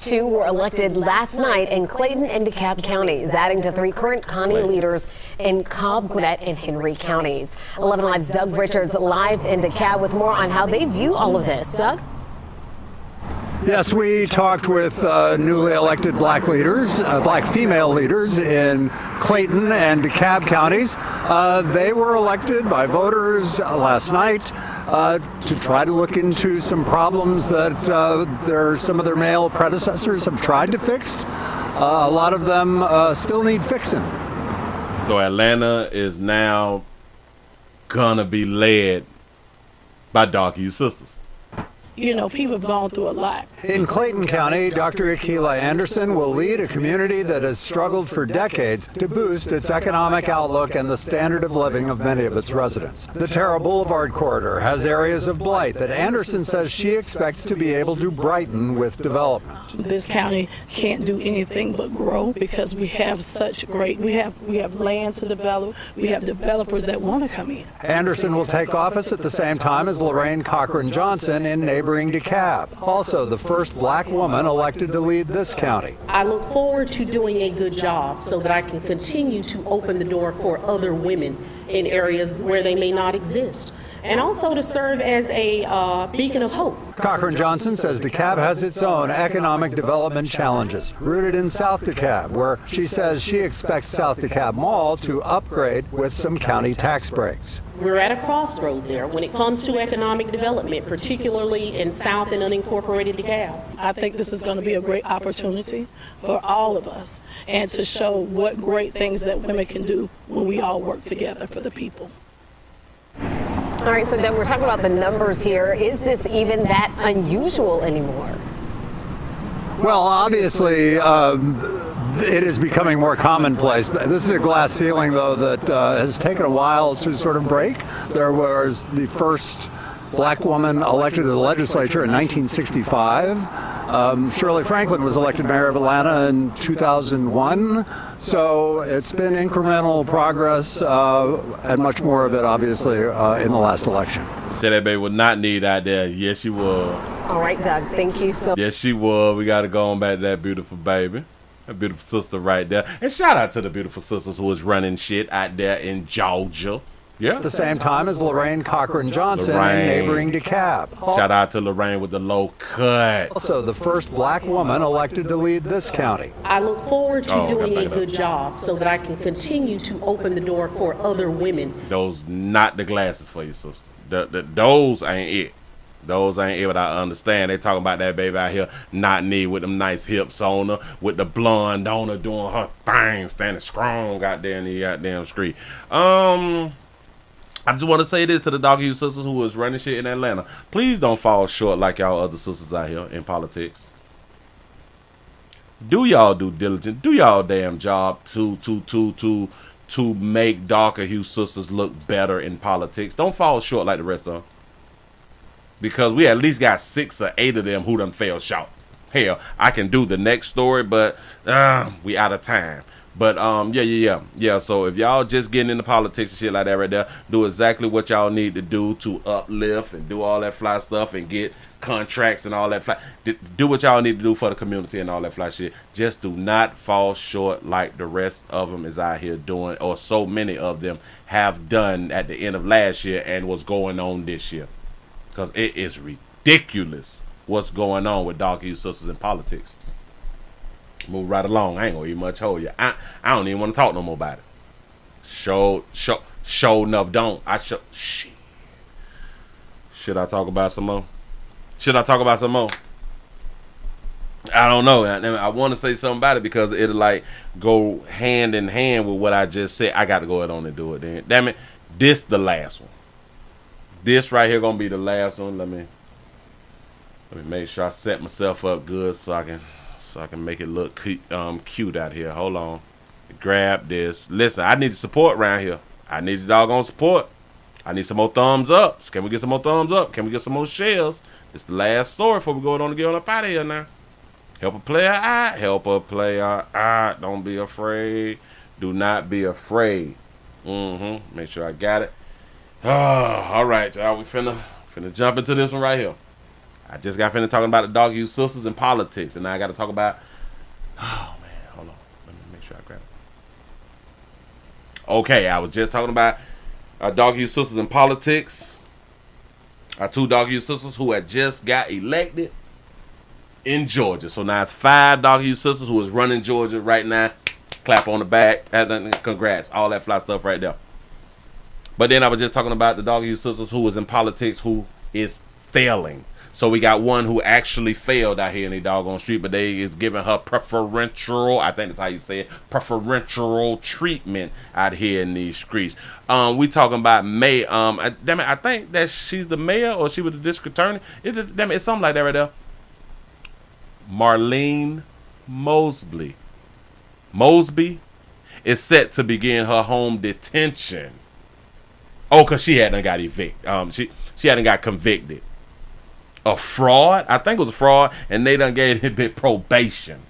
2 were elected last night in Clayton and DeKalb counties, adding to 3 current county leaders in Cobb, Gwinnett, and Henry counties. 11 Live's Doug Richards live in DeKalb with more on how they view all of this. Doug? Yes, we talked with newly elected black leaders, black female leaders in Clayton and DeKalb counties. They were elected by voters last night to try to look into some problems that some of their male predecessors have tried to fix. A lot of them still need fixing. So Atlanta is now gonna be led by dark-hued sisters. You know, people have gone through a lot. In Clayton County, Dr. Akila Anderson will lead a community that has struggled for decades to boost its economic outlook and the standard of living of many of its residents. The Terra Boulevard corridor has areas of blight that Anderson says she expects to be able to brighten with development. This county can't do anything but grow because we have such great, we have land to develop, we have developers that want to come in. Anderson will take office at the same time as Lorraine Cochran Johnson in neighboring DeKalb, also the first black woman elected to lead this county. I look forward to doing a good job so that I can continue to open the door for other women in areas where they may not exist, and also to serve as a beacon of hope. Cochran Johnson says DeKalb has its own economic development challenges, rooted in South DeKalb, where she says she expects South DeKalb Mall to upgrade with some county tax breaks. We're at a crossroad there when it comes to economic development, particularly in South and unincorporated DeKalb. I think this is going to be a great opportunity for all of us and to show what great things that women can do when we all work together for the people. All right, so Doug, we're talking about the numbers here. Is this even that unusual anymore? Well, obviously, it is becoming more commonplace. This is a glass ceiling, though, that has taken a while to sort of break. There was the first black woman elected to the legislature in 1965. Shirley Franklin was elected mayor of Atlanta in 2001. So it's been incremental progress, and much more of it, obviously, in the last election. Say that baby would not need out there. Yes, she would. All right, Doug, thank you so much. Yes, she would. We got to go on back to that beautiful baby. That beautiful sister right there. And shout out to the beautiful sisters who is running shit out there in Georgia. Yeah. At the same time as Lorraine Cochran Johnson in neighboring DeKalb. Shout out to Lorraine with the low cut. Also, the first black woman elected to lead this county. I look forward to doing a good job so that I can continue to open the door for other women. Those not the glasses for you, sister. Those ain't it. Those ain't it, but I understand. They talking about that baby out here not need with them nice hips on her, with the blonde on her doing her thing, standing strong out there in the goddamn street. I just want to say this to the dog-hued sisters who is running shit in Atlanta. Please don't fall short like y'all other sisters out here in politics. Do y'all due diligence. Do y'all damn job to make darker-hued sisters look better in politics. Don't fall short like the rest of them. Because we at least got 6 or 8 of them who done fell short. Hell, I can do the next story, but we out of time. But yeah. So if y'all just getting into politics and shit like that right there, do exactly what y'all need to do to uplift and do all that fly stuff and get contracts and all that fly. Do what y'all need to do for the community and all that fly shit. Just do not fall short like the rest of them is out here doing, or so many of them have done at the end of last year and what's going on this year. Because it is ridiculous what's going on with dog use sisters in politics. Move right along. I ain't gonna even much hold you. I don't even want to talk no more about it. Show enough don't. Shit. Should I talk about some more? I don't know. I want to say something about it because it'll like go hand in hand with what I just said. I got to go ahead on and do it then. Damn it. This the last one. This right here gonna be the last one. Let me make sure I set myself up good so I can make it look cute out here. Hold on. Grab this. Listen, I need support around here. I need the doggone support. I need some more thumbs up. Can we get some more thumbs up? Can we get some more shares? It's the last story before we go on to get on up out of here now. Help a player out. Help a player out. Don't be afraid. Do not be afraid. Make sure I got it. All right, y'all. We finna jump into this one right here. I just got finished talking about the dog use sisters in politics, and now I got to talk about. Oh man, hold on. Let me make sure I grab it. Okay, I was just talking about dog use sisters in politics. Our 2 dog use sisters who had just got elected in Georgia. So now it's 5 dog use sisters who is running Georgia right now. Clap on the back. Congrats. All that fly stuff right there. But then I was just talking about the dog use sisters who was in politics who is failing. So we got one who actually failed out here in the doggone street, but they is giving her preferential, I think that's how you say it, preferential treatment out here in these streets. We talking about May. Damn it, I think that she's the mayor or she was the district attorney. It's something like that right there. Marlene Mosby is set to begin her home detention. Oh, because she hadn't got evicted. She hadn't got convicted. A fraud? I think it was a fraud, and they done gave it probation.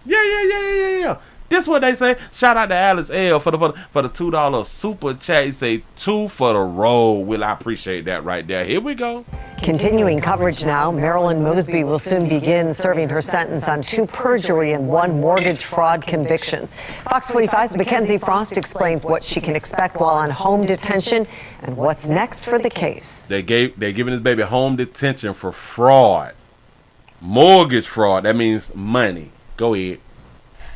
Yeah. This what they say. Shout out to Alice L for the $2 super chat. He say 2 for the road. Will I appreciate that right there. Here we go. Continuing coverage now, Marilyn Mosby will soon begin serving her sentence on 2 perjury and 1 mortgage fraud convictions. Fox 25's Mackenzie Frost explains what she can expect while on home detention and what's next for the case. They're giving this baby home detention for fraud. Mortgage fraud. That means money. Go ahead.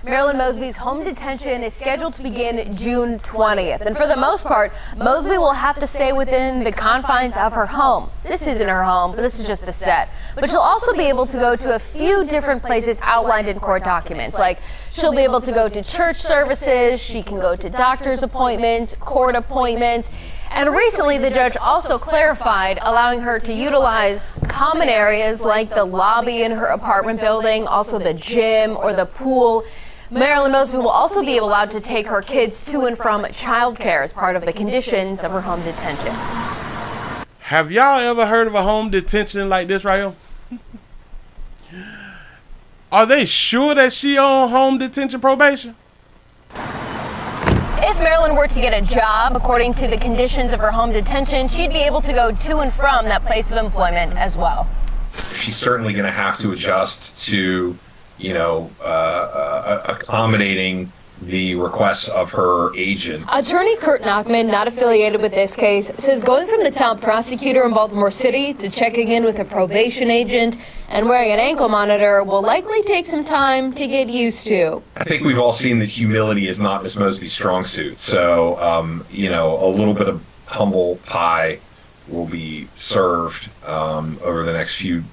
Marilyn Mosby's home detention is scheduled to begin June 20th. And for the most part, Mosby will have to stay within the confines of her home. This isn't her home, but this is just a set. But she'll also be able to go to a few different places outlined in court documents. Like she'll be able to go to church services, she can go to doctor's appointments, court appointments. And recently, the judge also clarified allowing her to utilize common areas like the lobby in her apartment building, also the gym or the pool. Marilyn Mosby will also be allowed to take her kids to and from childcare as part of the conditions of her home detention. Have y'all ever heard of a home detention like this right here? Are they sure that she on home detention probation? If Marilyn were to get a job, according to the conditions of her home detention, she'd be able to go to and from that place of employment as well. She's certainly going to have to adjust to, accommodating the requests of her agent. Attorney Kurt Nachman, not affiliated with this case, says going from the top prosecutor in Baltimore City to checking in with a probation agent and wearing an ankle monitor will likely take some time to get used to. I think we've all seen that humility is not Miss Mosby's strong suit. So, a little bit of humble pie will be served over the next few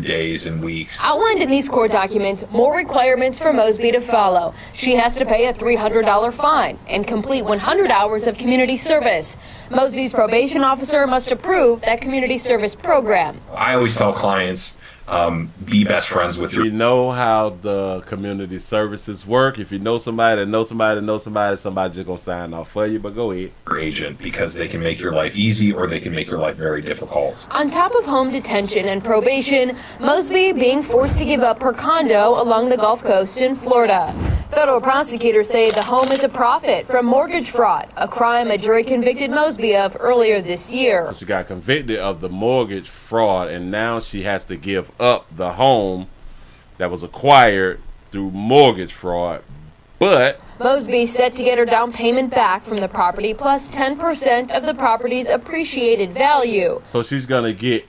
days and weeks. Outlined in these court documents, more requirements for Mosby to follow. She has to pay a $300 fine and complete 100 hours of community service. Mosby's probation officer must approve that community service program. I always tell clients, be best friends with your You know how the community services work. If you know somebody that knows somebody that knows somebody, somebody's just going to sign off for you, but go ahead. agent, because they can make your life easy or they can make your life very difficult. On top of home detention and probation, Mosby being forced to give up her condo along the Gulf Coast in Florida. Federal prosecutors say the home is a profit from mortgage fraud, a crime a jury convicted Mosby of earlier this year. So she got convicted of the mortgage fraud, and now she has to give up the home that was acquired through mortgage fraud. But Mosby set to get her down payment back from the property plus 10% of the property's appreciated value. so she's going to get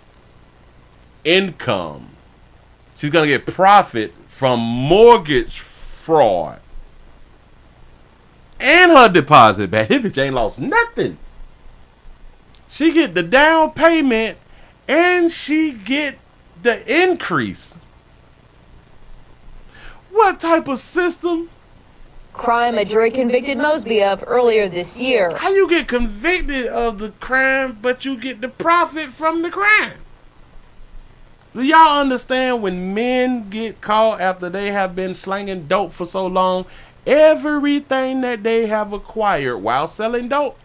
income. She's going to get profit from mortgage fraud. And her deposit back. This bitch ain't lost nothing. She get the down payment and she get the increase. What type of system? Crime a jury convicted Mosby of earlier this year. How you get convicted of the crime, but you get the profit from the crime? Do y'all understand when men get caught after they have been slanging dope for so long, everything that they have acquired while selling dope,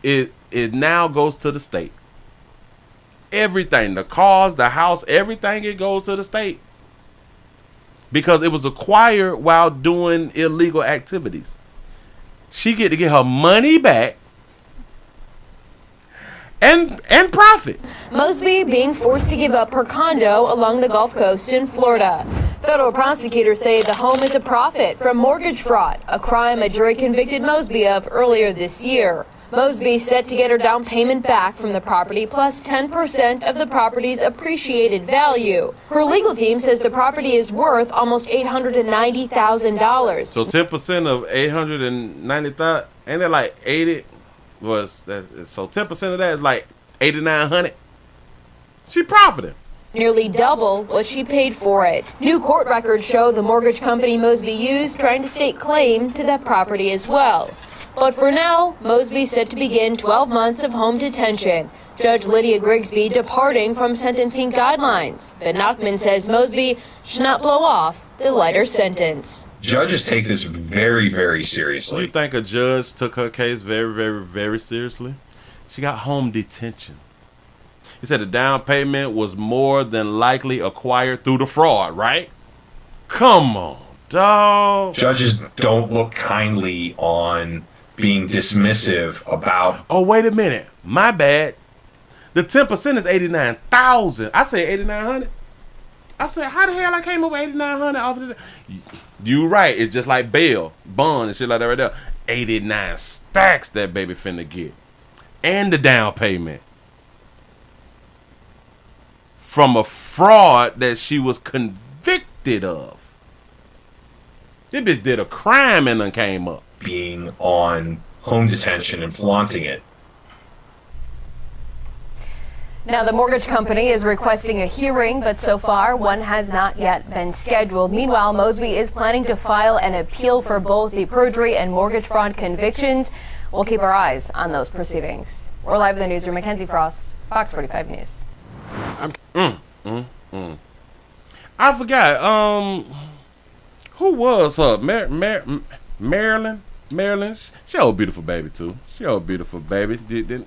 it now goes to the state. Everything, the cars, the house, everything, it goes to the state. Because it was acquired while doing illegal activities. She get to get her money back and profit. Mosby being forced to give up her condo along the Gulf Coast in Florida. Federal prosecutors say the home is a profit from mortgage fraud, a crime a jury convicted Mosby of earlier this year. Mosby set to get her down payment back from the property plus 10% of the property's appreciated value. Her legal team says the property is worth almost $890,000. So 10% of 890,000, ain't that like 80? So 10% of that is like 8,900. She profited. Nearly double what she paid for it. New court records show the mortgage company Mosby used trying to stake claim to that property as well. But for now, Mosby set to begin 12 months of home detention. Judge Lydia Grigsby departing from sentencing guidelines. Ben Nachman says Mosby should not blow off the lighter sentence. Judges take this very, very seriously. You think a judge took her case very, very, very seriously? She got home detention. He said the down payment was more than likely acquired through the fraud, right? Come on, dog. Judges don't look kindly on being dismissive about... Oh, wait a minute. My bad. The 10% is 89,000. I say 8,900. I said, how the hell I came up with 8,900 off of the... You right. It's just like bail, bond, and shit like that right there. 89 stacks that baby finna get. And the down payment. From a fraud that she was convicted of. This bitch did a crime and then came up. Being on home detention and flaunting it. Now, the mortgage company is requesting a hearing, but so far one has not yet been scheduled. Meanwhile, Mosby is planning to file an appeal for both the perjury and mortgage fraud convictions. We'll keep our eyes on those proceedings. We're live in the newsroom. Mackenzie Frost, Fox 45 News. I forgot. Who was her? Marilyn. She a beautiful baby too. She a beautiful baby.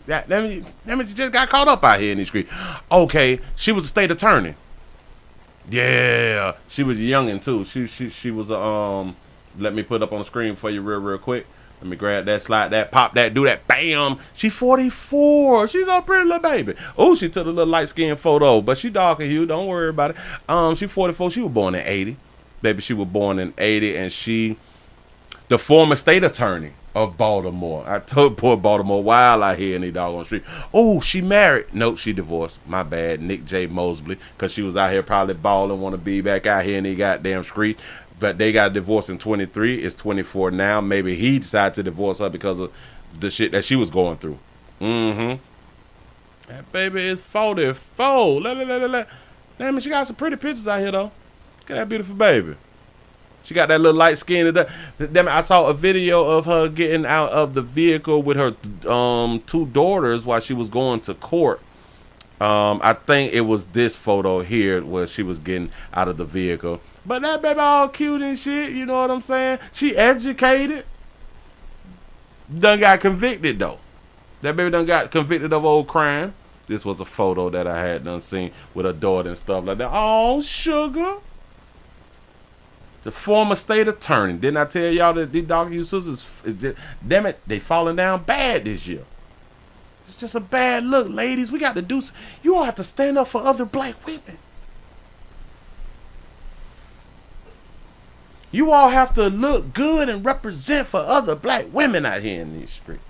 That means she just got caught up out here in these streets. Okay, she was a state attorney. Yeah, she was a youngin too. She was a Let me put up on the screen for you real quick. Let me grab that, slide that, pop that, do that, bam. She 44. She's a pretty little baby. Oh, she took a little light skin photo, but she darker hue. Don't worry about it. She 44. She was born in 80. Baby, she was born in 80, and she, the former state attorney of Baltimore. I told poor Baltimore wild out here in the doggone street. Oh, she married. Nope, she divorced. My bad. Nick J. Mosley, because she was out here probably balling, want to be back out here in the goddamn street. But they got divorced in 23. It's 24 now. Maybe he decided to divorce her because of the shit that she was going through. That baby is 44. Damn it, she got some pretty pictures out here, though. Look at that beautiful baby. She got that little light skin. Damn it, I saw a video of her getting out of the vehicle with her two daughters while she was going to court. I think it was this photo here where she was getting out of the vehicle. But that baby all cute and shit, you know what I'm saying? She educated. Done got convicted though. That baby done got convicted of old crime. This was a photo that I had done seen with her daughter and stuff like that. Oh, sugar. The former state attorney. Didn't I tell y'all that these dog users is just, damn it, they falling down bad this year. It's just a bad look, ladies. We got to do. You all have to stand up for other black women. You all have to look good and represent for other black women out here in these streets.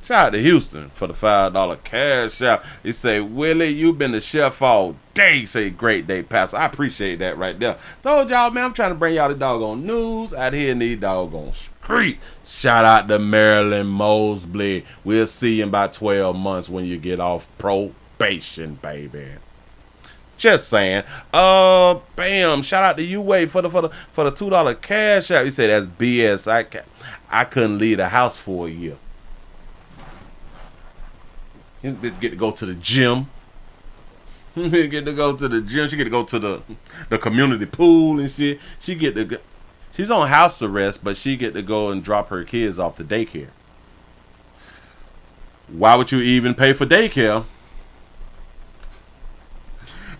Shout out to Houston for the $5 cash out. He say, Willie, you been the chef all day. Say, great day, Pastor. I appreciate that right there. Told y'all, man, I'm trying to bring y'all the doggone news out here in these doggone streets. Shout out to Marilyn Mosley. We'll see you in about 12 months when you get off probation, baby. Just saying. Bam. Shout out to U-Way for the $2 cash out. He said that's BS. I couldn't leave the house for a year. You get to go to the gym. You get to go to the gym. She get to go to the community pool and shit. She's on house arrest, but she get to go and drop her kids off to daycare. Why would you even pay for daycare?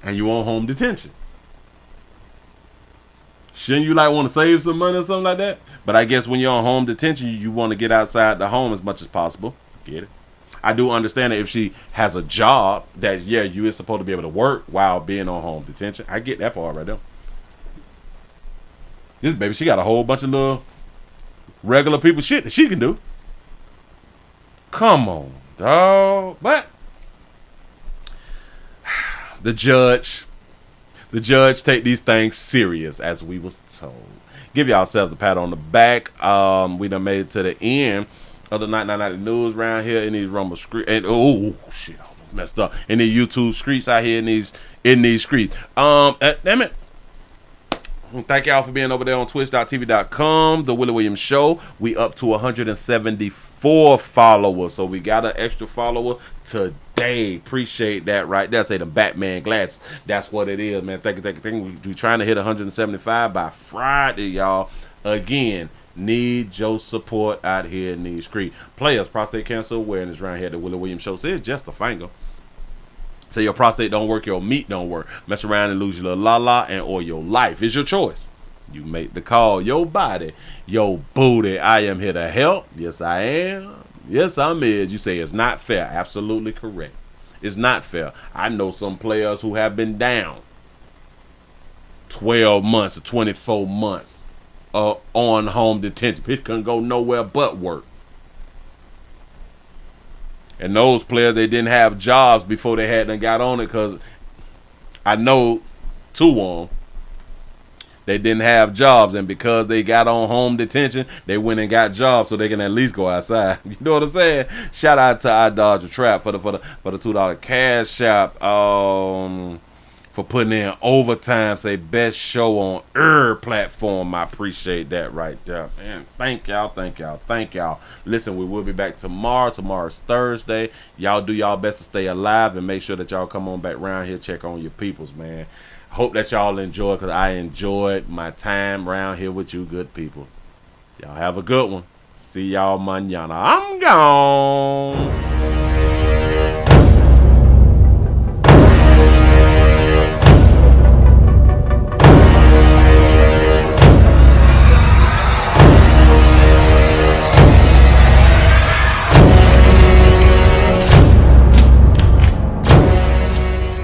And you on home detention? Shouldn't you want to save some money or something like that? But I guess when you're on home detention, you want to get outside the home as much as possible. Get it? I do understand that if she has a job that, yeah, you is supposed to be able to work while being on home detention. I get that part right there. This baby, she got a whole bunch of little regular people shit that she can do. Come on, dog. But the judge take these things serious, as we was told. Give yourselves a pat on the back. We done made it to the end of the 990 news around here in these Rumble streets. And oh shit, I almost messed up. In the YouTube streets out here in these streets. Damn it. Thank y'all for being over there on twitch.tv.com. The Willie Williams Show. We up to 174 followers. So we got an extra follower today. Appreciate that right there. Say the Batman glasses. That's what it is, man. Thank you. We trying to hit 175 by Friday, y'all. Again, need your support out here in these streets. Players, prostate cancer awareness around here at the Willie Williams Show. Say it's just a finger. Say your prostate don't work, your meat don't work. Mess around and lose your little la-la and or your life. It's your choice. You make the call. Your body, your booty. I am here to help. Yes, I am. Yes, I'm is. You say it's not fair. Absolutely correct. It's not fair. I know some players who have been down 12 months or 24 months on home detention. It couldn't go nowhere but work. And those players, they didn't have jobs before they had done got on it, because I know two of them, they didn't have jobs, and because they got on home detention, they went and got jobs so they can at least go outside. You know what I'm saying? Shout out to I Dodge a Trap for the $2 cash out. For putting in overtime, say best show on platform. I appreciate that right there, man. Thank y'all. Listen, we will be back tomorrow. Tomorrow's Thursday. Y'all do y'all best to stay alive and make sure that y'all come on back around here, check on your peoples, man. Hope that y'all enjoy, because I enjoyed my time around here with you good people. Y'all have a good one. See y'all mañana. I'm gone.